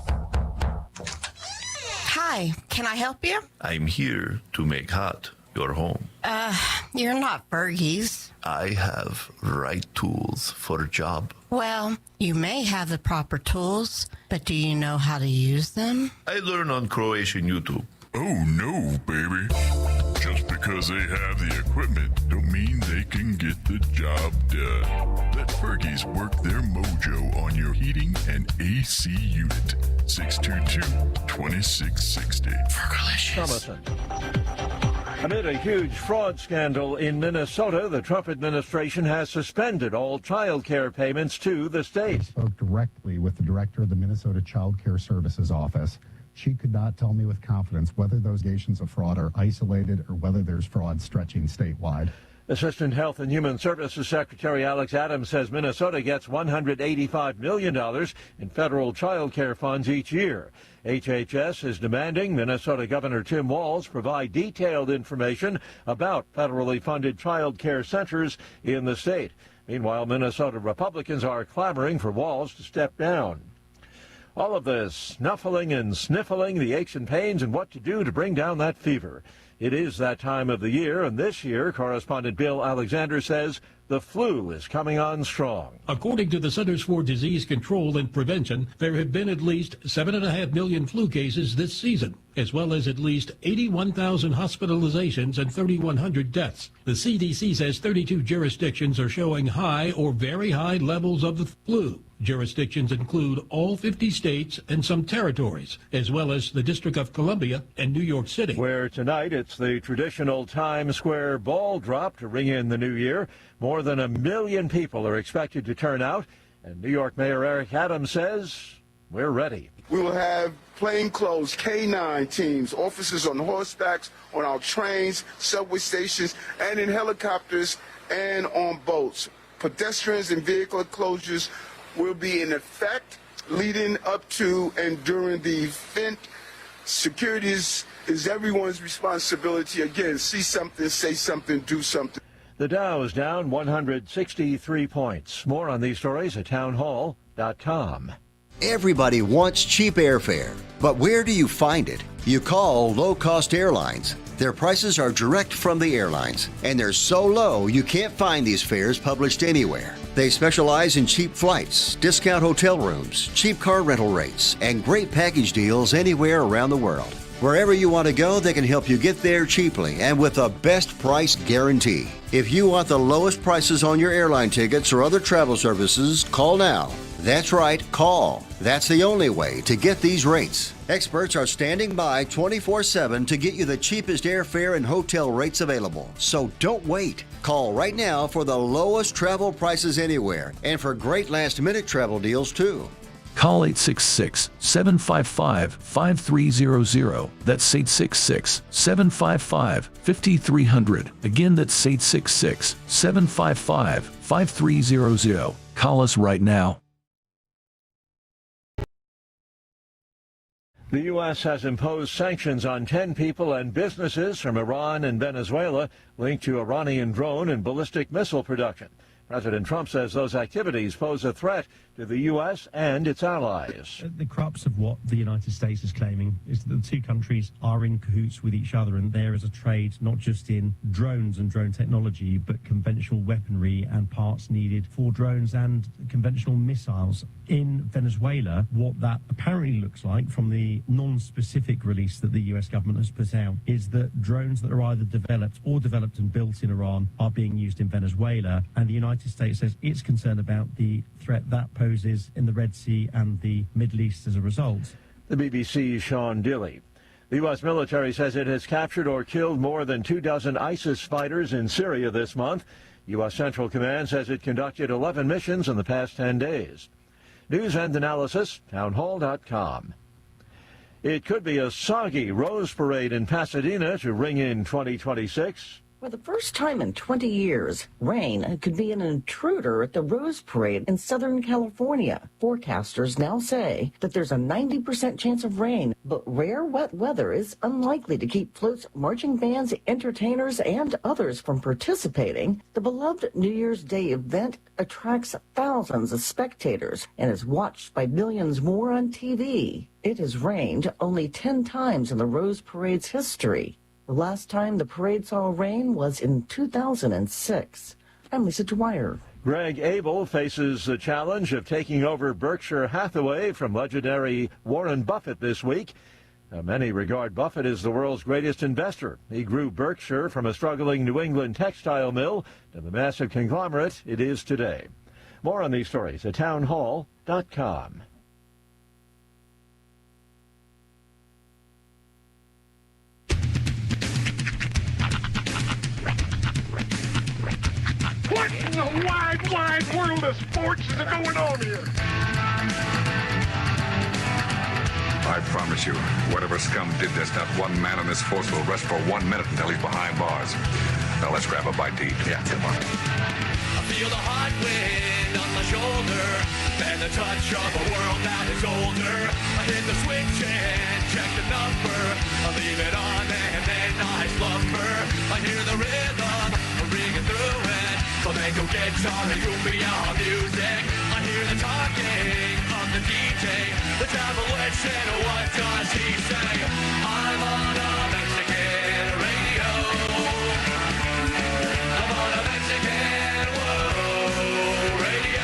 Hi, can I help you? I'm here to make hot your home. You're not Fergie's. I have right tools for job. Well, you may have the proper tools, but do you know how to use them? I learn on Croatian YouTube. Oh no, baby. Just because they have the equipment don't mean they can get the job done. Let Fergie's work their mojo on your heating and AC unit. 622-2660. Fergalicious. Amid a huge fraud scandal in Minnesota, the Trump administration has suspended all child care payments to the state. I spoke directly with the director of the Minnesota Child Care Services office. She could not tell me with confidence whether those allegations of fraud are isolated or whether there's fraud stretching statewide. Assistant Health and Human Services Secretary Alex Adams says Minnesota gets $185 million in federal child care funds each year. HHS is demanding Minnesota Governor Tim Walz provide detailed information about federally funded child care centers in the state. Meanwhile, Minnesota Republicans are clamoring for Walz to step down. All of this snuffling and sniffling, the aches and pains, and what to do to bring down that fever. It is that time of the year, and this year, correspondent Bill Alexander says the flu is coming on strong. According to the Centers for Disease Control and Prevention, there have been at least 7.5 million flu cases this season, as well as at least 81,000 hospitalizations and 3,100 deaths. The CDC says 32 jurisdictions are showing high or very high levels of the flu. Jurisdictions include all 50 states and some territories, as well as the District of Columbia and New York City. Where tonight it's the traditional Times Square ball drop to ring in the new year. More than 1 million people are expected to turn out, and New York Mayor Eric Adams says we're ready. We will have plainclothes K-9 teams, officers on horsebacks, on our trains, subway stations, and in helicopters and on boats. Pedestrians and vehicle closures will be in effect leading up to and during the event. Security is everyone's responsibility. Again, see something, say something, do something. The Dow is down 163 points. More on these stories at townhall.com. Everybody wants cheap airfare, but where do you find it? You call Low Cost Airlines. Their prices are direct from the airlines, and they're so low you can't find these fares published anywhere. They specialize in cheap flights, discount hotel rooms, cheap car rental rates, and great package deals anywhere around the world. Wherever you want to go, they can help you get there cheaply and with a best price guarantee. If you want the lowest prices on your airline tickets or other travel services, call now. That's right, call. That's the only way to get these rates. Experts are standing by 24/7 to get you the cheapest airfare and hotel rates available. So don't wait. Call right now for the lowest travel prices anywhere and for great last-minute travel deals too. Call 866-755-5300. That's 866-755-5300. Again, that's 866-755-5300. Call us right now. The U.S. has imposed sanctions on 10 people and businesses from Iran and Venezuela linked to Iranian drone and ballistic missile production. President Trump says those activities pose a threat to the U.S. and its allies. The crux of what the United States is claiming is that the two countries are in cahoots with each other, and there is a trade not just in drones and drone technology, but conventional weaponry and parts needed for drones and conventional missiles. In Venezuela, what that apparently looks like from the non-specific release that the U.S. government has put out is that drones that are either developed and built in Iran are being used in Venezuela, and the United States says it's concerned about the threat that poses in the Red Sea and the Middle East as a result. The BBC's Sean Dilley. The U.S. military says it has captured or killed more than 24 ISIS fighters in Syria this month. U.S. Central Command says it conducted 11 missions in the past 10 days. News and analysis, townhall.com. It could be a soggy Rose Parade in Pasadena to ring in 2026. For the first time in 20 years, rain could be an intruder at the Rose Parade in Southern California. Forecasters now say that there's a 90% chance of rain, but rare wet weather is unlikely to keep floats, marching bands, entertainers, and others from participating. The beloved New Year's Day event attracts thousands of spectators and is watched by millions more on TV. It has rained only 10 times in the Rose Parade's history. The last time the parade saw rain was in 2006. I'm Lisa Dwyer. Greg Abel faces the challenge of taking over Berkshire Hathaway from legendary Warren Buffett this week. Many regard Buffett as the world's greatest investor. He grew Berkshire from a struggling New England textile mill to the massive conglomerate it is today. More on these stories at townhall.com. What in the wide, wide world of sports is going on here? I promise you, whatever scum did this, not one man in this force will rest for 1 minute until he's behind bars. Now let's grab a bite to eat. Yeah, come on. I feel the hot wind on my shoulder and the touch of a world that is older. I hit the switch and check the number. I leave it on and then I slumber. I hear the rhythm ringing through it. Flamenco guitar and cumbia music. I hear the talking of the DJ. The demolition, what does he say? I'm on a Mexican radio. I'm on a Mexican radio.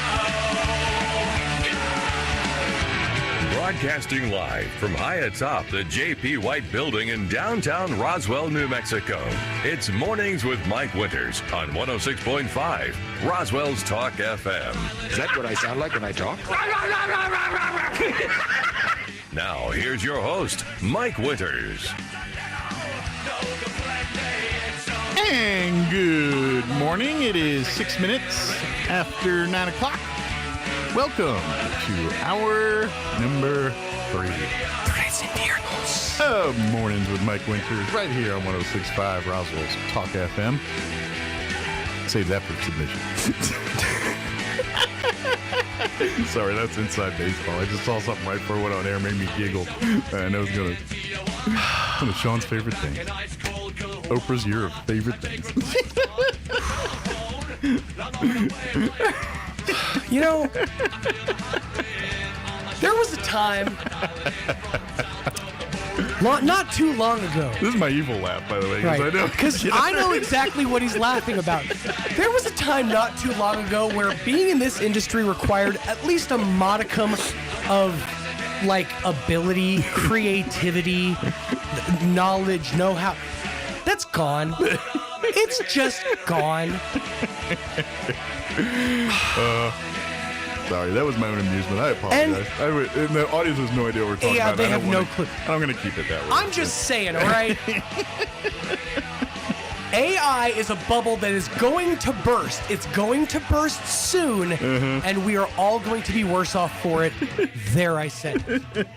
Broadcasting live from high atop the J.P. White Building in downtown Roswell, New Mexico. It's Mornings with Mike Winters on 106.5 Roswell's Talk FM. Is that what I sound like when I talk? Now, here's your host, Mike Winters. And good morning. It is 6 minutes after 9 o'clock. Welcome to hour number 3. Mornings with Mike Winters right here on 106.5 Roswell's Talk FM. Save that for submission. Sorry, that's inside baseball. I just saw something right before it went on air, made me giggle. I know it's one of Sean's favorite things. Oprah's year of favorite things. You know, there was a time, not too long ago. This is my evil laugh, by the way. Right. Because I know exactly what he's laughing about. There was a time not too long ago where being in this industry required at least a modicum of, like, ability, creativity, knowledge, know-how. That's gone. It's just gone. Sorry, that was my own amusement. I apologize. And the audience has no idea what we're talking about. Yeah, they have no clue. I'm going to keep it that way. I'm just saying, all right? AI is a bubble that is going to burst. It's going to burst soon, and we are all going to be worse off for it. There, I said it.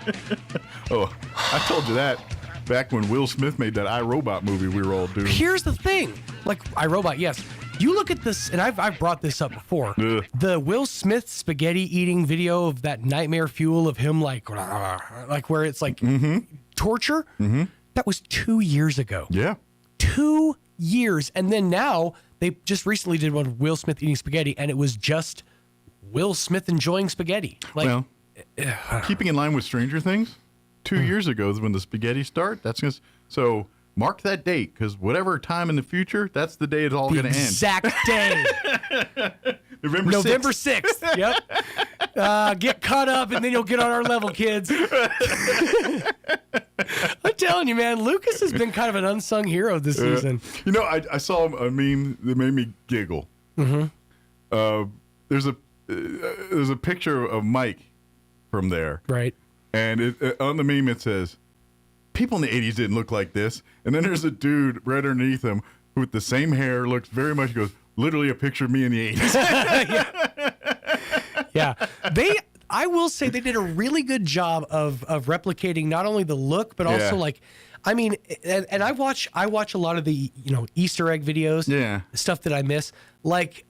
Oh, I told you that back when Will Smith made that iRobot movie we were all doing. Here's the thing. Like, iRobot, yes. You look at this, and I've brought this up before. The Will Smith spaghetti eating video of that nightmare fuel of him, like where it's like torture. That was 2 years ago. Yeah. 2 years. And then now they just recently did one of Will Smith eating spaghetti, and it was just Will Smith enjoying spaghetti. Like, well, keeping in line with Stranger Things, 2 years ago is when the spaghetti start. So mark that date, because whatever time in the future, that's the day it's all going to end. Exact day. November 6th. Yep. Get caught up, and then you'll get on our level, kids. I'm telling you, man, Lucas has been kind of an unsung hero this season. You know, I saw a meme that made me giggle. There's a picture of Mike from there. Right. And on the meme it says, people in the 80s didn't look like this. And then there's a dude right underneath him who with the same hair looks very much, goes, literally a picture of me in the 80s. Yeah. I will say they did a really good job of replicating not only the look, but also I mean, and I watch a lot of the, Easter egg videos, stuff that I miss. Like,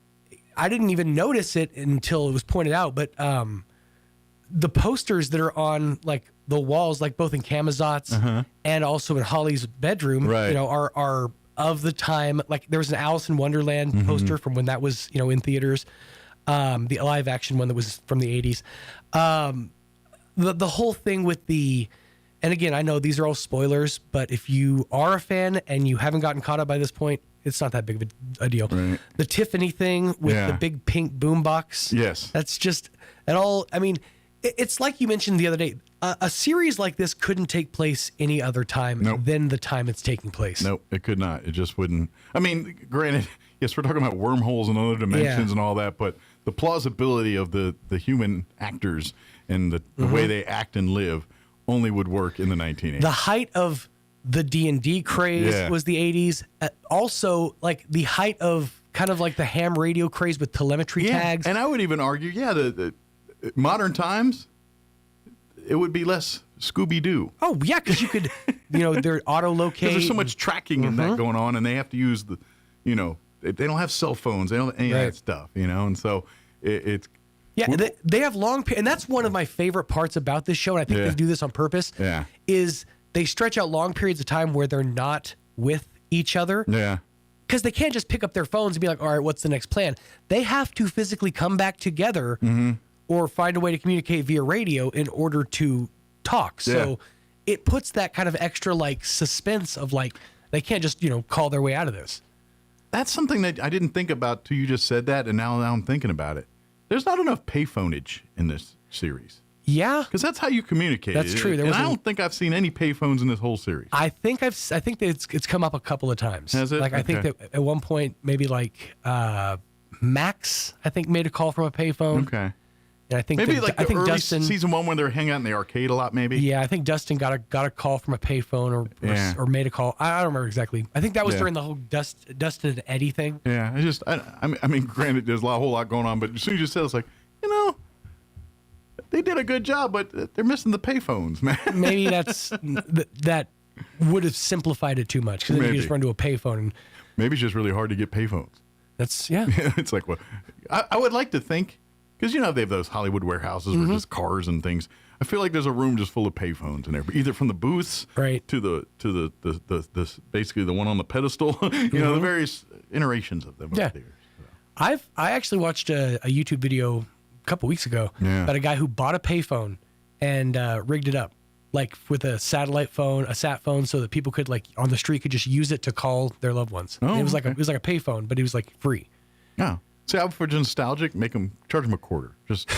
I didn't even notice it until it was pointed out, but the posters that are on like the walls, like both in Camazot's and also in Holly's bedroom, are of the time. Like, there was an Alice in Wonderland poster from when that was, in theaters. The live action one that was from the 80s. The whole thing with and again, I know these are all spoilers, but if you are a fan and you haven't gotten caught up by this point, it's not that big of a deal. Right. The Tiffany thing with the big pink boombox. Yes. That's just at all. I mean, it's like you mentioned the other day. A series like this couldn't take place any other time than the time it's taking place. Nope, it could not. It just wouldn't. I mean, granted, yes, we're talking about wormholes and other dimensions and all that, but the plausibility of the human actors and the way they act and live only would work in the 1980s. The height of the D&D craze was the 80s. Also, like the height of kind of like the ham radio craze with telemetry tags. And I would even argue, the modern times, it would be less Scooby-Doo. Oh, yeah, because you could, they're auto-locate. Because there's so much tracking in that going on, and they have to use they don't have cell phones. They don't have any of that stuff, and so it's... Yeah, they have long... And that's one of my favorite parts about this show, and I think they do this on purpose, is they stretch out long periods of time where they're not with each other. Yeah. Because they can't just pick up their phones and be like, all right, what's the next plan? They have to physically come back together or find a way to communicate via radio in order to talk. So it puts that kind of extra, like, suspense of, like, they can't just, call their way out of this. That's something that I didn't think about till you just said that, and now I'm thinking about it. There's not enough payphonage in this series. Yeah, because that's how you communicate. That's true. And I don't think I've seen any payphones in this whole series. I think that it's come up a couple of times. Has it? Like, I think that at one point maybe like Max, I think, made a call from a payphone. Okay. And I think maybe like the early Dustin, season 1 when they were hanging out in the arcade a lot. Maybe. Yeah, I think Dustin got a call from a payphone or made a call. I don't remember exactly. I think that was during the whole Dustin and Eddie thing. Yeah, I mean, granted, there's a whole lot going on, but as soon as you said it, it's like, they did a good job, but they're missing the payphones, man. Maybe that would have simplified it too much, because then you just run to a payphone. And maybe it's just really hard to get payphones. That's It's like, well, I would like to think, because they have those Hollywood warehouses with just cars and things. I feel like there's a room just full of payphones in there, either from the booths to the basically the one on the pedestal. The various iterations of them. Up there. I actually watched a YouTube video a couple weeks ago about a guy who bought a payphone and rigged it up, like with a satellite phone, a sat phone, so that people could, like, on the street could just use it to call their loved ones. Oh, it was like a payphone, but it was like free. Yeah. See, I'm for nostalgic. Charge them a quarter. Just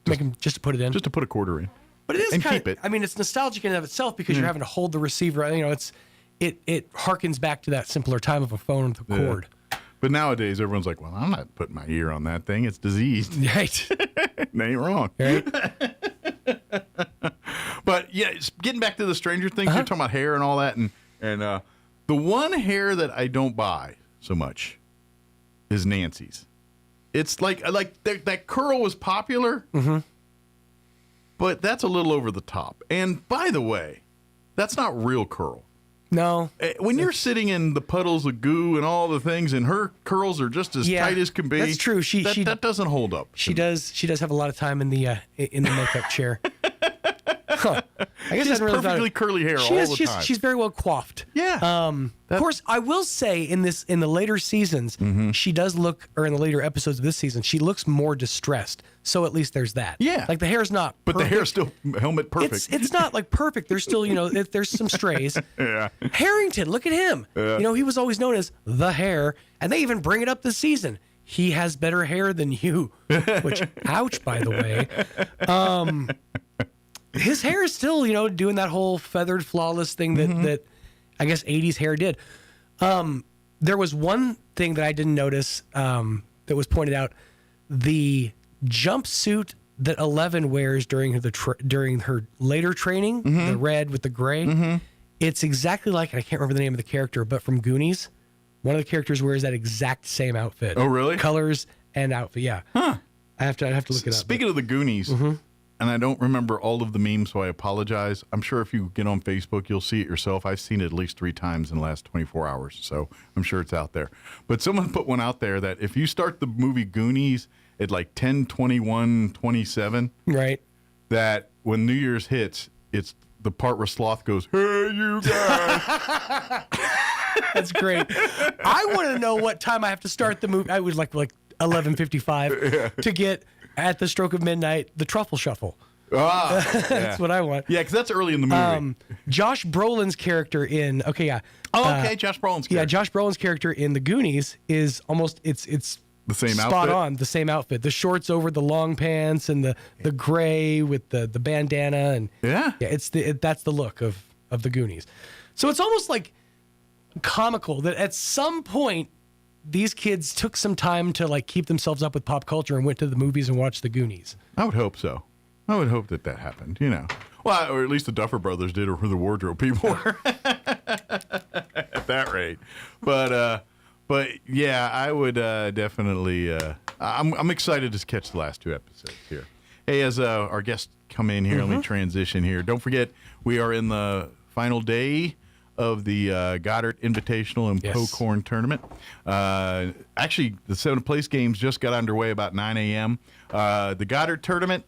make them just to put it in. Just to put a quarter in. But it is keep it. I mean, it's nostalgic in and of itself because you're having to hold the receiver. It harkens back to that simpler time of a phone with a cord. But nowadays, everyone's like, well, I'm not putting my ear on that thing. It's diseased. Right. They ain't wrong. Right. But, getting back to the Stranger Things, you're talking about hair and all that. And The one hair that I don't buy so much is Nancy's. It's like that curl was popular, but that's a little over the top. And by the way, that's not real curl. No. When you're sitting in the puddles of goo and all the things, and her curls are just as tight as can be. That's true. That doesn't hold up. She does have a lot of time in the makeup chair. Huh. I guess she has perfectly curly hair all the time. She's very well coiffed. Yeah. Of course, I will say in the later seasons, she does look, or in the later episodes of this season, she looks more distressed. So at least there's that. Yeah. Like the hair's not But perfect. the hair's still helmet perfect. It's not like perfect. There's still, there's some strays. Yeah. Harrington, look at him. Yeah. He was always known as the hair, and they even bring it up this season. He has better hair than you, which, ouch, by the way. His hair is still, doing that whole feathered, flawless thing that I guess 80s hair did. There was one thing that I didn't notice that was pointed out. The jumpsuit that 11 wears during her later training, the red with the gray, it's exactly like, and I can't remember the name of the character, but from Goonies, one of the characters wears that exact same outfit. Oh, really? Colors and outfit, yeah. Huh. I'd have to look it up. Speaking of the Goonies, and I don't remember all of the memes, so I apologize. I'm sure if you get on Facebook, you'll see it yourself. I've seen it at least 3 times in the last 24 hours, so I'm sure it's out there. But someone put one out there that if you start the movie Goonies at like 10:21:27, right, that when New Year's hits, it's the part where Sloth goes, "Hey, you guys." That's great. I want to know what time I have to start the movie. I was like 11:55 to get at the stroke of midnight the truffle shuffle. That's what I want. Yeah, because that's early in the movie. Josh Brolin's character in Josh Brolin's character. Yeah, Josh Brolin's character in The Goonies is almost it's the same spot outfit? on, the same outfit. The shorts over the long pants and the gray with the bandana and that's the look of The Goonies. So it's almost like comical that at some point these kids took some time to like keep themselves up with pop culture and went to the movies and watched The Goonies. I would hope so. I would hope that happened, Well, or at least the Duffer Brothers did, or the wardrobe people were at that rate. But yeah, I would definitely. I'm excited to catch the last 2 episodes here. Hey, as our guests come in here, let me transition here. Don't forget, we are in the final day of the Goddard Invitational and Pocorn Tournament. Actually, the 7th place games just got underway about 9 a.m. The Goddard Tournament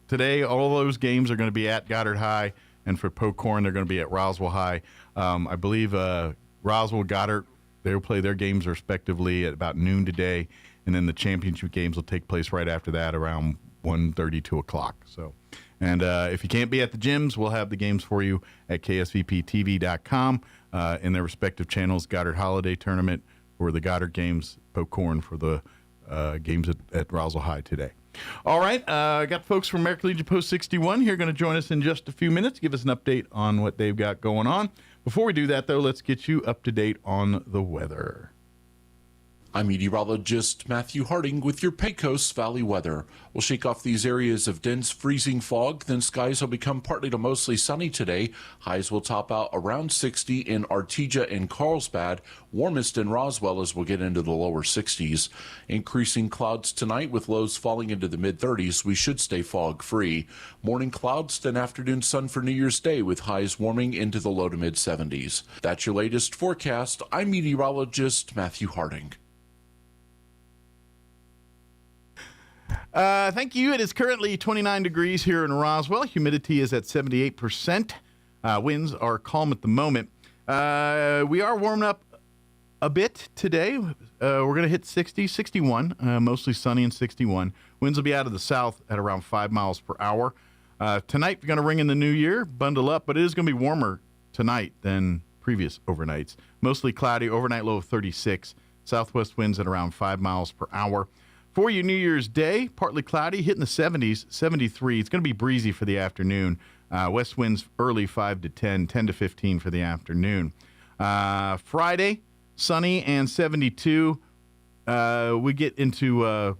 today, all those games are going to be at Goddard High, and for Pocorn, they're going to be at Roswell High. I believe Roswell, Goddard, they'll play their games respectively at about noon today, and then the championship games will take place right after that around 1:30, 2 o'clock. So. And if you can't be at the gyms, we'll have the games for you at ksvptv.com in their respective channels. Goddard Holiday Tournament for the Goddard games, Pocorn for the games at Roswell High today. All right, I got folks from American Legion Post 61 here going to join us in just a few minutes, give us an update on what they've got going on. Before we do that, though, let's get you up to date on the weather. I'm meteorologist Matthew Harding with your Pecos Valley weather. We'll shake off these areas of dense freezing fog, then skies will become partly to mostly sunny today. Highs will top out around 60 in Artesia and Carlsbad, warmest in Roswell as we'll get into the lower 60s. Increasing clouds tonight with lows falling into the mid-30s. We should stay fog-free. Morning clouds, then afternoon sun for New Year's Day with highs warming into the low to mid-70s. That's your latest forecast. I'm meteorologist Matthew Harding. Thank you. It is currently 29 degrees here in Roswell. Humidity is at 78%. Winds are calm at the moment. We are warming up a bit today. We're going to hit 60, 61, mostly sunny and 61. Winds will be out of the south at around 5 miles per hour. Tonight, we're going to ring in the new year, bundle up, but it is going to be warmer tonight than previous overnights. Mostly cloudy, overnight low of 36. Southwest winds at around 5 miles per hour. For you, New Year's Day, partly cloudy, hitting the 70s, 73. It's going to be breezy for the afternoon. West winds early 5 to 10, 10 to 15 for the afternoon. Friday, sunny and 72. We get into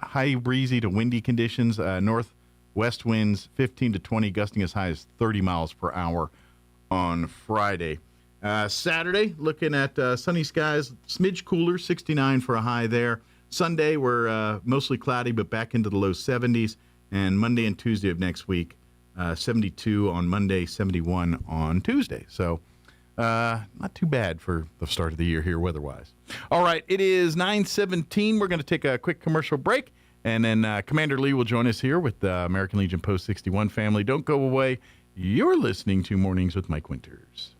high breezy to windy conditions. Northwest winds 15 to 20, gusting as high as 30 miles per hour on Friday. Saturday, looking at sunny skies, smidge cooler, 69 for a high there. Sunday, we're mostly cloudy, but back into the low 70s. And Monday and Tuesday of next week, 72 on Monday, 71 on Tuesday. So not too bad for the start of the year here weather-wise. All right, it is 9:17. We're going to take a quick commercial break, and then Commander Lee will join us here with the American Legion Post 61 family. Don't go away. You're listening to Mornings with Mike Winters.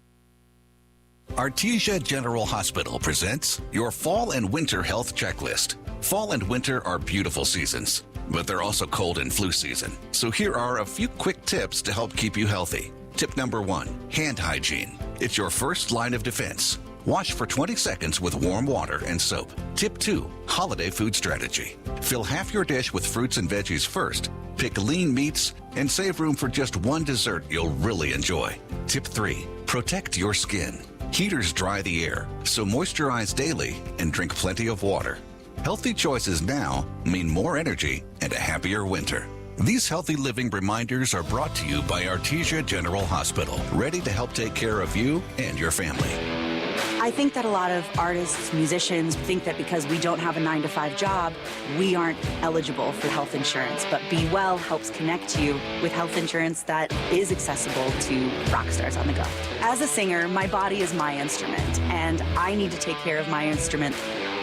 Artesia General Hospital presents your fall and winter health checklist. Fall and winter are beautiful seasons, but they're also cold and flu season. So here are a few quick tips to help keep you healthy. Tip number 1, hand hygiene. It's your first line of defense. Wash for 20 seconds with warm water and soap. Tip 2, holiday food strategy. Fill half your dish with fruits and veggies first. Pick lean meats and save room for just one dessert you'll really enjoy. Tip 3, protect your skin. Heaters dry the air, so moisturize daily and drink plenty of water. Healthy choices now mean more energy and a happier winter. These healthy living reminders are brought to you by Artesia General Hospital, ready to help take care of you and your family. I think that a lot of artists, musicians think that because we don't have a 9-to-5 job, we aren't eligible for health insurance. But Be Well helps connect you with health insurance that is accessible to rock stars on the go. As a singer, my body is my instrument, and I need to take care of my instrument.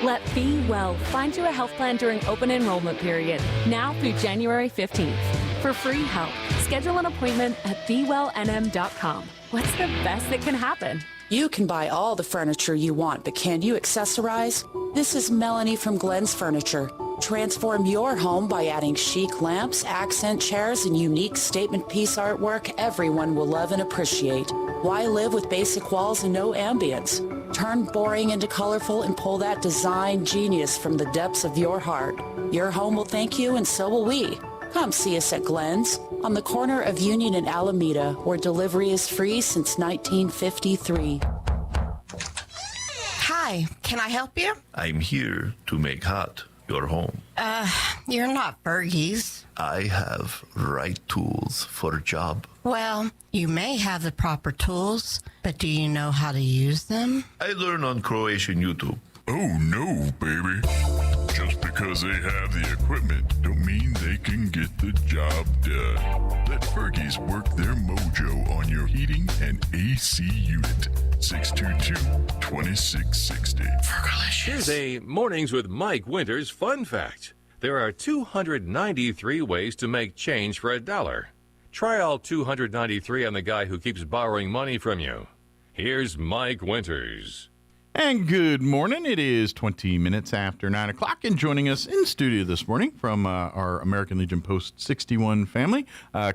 Let Be Well find you a health plan during open enrollment period, now through January 15th. For free help, schedule an appointment at BeWellNM.com. What's the best that can happen? You can buy all the furniture you want, but can you accessorize? This is Melanie from Glenn's Furniture. Transform your home by adding chic lamps, accent chairs, and unique statement piece artwork everyone will love and appreciate. Why live with basic walls and no ambience? Turn boring into colorful and pull that design genius from the depths of your heart. Your home will thank you, and so will we. Come see us at Glenn's on the corner of Union and Alameda, where delivery is free since 1953. Hi, can I help you? I'm here to make hot your home. You're not Fergie's. I have right tools for job. Well, you may have the proper tools, but do you know how to use them? I learn on Croatian YouTube. Oh no, baby. Just because they have the equipment don't mean they can get the job done. Let Fergie's work their mojo on your heating and AC unit. 622-2660. Fergalicious. Here's a Mornings with Mike Winters fun fact. There are 293 ways to make change for $1. Try all 293 on the guy who keeps borrowing money from you. Here's Mike Winters. And good morning. It is 20 minutes after 9 o'clock, and joining us in studio this morning from our American Legion Post 61 family,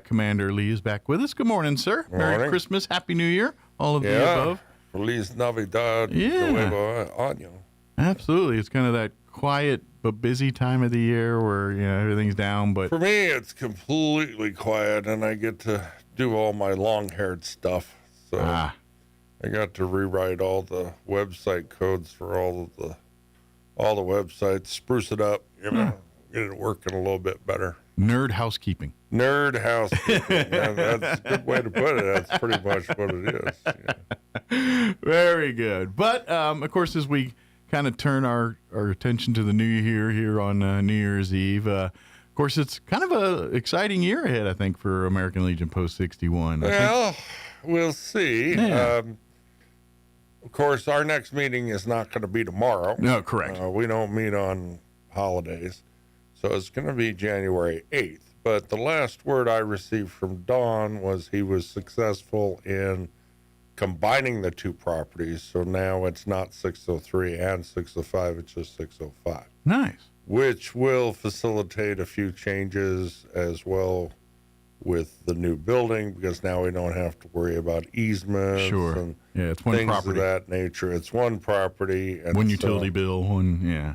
Commander Lee is back with us. Good morning, sir. Morning. Merry Christmas, Happy New Year, all of the above. Feliz Navidad. Nuevo Año. Absolutely. It's kind of that quiet but busy time of the year where everything's down. But for me, it's completely quiet, and I get to do all my long-haired stuff. So I got to rewrite all the website codes for all the websites, spruce it up, get it working a little bit better. Nerd housekeeping. Nerd housekeeping. Yeah, that's a good way to put it. That's pretty much what it is. Yeah. Very good. But, of course, as we kind of turn our attention to the new year here on New Year's Eve, of course, it's kind of an exciting year ahead, I think, for American Legion Post 61. Well, we'll see. Yeah. Of course, our next meeting is not going to be tomorrow. No, correct. We don't meet on holidays. So it's going to be January 8th. But the last word I received from Don was he was successful in combining the two properties. So now it's not 603 and 605, it's just 605. Nice. Which will facilitate a few changes as well with the new building, because now we don't have to worry about easements and it's one things property of that nature. It's one property. And one utility bill,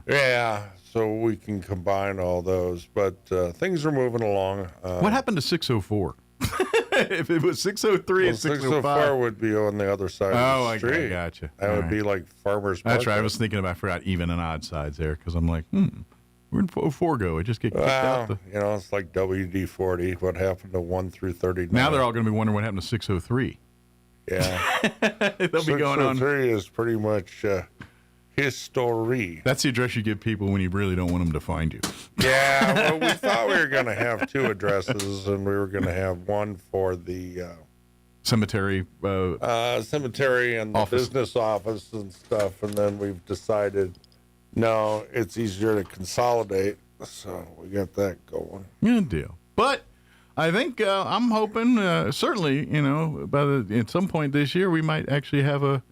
Yeah, so we can combine all those. But things are moving along. What happened to 604? If it was 603 and 605. 604 would be on the other side of the street. I gotcha. That would be like Farmer's Market. That's right. I was thinking about, I forgot even and odd sides there, because I'm like, where'd 04 go? It just get kicked out. It's like WD-40. What happened to 1 through 39? Now they're all going to be wondering what happened to 603. Yeah. They'll be going on. 603 is pretty much history. That's the address you give people when you really don't want them to find you. Yeah, well, we thought we were going to have 2 addresses, and we were going to have one for the cemetery cemetery and the business office and stuff, and then we've decided, no, it's easier to consolidate, so we got that going. Good deal. But I think I'm hoping, certainly, at some point this year, we might actually have a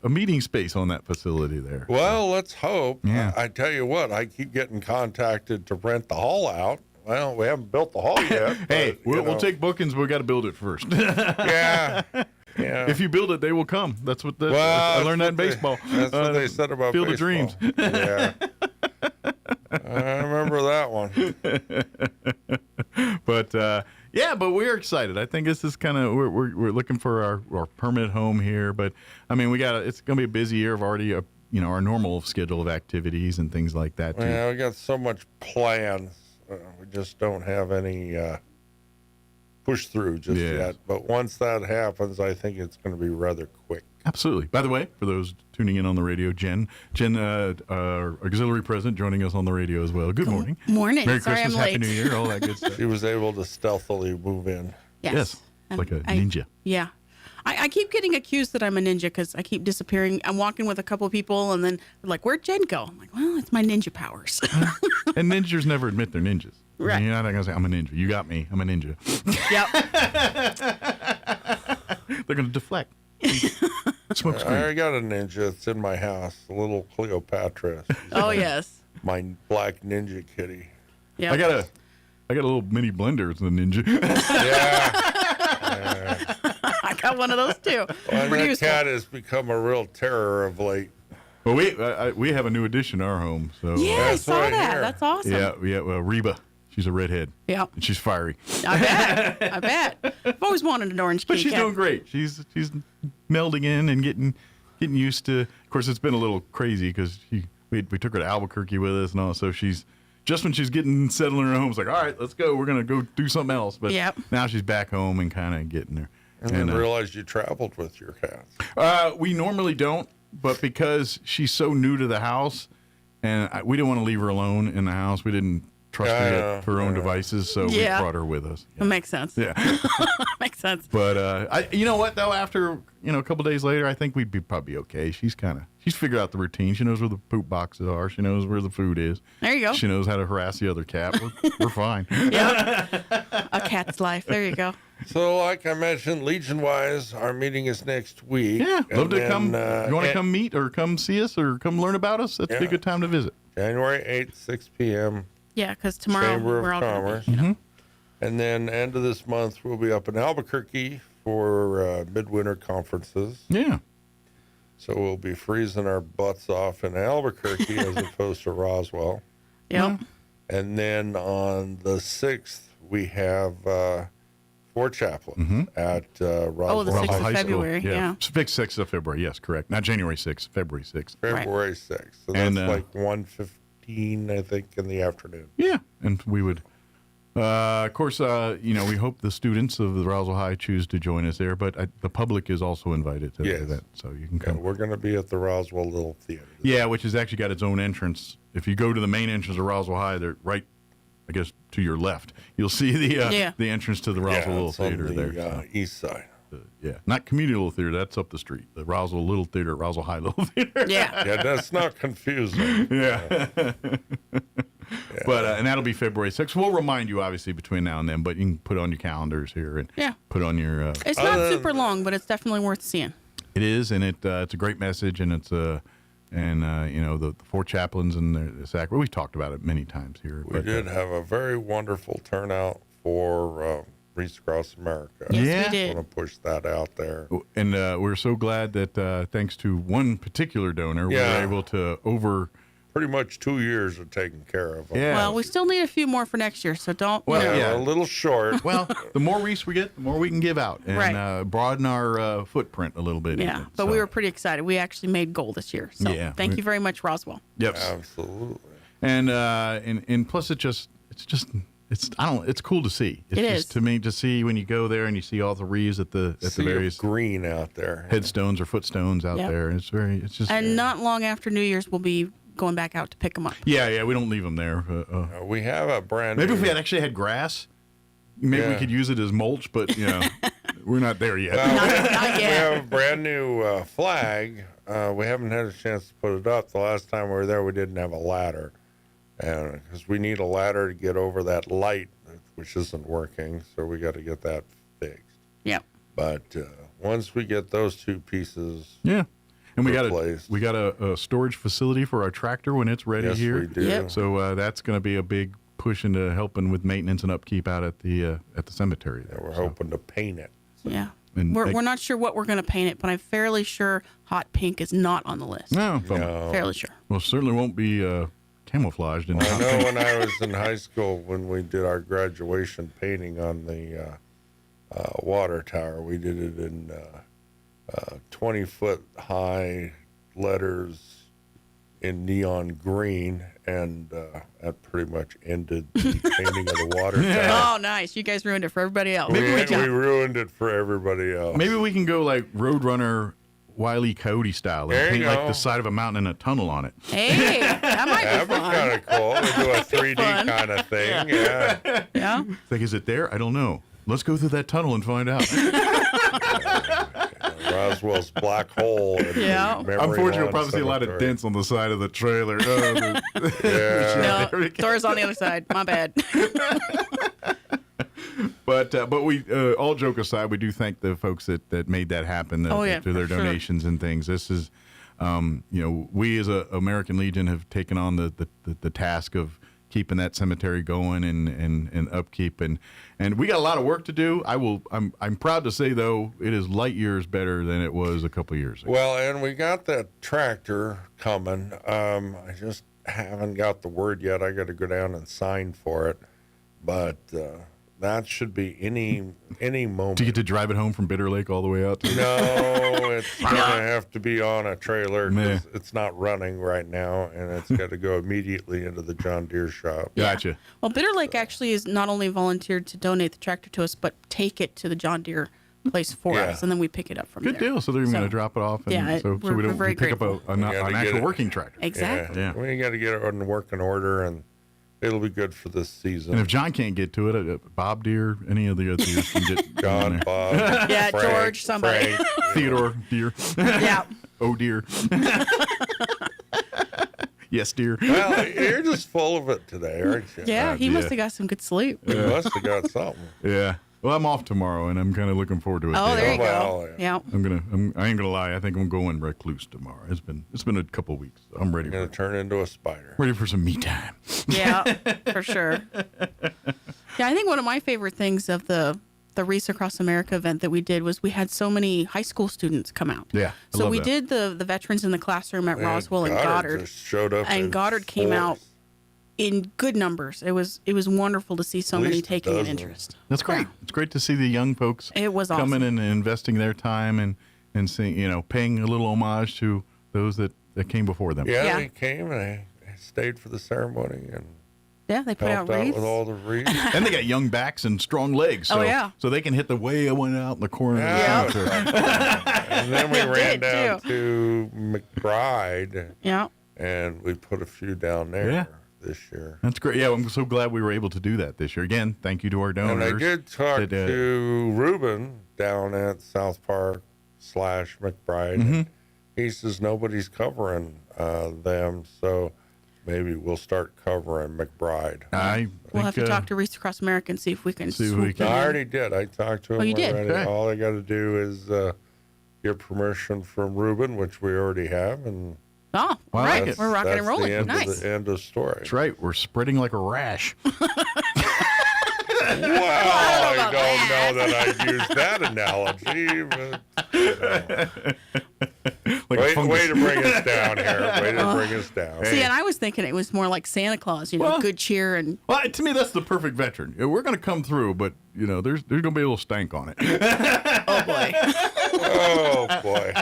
meeting space on that facility there. Well, let's hope. Yeah. I tell you what, I keep getting contacted to rent the hall out. Well, we haven't built the hall yet. Hey, but, we'll take bookings, but we got to build it first. Yeah. If you build it, they will come. That's what I learned that in baseball. That's what they said about Field baseball. of Dreams. Yeah. I remember that one. But but we're excited. I think this is kind of we're looking for our permanent home here. But I mean, it's going to be a busy year of already our normal schedule of activities and things like that too. Yeah, we got so much plans. We just don't have any push through just yet. But once that happens, I think it's going to be rather quick. Absolutely. By the way, for those tuning in on the radio, Jen, our auxiliary president, joining us on the radio as well. Good morning. Morning. Merry Sorry, Christmas, I'm Happy late. New Year, all that good stuff. She was able to stealthily move in. Yes. Like a ninja. Yeah. I keep getting accused that I'm a ninja because I keep disappearing. I'm walking with a couple of people, and then they're like, "Where'd Jen go?" I'm like, "Well, it's my ninja powers." And ninjas never admit they're ninjas. Right. You're not going to say, I'm a ninja. You got me. I'm a ninja. Yep. They're going to deflect. Smoke screen. I already got a ninja. It's in my house. A little Cleopatra. Oh, yes. My black ninja kitty. Yeah. I got a little mini blender. It's a ninja. I got one of those too. Well, Pretty that useful. cat has become a real terror of late. Well, we have a new addition to our home. So Yeah, I saw that. That's awesome. Yeah. Well, Reba, she's a redhead. Yeah. And she's fiery. I bet. I've always wanted an orange But kitty she's cat. doing great. She's melding in and getting used to. Of course, it's been a little crazy because we took her to Albuquerque with us and all. So she's just when she's getting settled in her home, it's like, all right, let's go. We're gonna go do something else. But now she's back home and kind of getting there. I didn't realize you traveled with your cats. We normally don't, but because she's so new to the house, and we didn't want to leave her alone in the house, we didn't trust her with her own devices, so we brought her with us. That makes sense. Yeah. Makes sense. But you know what though? After a couple days later, I think we'd be probably okay. She's figured out the routine. She knows where the poop boxes are. She knows where the food is. There you go. She knows how to harass the other cat. We're fine. Yeah. A cat's life. There you go. So, like I mentioned, Legion-wise, our meeting is next week. Yeah, love to come. You want to and- come meet or come see us or come learn about us? That'd be a good time to visit. January 8th, 6 p.m. Yeah, because tomorrow Chamber we're of all Commerce. going to be. And then end of this month, we'll be up in Albuquerque for midwinter conferences. Yeah. So we'll be freezing our butts off in Albuquerque as opposed to Roswell. Yep. And then on the 6th, we have Fort Chaplain at Roswell the 6th of High School. February, yeah. 6th of February, yes, correct. Not January 6th, February 6th. February 6th. So that's And, like 1:15, I think, in the afternoon. Yeah, and we would, of course, we hope the students of the Roswell High choose to join us there, but the public is also invited to the event, so you can come. And we're going to be at the Roswell Little Theater. Yeah, which has actually got its own entrance. If you go to the main entrance of Roswell High, they're right, I guess, to your left. You'll see the entrance to the Roswell Little it's on Theater the, there. So. East side. Yeah, not Community Little Theater. That's up the street. The Roswell Little Theater, Roswell High Little Theater. Yeah, that's not confusing. Yeah. But and that'll be February 6th. We'll remind you, obviously, between now and then, but you can put on your calendars here and put on your. It's not super long, but it's definitely worth seeing. It is, and it's a great message, and it's the four chaplains and the sacrament. We've talked about it many times here. We did have a very wonderful turnout for Reach Across America. Yes, we did. I want to push that out there. And we're so glad that thanks to one particular donor, we were able to pretty much 2 years of taking care of them. Yeah. Well, we still need a few more for next year, so don't. A little short. Well, the more Reese we get, the more we can give out and broaden our footprint a little bit. Yeah, even, but we were pretty excited. We actually made goal this year. So thank you very much, Roswell. Yep. Absolutely. And plus it's just It's cool to see. It's It just is. to me to see when you go there and you see all the wreaths at the various green out there, headstones or footstones out Yep. there. It's just And not long after New Year's, we'll be going back out to pick them up. yeah. We don't leave them there. We have a brand Maybe new. if we had actually had grass, maybe we Yeah. could use it as mulch. But we're not there yet. We have a brand new flag. We haven't had a chance to put it up. The last time we were there, we didn't have a ladder, and because we need a ladder to get over that light, which isn't working, so we got to get that fixed. Yeah. But once we get those two pieces, Yeah. And we replaced. got a storage facility for our tractor when it's ready Yes, here. we do. Yep. So that's going to be a big push into helping with maintenance and upkeep out at the cemetery there. we're hoping to paint it. Yeah. And We're not sure what we're going to paint it, but I'm fairly sure hot pink is not on the list. No. Fairly sure. Well, certainly won't be camouflaged in I know when I was in high school, when we did our graduation painting on the water tower, we did it in 20-foot high letters in neon green, and that pretty much ended the painting of the water tower. Oh, nice. You guys ruined it for everybody else. We ruined it for everybody else. Maybe we can go like Roadrunner Wile E. Coyote style There and you paint like go. the side of a mountain and a tunnel on it. Hey, that might That'd be be fun. kind of cool. We do a 3D kind of thing. Yeah. Yeah. It's like, is it there? I don't know. Let's go through that tunnel and find out. Roswell's black hole. in the Yeah. Memory Unfortunately, we'll Lawn probably see a lot of Cemetery. dents on the side of the trailer. Yeah. No, door's on the other side. My bad. But we all joke aside, we do thank the folks that made that happen Oh, yeah, through their for sure. donations and things. This is, we as a American Legion have taken on the task of keeping that cemetery going and upkeep and we got a lot of work to do. I'm proud to say though it is light years better than it was a couple years ago. Well, and we got that tractor coming. I just haven't got the word yet. I got to go down and sign for it, but that should be any moment. Do you get to drive it home from Bitter Lake all the way out to No, it's going to have to be on a trailer because it's not running right now, and it's got to go immediately into the John Deere shop. Gotcha. Well, Bitter Lake actually is not only volunteered to donate the tractor to us, but take it to the John Deere place for Yeah. us, and then we pick it up from Good there. deal. So they're even going to drop it off. And Yeah, so we're we don't very we pick up grateful. an We gotta actual get it. working tractor. Exactly. Yeah. We got to get it in working order, and it'll be good for this season. And if John can't get to it, Bob Deere, any of the other Deers can get John, Bob, Yeah, Frank, George, somebody. Frank. Theodore Deere. Yeah. Oh dear. Yes, dear. Well, you're just full of it today, aren't you? Yeah, he must have got some good sleep. He must have got something. Yeah. Well, I'm off tomorrow, and I'm kind of looking forward to it. Oh, there you Well, go. Yeah. I ain't gonna lie. I think I'm going recluse tomorrow. It's been a couple weeks. I'm ready. You're going to turn into a spider. Ready for some me time. Yeah, for sure. Yeah, I think one of my favorite things of the Wreaths Across America event that we did was we had so many high school students come out. Yeah. I So love we that. did the veterans in the classroom at Man, Roswell and Goddard. just showed up in And Goddard came force. out in good numbers. It was wonderful to see so At many least a taking an dozen. interest. That's great. It's great to see the young folks It was coming awesome. in and investing their time and seeing, paying a little homage to those that came before them. Yeah, Yeah. they came and they stayed for the ceremony and Yeah, they put out helped out wreaths. with all the wreaths. And they got young backs and strong legs. So, Oh, yeah. So they can hit the way one out in the corner Yeah. of the cemetery. And then we They ran did, down to McBride Yeah. and we put a few down there Yeah. this year. That's great. Yeah, I'm so glad we were able to do that this year. Again, thank you to our donors. And I did talk that, to Ruben down at South Park / McBride. And he says nobody's covering them, so maybe we'll start covering McBride. We'll have to talk to Wreaths Across America and see if we can see if swoop we can- in. I already did. I talked to him Oh, you did? already. Okay. All I got to do is get permission from Ruben, which we already have, and Oh, Wow. all right. That's- We're rocking and that's rolling. the end Nice. of the end of story. That's right. We're spreading like a rash. Well, I don't know that I'd use that analogy, but Like a way fungus. to bring us down here. Way to bring us down. See, and I was thinking it was more like Santa Claus, Well- good cheer and Well, to me, that's the perfect veteran. We're going to come through, but there's going to be a little stank on it. oh boy. Oh boy.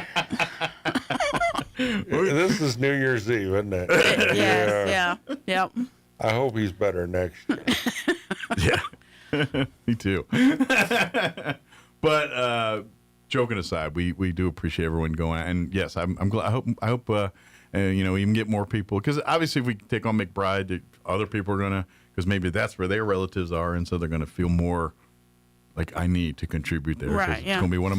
This is New Year's Eve, isn't it? Yes, yeah. Yep. I hope he's better next year. Yeah, me too. But joking aside, we do appreciate everyone going. And yes, I'm glad. I hope you know, we can get more people, because obviously if we take on McBride, other people are gonna, because maybe that's where their relatives are, and so they're gonna feel more like I need to contribute there. Right. It's gonna be one of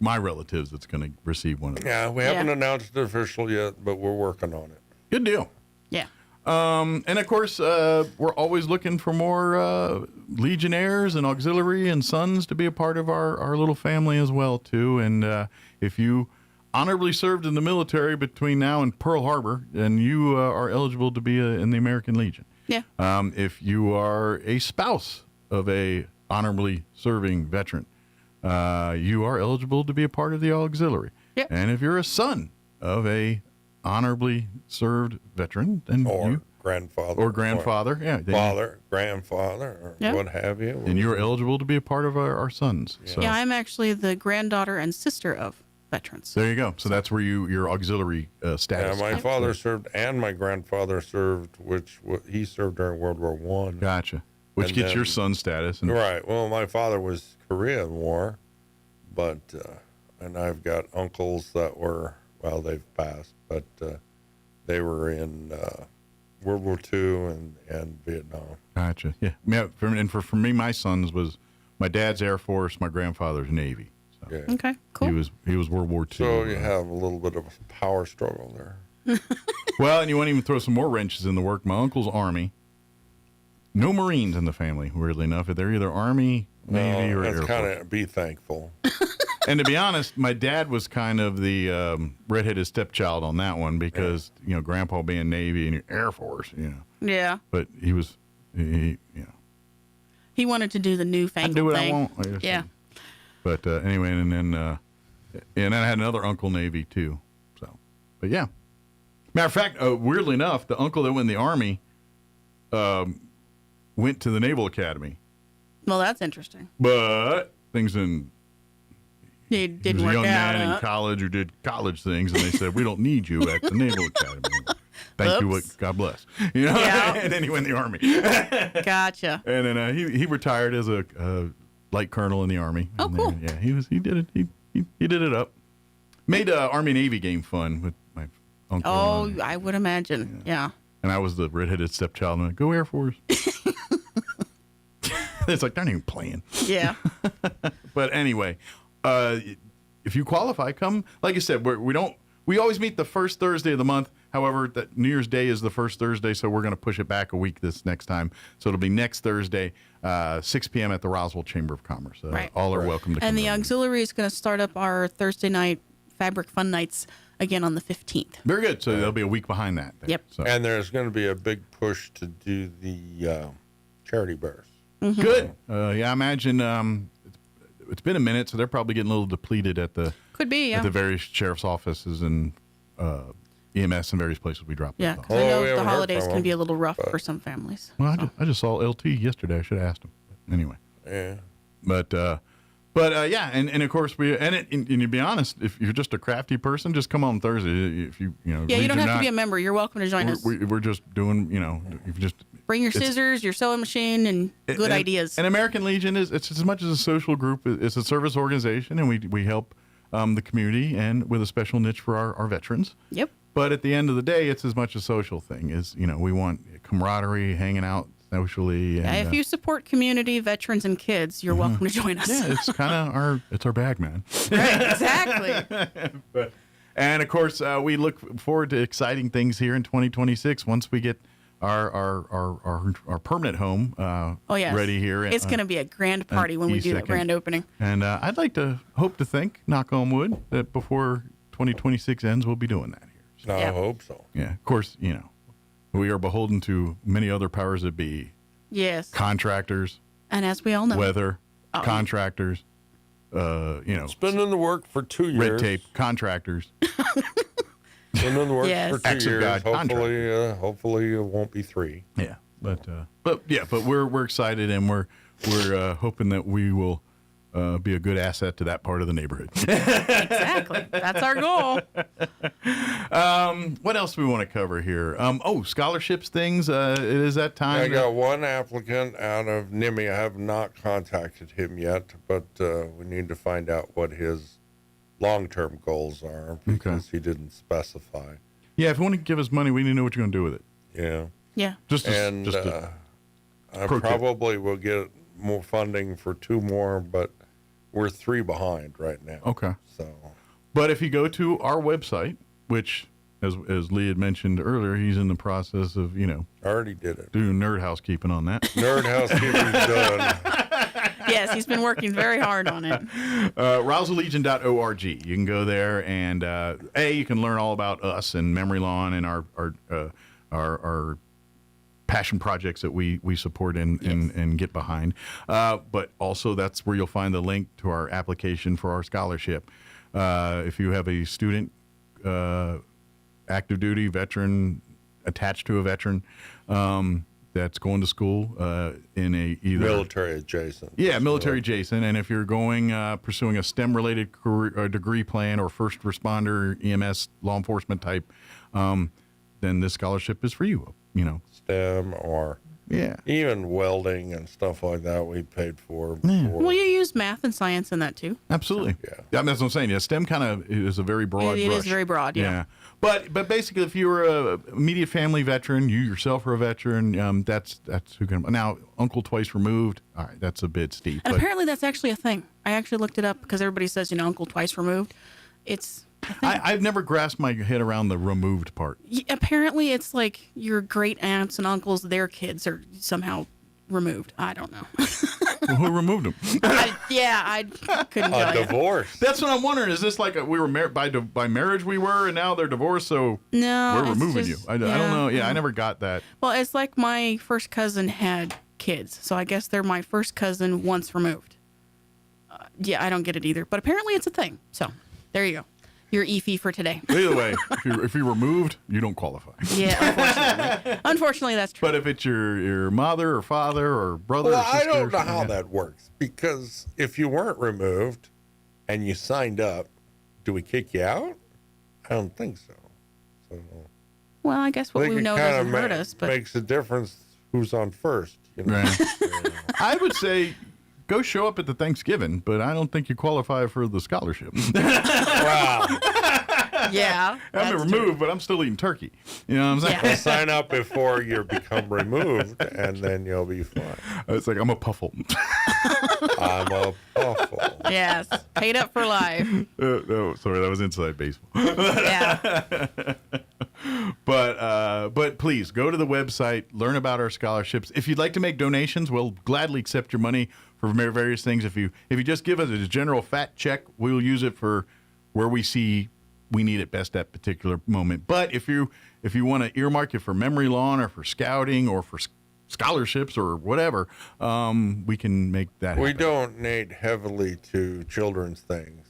my relatives that's gonna receive one of them. Yeah, we haven't announced it official yet, but we're working on it. Good deal. Yeah. And of course, we're always looking for more Legionnaires and auxiliary and sons to be a part of our little family as well too. And if you honorably served in the military between now and Pearl Harbor, then you are eligible to be in the American Legion. Yeah. If you are a spouse of a honorably serving veteran, you are eligible to be a part of the auxiliary. Yep. And if you're a son of a honorably served veteran, then grandfather, father, grandfather, or what have you, and you're eligible to be a part of our sons. Yeah. So. Yeah, I'm actually the granddaughter and sister of veterans. There you go. So that's where your auxiliary status. Yeah, my father served and my grandfather served, he served during World War I. Gotcha. Which And gets then- your son status. Right. Well, my father was Korean War, but and I've got uncles that were, well, they've passed, but they were in World War II and Vietnam. Gotcha. Yeah. For me, my son's was my dad's Air Force, my grandfather's Navy. So Yeah. Okay, cool. he was World War II. So you have a little bit of a power struggle there. Well, and you want to even throw some more wrenches in the work. My uncle's Army. No Marines in the family, weirdly enough. They're either Army, Navy, or Air That's Force. kind of, be thankful. And to be honest, my dad was kind of the redheaded stepchild on that one because, you know, Grandpa being Navy and Air Force, you know. Yeah. But he was, you know. He wanted to do the newfangled I do what thing. I want. I guess. Yeah. But anyway, and then I had another uncle Navy too. So, but yeah. Matter of fact, weirdly enough, the uncle that went in the Army went to the Naval Academy. Well, that's interesting. But things didn't. He He didn't was a work young out. man in college who did college things, and they said, "We don't need you at the Naval Academy." Thank you, Oops. God bless. You know, Yeah. and then he went in the Army. Gotcha. And then he retired as a light colonel in the Army. Oh, And cool. then, yeah, he did it. He did it up. Made Army Navy game fun with my uncle. Oh, I would imagine. Yeah. And I was the redheaded stepchild. And I went, go Air Force. It's like they're not even playing. Yeah. But anyway, if you qualify, come. Like I said, we always meet the first Thursday of the month. However, that New Year's Day is the first Thursday, so we're going to push it back a week this next time. So it'll be next Thursday, 6 p.m. at the Roswell Chamber of Commerce. Right. All are welcome to come. And the down. auxiliary is going to start up our Thursday night fabric fun nights again on the 15th. Very good. So there'll be a week behind that. then. Yep. So. And there's going to be a big push to do the charity bears. Mm-hmm. Good. Yeah, I imagine it's been a minute, so they're probably getting a little depleted at the Could be, yeah. at the various sheriff's offices and EMS and various places we drop. Yeah, them. because I know the holidays can be a little rough for some families. Well, I just saw LT yesterday. I should have asked him. But anyway. Yeah. But yeah, and of course and to be honest, if you're just a crafty person, just come on Thursday. If you know. Yeah, you don't have to be a member. You're welcome to join us. We're just doing, you know, if you just Bring your it's- scissors, your sewing machine, and good ideas. And American Legion it's as much as a social group. It's a service organization, and we help the community and with a special niche for our veterans. Yep. But at the end of the day, it's as much a social thing. Is we want camaraderie, hanging out socially. And, Yeah, if you support community, veterans, and kids, you're welcome to join us. yeah, it's kind of our bag, man. Right, exactly. And of course, we look forward to exciting things here in 2026 once we get our permanent home Oh yes. ready here. It's going to be a grand party when we do that grand opening. And I'd like to think, knock on wood, that before 2026 ends, we'll be doing that here. I hope so. Yeah, of course, we are beholden to many other powers that be. Yes. Contractors. And as we all know. Weather. Contractors. It's been in the work for 2 years. Red tape. Contractors. Been in the works Yes. for 2 Acts of years. God Hopefully, it won't be 3. Yeah, but we're excited, and we're hoping that we will be a good asset to that part of the neighborhood. Exactly. That's our goal. What else do we want to cover here? Scholarships things. It is that time. I got one applicant out of NIMI. I have not contacted him yet, but we need to find out what his long-term goals are because he didn't specify. Yeah, if you want to give us money, we need to know what you're going to do with it. Yeah. Yeah. I probably will get more funding for 2 more, but we're 3 behind right now. Okay. So, but if you go to our website, which, as Lee had mentioned earlier, he's in the process of, already did it. Doing nerd housekeeping on that. Nerd housekeeping's done. Yes, he's been working very hard on it. RoswellLegion.org. You can go there and you can learn all about us and Memory Lawn and our passion projects that we support and get behind. But also that's where you'll find the link to our application for our scholarship. If you have a student, active duty veteran, attached to a veteran, that's going to school in a either military adjacent. Yeah, military adjacent. And if you're going pursuing a STEM related degree plan or first responder, EMS, law enforcement type, then this scholarship is for you. STEM or even welding and stuff like that we paid for before. Well, you use math and science in that too. Absolutely. Yeah. That's what I'm saying. Yeah, STEM kind of is a very broad It brush. is very broad, yeah. But basically, if you're a immediate family veteran, you yourself are a veteran, that's who can. Now, uncle twice removed, all right, that's a bit steep. And apparently that's actually a thing. I actually looked it up because everybody says, uncle twice removed. It's a thing. I've never grasped my head around the removed part. Apparently it's like your great aunts and uncles, their kids are somehow removed. I don't know. Well, who removed them? I couldn't tell you. Divorce. That's what I'm wondering. Is this like we were married by marriage we were, and now they're divorced, so no, we're removing you? I don't know. Yeah, I never got that. Well, it's like my first cousin had kids, so I guess they're my first cousin once removed. I don't get it either, but apparently it's a thing. So there you go. Your EFE for today. Either way, if you're removed, you don't qualify. Yeah, unfortunately that's true. But if it's your mother or father or brother or sister. I don't know how that works, because if you weren't removed and you signed up, do we kick you out? I don't think so. Well, I guess what we know doesn't hurt us. But makes a difference who's on first. Right. I would say go show up at the Thanksgiving, but I don't think you qualify for the scholarship. Wow. Yeah. I'm removed, but I'm still eating turkey. You know what I'm saying? Well, sign up before you become removed, and then you'll be fine. It's like, I'm a puffle. I'm a puffle. Yes. Paid up for life. No, sorry, that was inside baseball. Yeah. But please go to the website, learn about our scholarships. If you'd like to make donations, we'll gladly accept your money for various things. If you just give us a general fat check, we'll use it for where we see we need it best at particular moment. But if you want to earmark it for memory lawn or for scouting or for scholarships or whatever, we can make that happen. We donate heavily to children's things,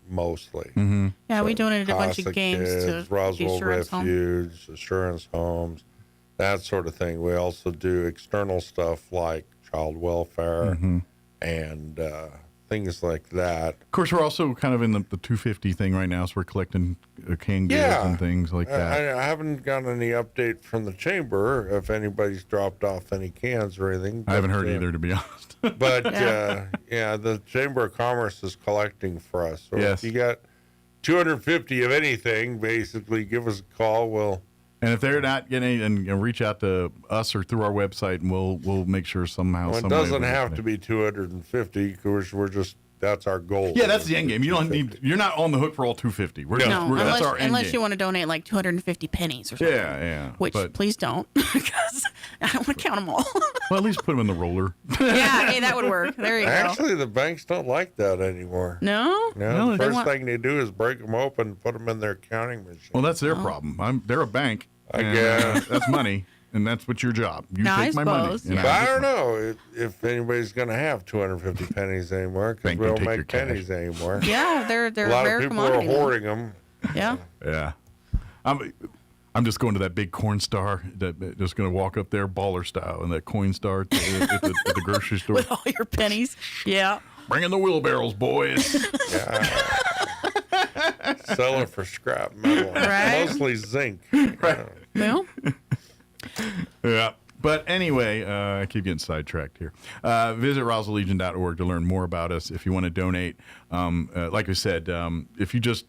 mostly. Mm-hmm. Yeah, we donated a bunch of Casa games Kids, to Roswell Assurance Home. Refuge, Assurance Homes, that sort of thing. We also do external stuff like child welfare and things like that. Of course, we're also kind of in the 250 thing right now, so we're collecting canned goods and things like that. I haven't gotten any update from the chamber if anybody's dropped off any cans or anything. I haven't heard either, to be honest. But the Chamber of Commerce is collecting for us. So if you got 250 of anything, basically give us a call. And if they're not getting, and reach out to us or through our website, and we'll make sure somehow. Well, it doesn't have to be 250 because that's our goal. Yeah, that's the end game. You're not on the hook for all 250. That's our end unless game. you want to donate like 250 pennies or something. Yeah. Which please don't, because I don't want to count them all. Well, at least put them in the roller. Yeah, hey, that would work. There you go. Actually, the banks don't like that anymore. No? No, the first thing they do is break them open and put them in their counting machine. Well, that's their problem. They're a bank. I guess. That's money, and that's what's your job. You No, take I my money. suppose, and But I don't know if anybody's going to have 250 pennies anymore, because Bank we don't don't take make your cash. pennies anymore. Yeah, they're A lot rare of people commodity are now. hoarding them. Yeah. Yeah. I'm just going to that big corn star, just going to walk up there baller style, and that coin star at the grocery store. With all your pennies. Yeah. Bring in the wheelbarrows, boys. Sell it for scrap metal. Right. Mostly zinc. Right. Well. Yeah. But anyway, I keep getting sidetracked here. Visit RoswellLegion.org to learn more about us if you want to donate. Like I said, if you just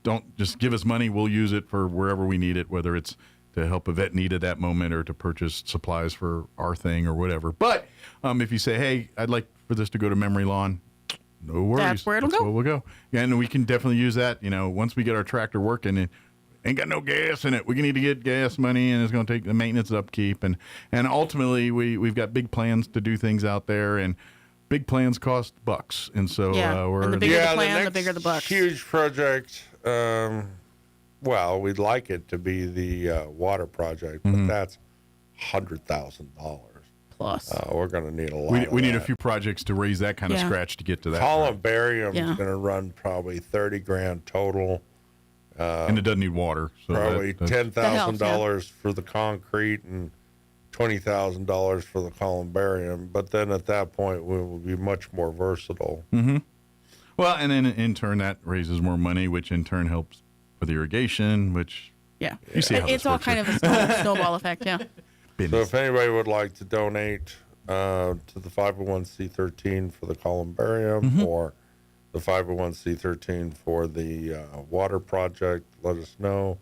give us money, we'll use it for wherever we need it, whether it's to help a vet need at that moment or to purchase supplies for our thing or whatever. But if you say, hey, I'd like for this to go to Memory Lawn, no worries. That's where it'll go. Where we'll go. Yeah, and we can definitely use that. Once we get our tractor working, it ain't got no gas in it. We need to get gas money, and it's going to take the maintenance upkeep. And ultimately, we've got big plans to do things out there, and big plans cost bucks. And so we're and the bigger the plan, the bigger the bucks. Huge project. Well, we'd like it to be the water project, but that's $100,000 plus. We're going to need a lot. We need a few projects to raise that kind of scratch to get to that. Columbarium is going to run probably $30,000 total. And it doesn't need water. So probably $10,000 for the concrete and $20,000 for the columbarium. But then at that point, we will be much more versatile. Mm-hmm. Well, and then in turn, that raises more money, which in turn helps with irrigation, which you see how it's all kind of a snowball effect, yeah. So if anybody would like to donate to the 501c13 for the columbarium or the 501c13 for the water project, let us know.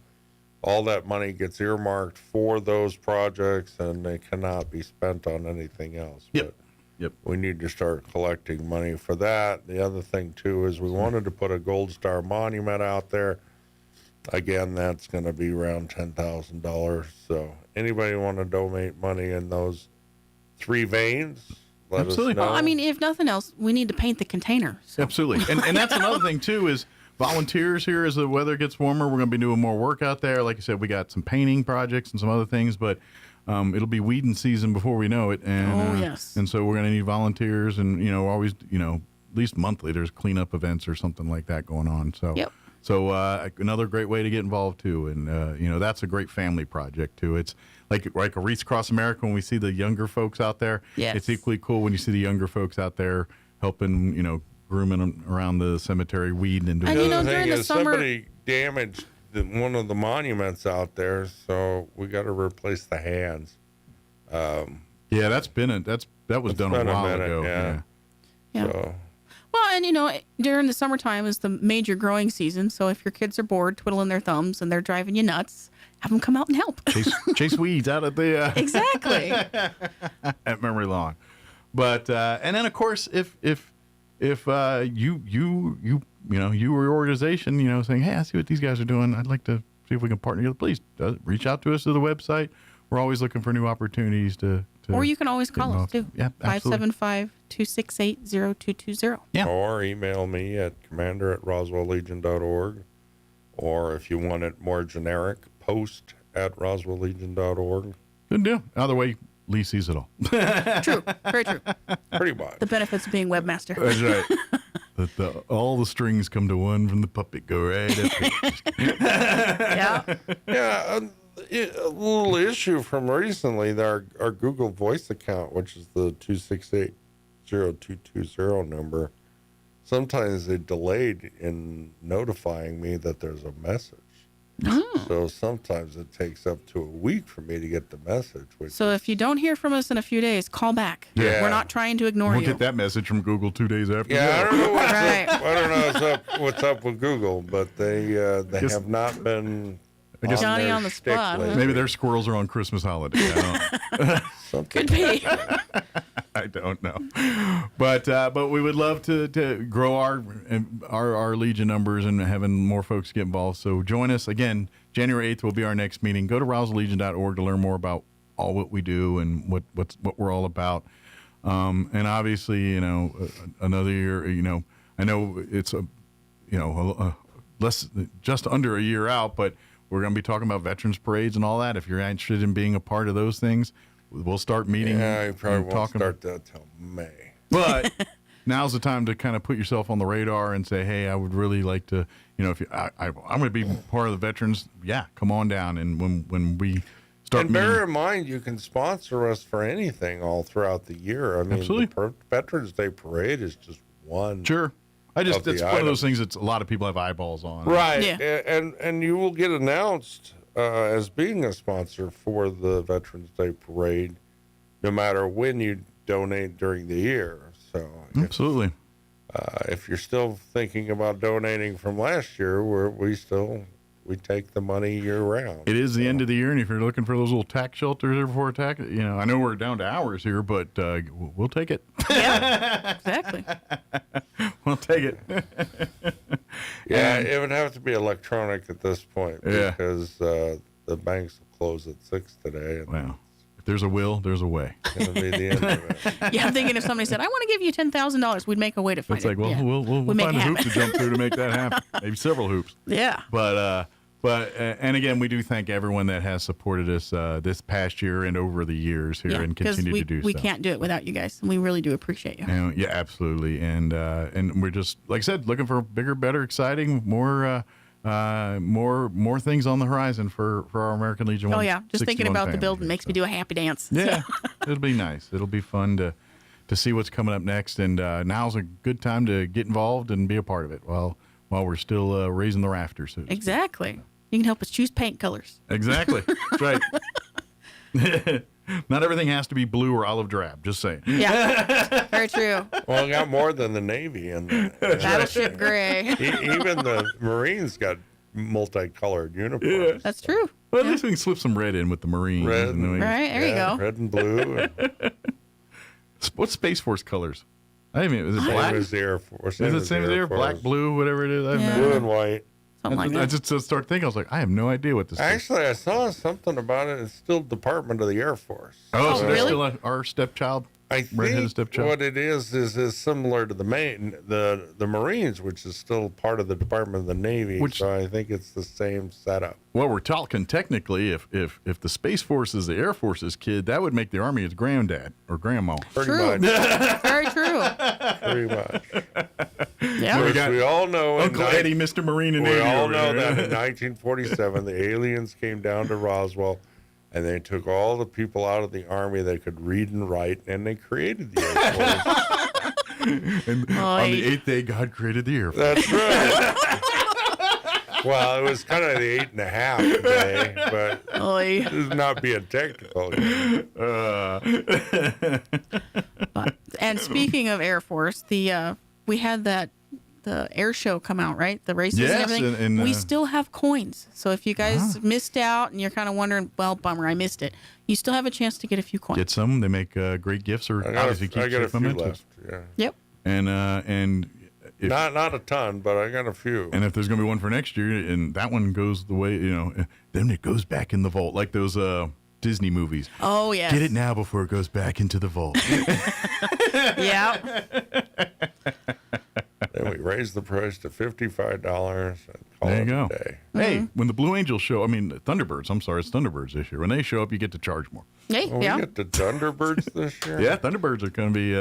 All that money gets earmarked for those projects, and they cannot be spent on anything else. Yep. We need to start collecting money for that. The other thing, too, is we wanted to put a Gold Star monument out there. Again, that's going to be around $10,000. So anybody want to donate money in those three veins, let us know. Well, I mean, if nothing else, we need to paint the container. So. Absolutely. And that's another thing, too, is volunteers here as the weather gets warmer. We're going to be doing more work out there. Like I said, we got some painting projects and some other things, but it'll be weeding season before we know it. And, yes. And so we're going to need volunteers, and, always, at least monthly, there's cleanup events or something like that going on. So, So another great way to get involved, too. And, that's a great family project, too. It's like a Wreaths Across America when we see the younger folks out there. Yes. It's equally cool when you see the younger folks out there helping, grooming them around the cemetery, weeding and doing. And the other thing is somebody damaged one of the monuments out there, so we got to replace the hands. Yeah, that was done a while ago. Yeah. So. Well, and during the summertime is the major growing season. So if your kids are bored twiddling their thumbs and they're driving you nuts, have them come out and help. Chase weeds out at the exactly at Memory Lawn. But and then of course if you or your organization saying, hey, I see what these guys are doing, I'd like to see if we can partner together, please reach out to us through the website. We're always looking for new opportunities to or you can always call us too. Yeah, 575-268-0220. Yeah. Or email me at commander@roswelllegion.org, or if you want it more generic, post@roswelllegion.org. Good deal. Either way, Lee sees it all. True. Very true. Pretty much. The benefits of being webmaster. That's right. All the strings come to one from the puppet go right up. Yeah. A little issue from recently, our Google Voice account, which is the 268-0220 number, sometimes they delayed in notifying me that there's a message. So sometimes it takes up to a week for me to get the message. So if you don't hear from us in a few days, call back. Yeah. We're not trying to ignore We'll you. get that message from Google 2 days after. Yeah, I don't know what's up. I don't know what's up with Google, but they have not been. Johnny on the spot. Huh? Maybe their squirrels are on Christmas holiday. Could be. I don't know, but we would love to grow our Legion numbers and having more folks get involved. So join us again. January 8th will be our next meeting. Go to RoswellLegion.org to learn more about all what we do and what we're all about. And obviously, another year. I know it's less just under a year out, but we're going to be talking about veterans parades and all that. If you're interested in being a part of those things, we'll start meeting. Yeah, you probably won't start that till May. But now's the time to kind of put yourself on the radar and say, hey, I would really like to, I'm going to be part of the veterans. Yeah, come on down. And when we start and bear in mind, you can sponsor us for anything all throughout the year. I mean, absolutely. The Veterans Day Parade is just one. Sure. It's one of those things that a lot of people have eyeballs on. Right. Yeah. And you will get announced as being a sponsor for the Veterans Day Parade, no matter when you donate during the year. So absolutely. If you're still thinking about donating from last year, we take the money year round. It is the end of the year, and if you're looking for those little tax shelters there before tax, I know we're down to hours here, but we'll take it. Yeah, exactly. We'll take it. Yeah, it would have to be electronic at this point because the banks will close at 6 today. And wow. If there's a will, there's a way. It's going to be the end of it. Yeah, I'm thinking if somebody said, I want to give you $10,000, we'd make a way to find it's like, well, yeah. we'll find a hoop to jump through to make that happen. Maybe several hoops. Yeah. But and again, we do thank everyone that has supported us this past year and over the years here and continue to do so. We can't do it without you guys, and we really do appreciate you. Yeah, absolutely. And we're just, like I said, looking for bigger, better, exciting, more things on the horizon for our American Legion. Oh yeah, just thinking about the building here, makes me do a happy dance. Yeah, it'll be nice. It'll be fun to see what's coming up next. And now's a good time to get involved and be a part of it while we're still raising the rafters. Exactly. You can help us choose paint colors. Exactly. That's right. Not everything has to be blue or olive drab. Just saying. Yeah, very true. Well, I got more than the Navy in there. Battleship gray. Even the Marines got multicolored uniforms. Yeah. That's true. Well, at least we can slip some red in with the Marines. Red, right, there you go. Red and blue. What's Space Force colors? I mean, is it black? It was the Air Force. Is it the same as Air Force? Black, blue, whatever it is? Blue and white. Something like that. I just started thinking, I was like, I have no idea what this is. Actually, I saw something about it. It's still Department of the Air Force. Oh, so really? that's still our stepchild? I think what it is similar to the Marines, which is still part of the Department of the Navy. So I think it's the same setup. Well, we're talking technically, if the Space Force is the Air Force's kid, that would make the Army its granddad or grandma. Pretty true. much. Very true. Pretty much. Yeah. We all know Uncle Eddie, Mr. Marine and Navy. We all know there. that in 1947, the aliens came down to Roswell, and they took all the people out of the Army that could read and write, and they created the Air Force. And on the 8th day, God created the Air Force. That's right. Well, it was kind of the 8.5 day, but it's not being technical. And speaking of Air Force, we had the air show come out, right? The races and everything. We still have coins. So if you guys missed out and you're kind of wondering, well, bummer, I missed it. You still have a chance to get a few coins. Get some. They make great gifts, or obviously keep I got a few momentum. left. Yeah. Yep. And if, not a ton, but I got a few. And if there's going to be one for next year, and that one goes the way, then it goes back in the vault, like those Disney movies. Oh, yes. Get it now before it goes back into the vault. Yeah. Then we raised the price to $55 and call There you it go. a day. Hey, when the Blue Angels show, Thunderbirds, it's Thunderbirds this year. When they show up, you get to charge more. Hey, We get the Thunderbirds this year? Yeah, Thunderbirds are going to be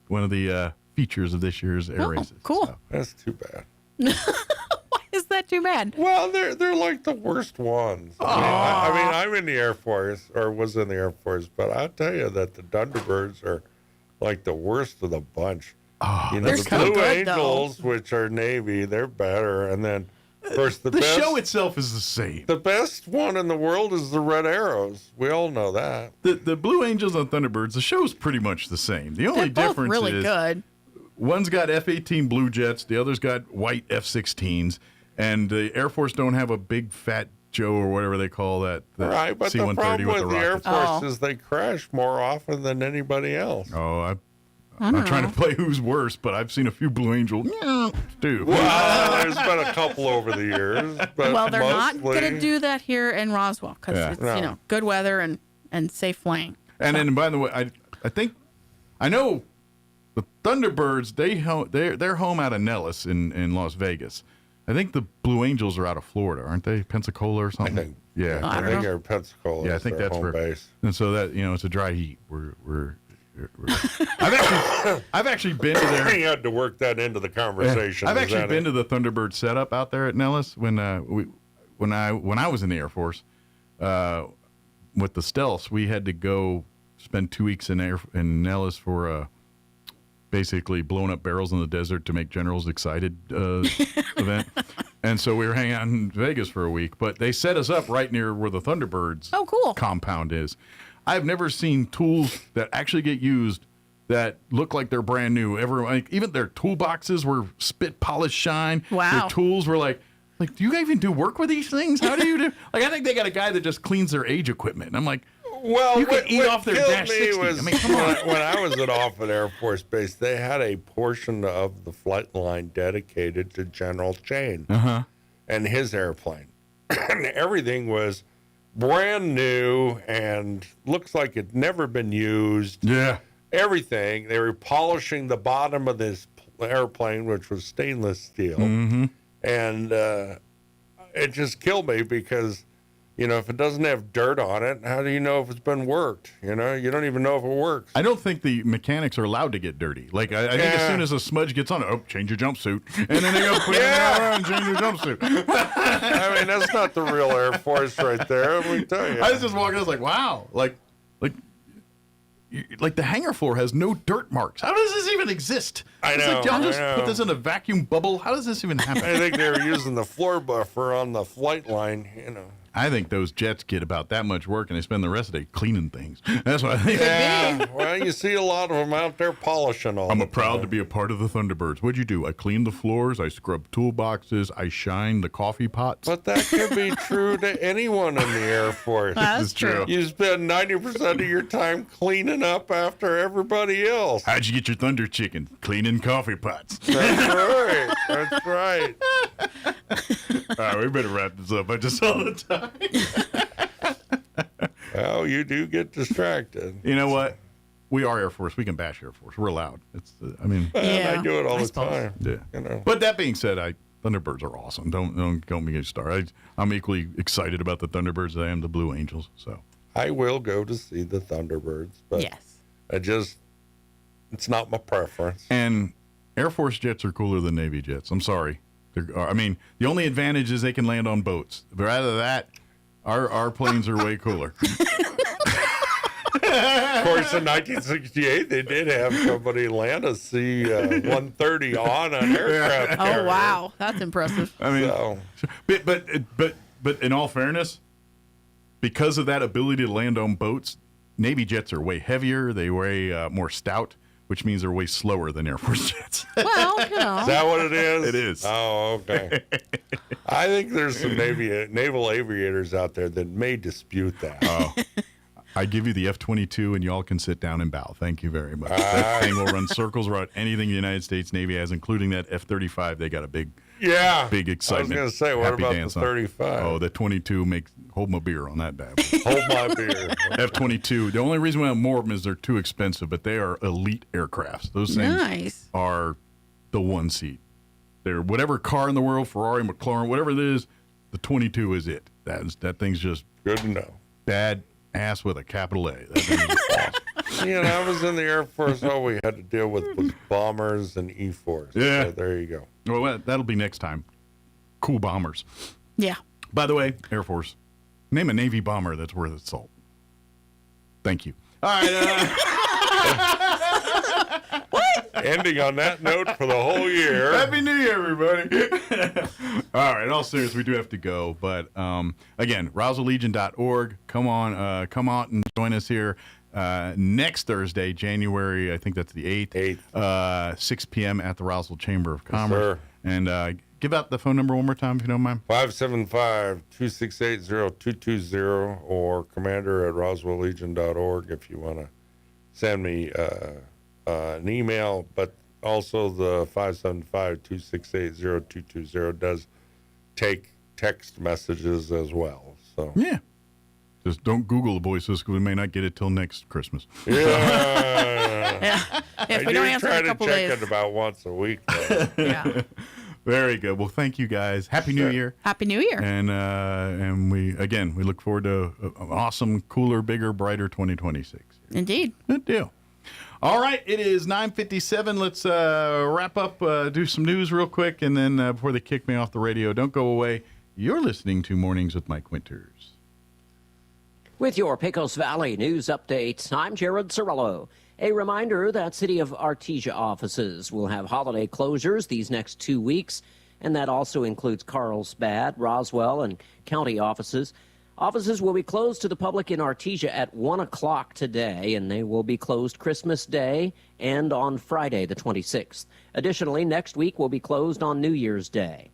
one of the features of this year's air races. Cool. So. That's too bad. Why is that too bad? Well, they're like the worst ones. I mean, I'm in the Air Force, or was in the Air Force, but I'll tell you that the Thunderbirds are like the worst of the bunch. Oh, the still Blue good, Angels, which are Navy, they're better. And then, of course, the best, show itself is the same. The best one in the world is the Red Arrows. We all know that. The Blue Angels and Thunderbirds, the show's pretty much the same. The only They're both difference really is good. One's got F-18 Blue Jets, the other's got white F-16s, and the Air Force don't have a big fat Joe or whatever they call that. Right, but the C-130 problem with the Air rockets. Force is they crash more often than anybody else. Oh, I'm not trying to play who's worse, but I've seen a few Blue Angel too. Well, there's been a couple over the years. But Well, they're not mostly- going to do that here in Roswell because it's good weather and safe flying. And then, by the way, I know the Thunderbirds. They're home out of Nellis in Las Vegas. I think the Blue Angels are out of Florida, aren't they? Pensacola or something. I think. Yeah, I think they're Pensacola. Yeah, I think that's home base. And so that it's a dry heat. I've actually been to there. You had to work that into the conversation. I've actually been to the Thunderbird setup out there at Nellis when I was in the Air Force with the Stealths. We had to go spend 2 weeks in Nellis for basically blowing up barrels in the desert to make generals excited event. And so we were hanging out in Vegas for a week, but they set us up right near where the Thunderbirds compound is. I've never seen tools that actually get used that look like they're brand new. Even their toolboxes were spit polished shine. Wow. Their tools were like, do you even do work with these things? How do you do? Like, I think they got a guy that just cleans their age equipment. I'm like, well, you could eat off their Dash 60. Was, I mean, come on. When I was at Offutt Air Force Base, they had a portion of the flight line dedicated to General Chane and his airplane. And everything was brand new and looks like it'd never been used. Yeah. Everything. They were polishing the bottom of this airplane, which was stainless steel. Mm-hmm. And it just killed me because, if it doesn't have dirt on it, how do you know if it's been worked? You don't even know if it works. I don't think the mechanics are allowed to get dirty. Like, I think as soon as a smudge gets on it, change your jumpsuit. And then they go clean it around and change your jumpsuit. I mean, that's not the real Air Force right there, let me tell you. I was just walking, I was like, wow. Like the hangar floor has no dirt marks. How does this even exist? I know. Like, y'all just put this in a vacuum bubble. How does this even happen? I think they were using the floor buffer on the flight line, I think those jets get about that much work and they spend the rest of the day cleaning things. That's what I think. Yeah, well, you see a lot of them out there polishing all I'm the proud time. to be a part of the Thunderbirds. What'd you do? I cleaned the floors, I scrubbed toolboxes, I shined the coffee pots. But that could be true to anyone in the Air Force. That's true. You spend 90% of your time cleaning up after everybody else. How'd you get your Thunder Chicken? Cleaning coffee pots. That's right. That's right. All right, we better wrap this up. I just saw the time. Well, you do get distracted. You know what? We are Air Force. We can bash Air Force. We're allowed. I do it all the time. Yeah. But that being said, Thunderbirds are awesome. Don't me get started. I'm equally excited about the Thunderbirds as I am the Blue Angels. So I will go to see the Thunderbirds, but it's not my preference. And Air Force jets are cooler than Navy jets. I'm sorry. The only advantage is they can land on boats. But out of that, our planes are way cooler. Of course, in 1968, they did have somebody land a C-130 on an aircraft carrier. Oh, wow. That's impressive. I mean, but in all fairness, because of that ability to land on boats, Navy jets are way heavier. They weigh more stout, which means they're way slower than Air Force jets. Well, Is that what it is? It is. Oh, okay. I think there's some naval aviators out there that may dispute that. Oh. I give you the F-22 and y'all can sit down and bow. Thank you very much. That thing will run circles around anything the United States Navy has, including that F-35. They got a big excitement. I was going to say, what about the 35? Oh, the 22 hold my beer on that bad boy. Hold my beer. F-22. The only reason we have more of them is they're too expensive, but they are elite aircrafts. Those things are the one seat. They're whatever car in the world, Ferrari, McLaren, whatever it is, the 22 is it. That thing's just good to know. Bad ass with a capital A. That thing is awesome. I was in the Air Force. All we had to deal with was bombers and E-4s. Yeah. So there you go. Well, that'll be next time. Cool bombers. Yeah. By the way, Air Force, name a Navy bomber that's worth its salt. Thank you. All right. Ending on that note for the whole year. Happy New Year, everybody. All right, in all seriousness, we do have to go. But again, RoswellLegion.org. Come out and join us here next Thursday, January, I think that's the 8th, 6 p.m. at the Roswell Chamber of Commerce. Yes, sir. And give out the phone number one more time, if you don't mind. 575-268-0220 or commander@RoswellLegion.org if you want to send me an email, but also the 575-268-0220 does take text messages as well. So yeah, just don't Google the Boy Cisco. We may not get it till next Christmas. Yeah. If we don't answer in a couple days. I do try to check days. it about once a week. Yeah. Very good. Well, thank you guys. Happy New Year. Happy New Year. And we look forward to an awesome, cooler, bigger, brighter 2026. Indeed. Good deal. All right, it is 9:57. Let's wrap up, do some news real quick, and then before they kick me off the radio, don't go away. You're listening to Mornings with Mike Winters. With your Pecos Valley news updates, I'm Jared Cirillo. A reminder that City of Artesia offices will have holiday closures these next 2 weeks, and that also includes Carlsbad, Roswell, and county offices. Offices will be closed to the public in Artesia at 1 o'clock today, and they will be closed Christmas Day and on Friday, the 26th. Additionally, next week will be closed on New Year's Day.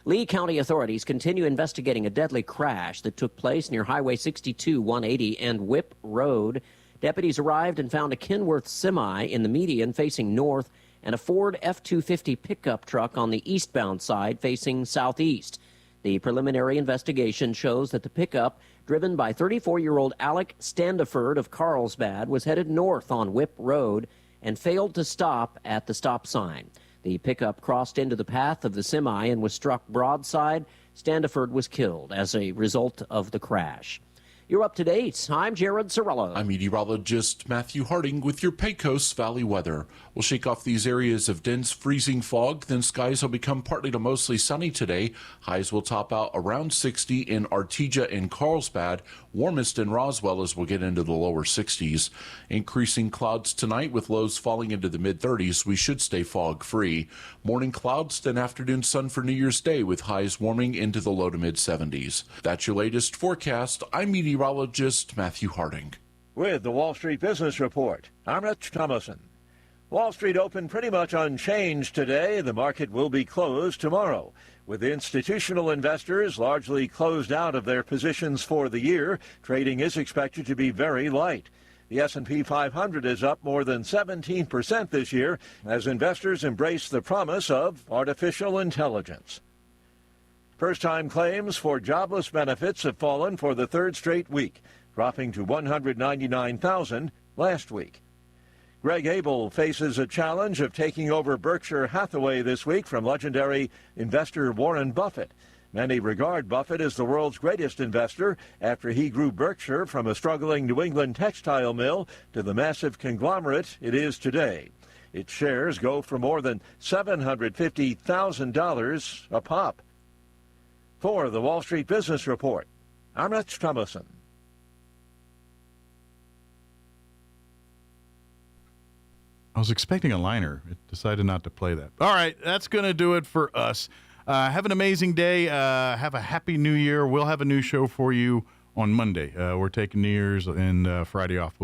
Lee County authorities continue investigating a deadly crash that took place near Highway 62, 180, and Whip Road. Deputies arrived and found a Kenworth semi in the median facing north and a Ford F-250 pickup truck on the eastbound side facing southeast. The preliminary investigation shows that the pickup, driven by 34-year-old Alec Standiford of Carlsbad, was headed north on Whip Road and failed to stop at the stop sign. The pickup crossed into the path of the semi and was struck broadside. Standiford was killed as a result of the crash. You're up to date. I'm Jared Sorello. I'm meteorologist Matthew Harding with your Pecos Valley weather. We'll shake off these areas of dense freezing fog, then skies will become partly to mostly sunny today. Highs will top out around 60 in Artesia and Carlsbad, warmest in Roswell as we'll get into the lower 60s. Increasing clouds tonight with lows falling into the mid-30s. We should stay fog-free. Morning clouds, then afternoon sun for New Year's Day with highs warming into the low to mid-70s. That's your latest forecast. I'm meteorologist Matthew Harding. With the Wall Street Business Report, I'm Rich Thomason. Wall Street opened pretty much unchanged today. The market will be closed tomorrow. With institutional investors largely closed out of their positions for the year, trading is expected to be very light. The S&P 500 is up more than 17% this year as investors embrace the promise of artificial intelligence. First-time claims for jobless benefits have fallen for the third straight week, dropping to 199,000 last week. Greg Abel faces a challenge of taking over Berkshire Hathaway this week from legendary investor Warren Buffett. Many regard Buffett as the world's greatest investor after he grew Berkshire from a struggling New England textile mill to the massive conglomerate it is today. Its shares go for more than $750,000 a pop. For the Wall Street Business Report, I'm Rich Thomason. I was expecting a liner. It decided not to play that. All right, that's going to do it for us. Have an amazing day. Have a happy new year. We'll have a new show for you on Monday. We're taking New Year's and Friday off.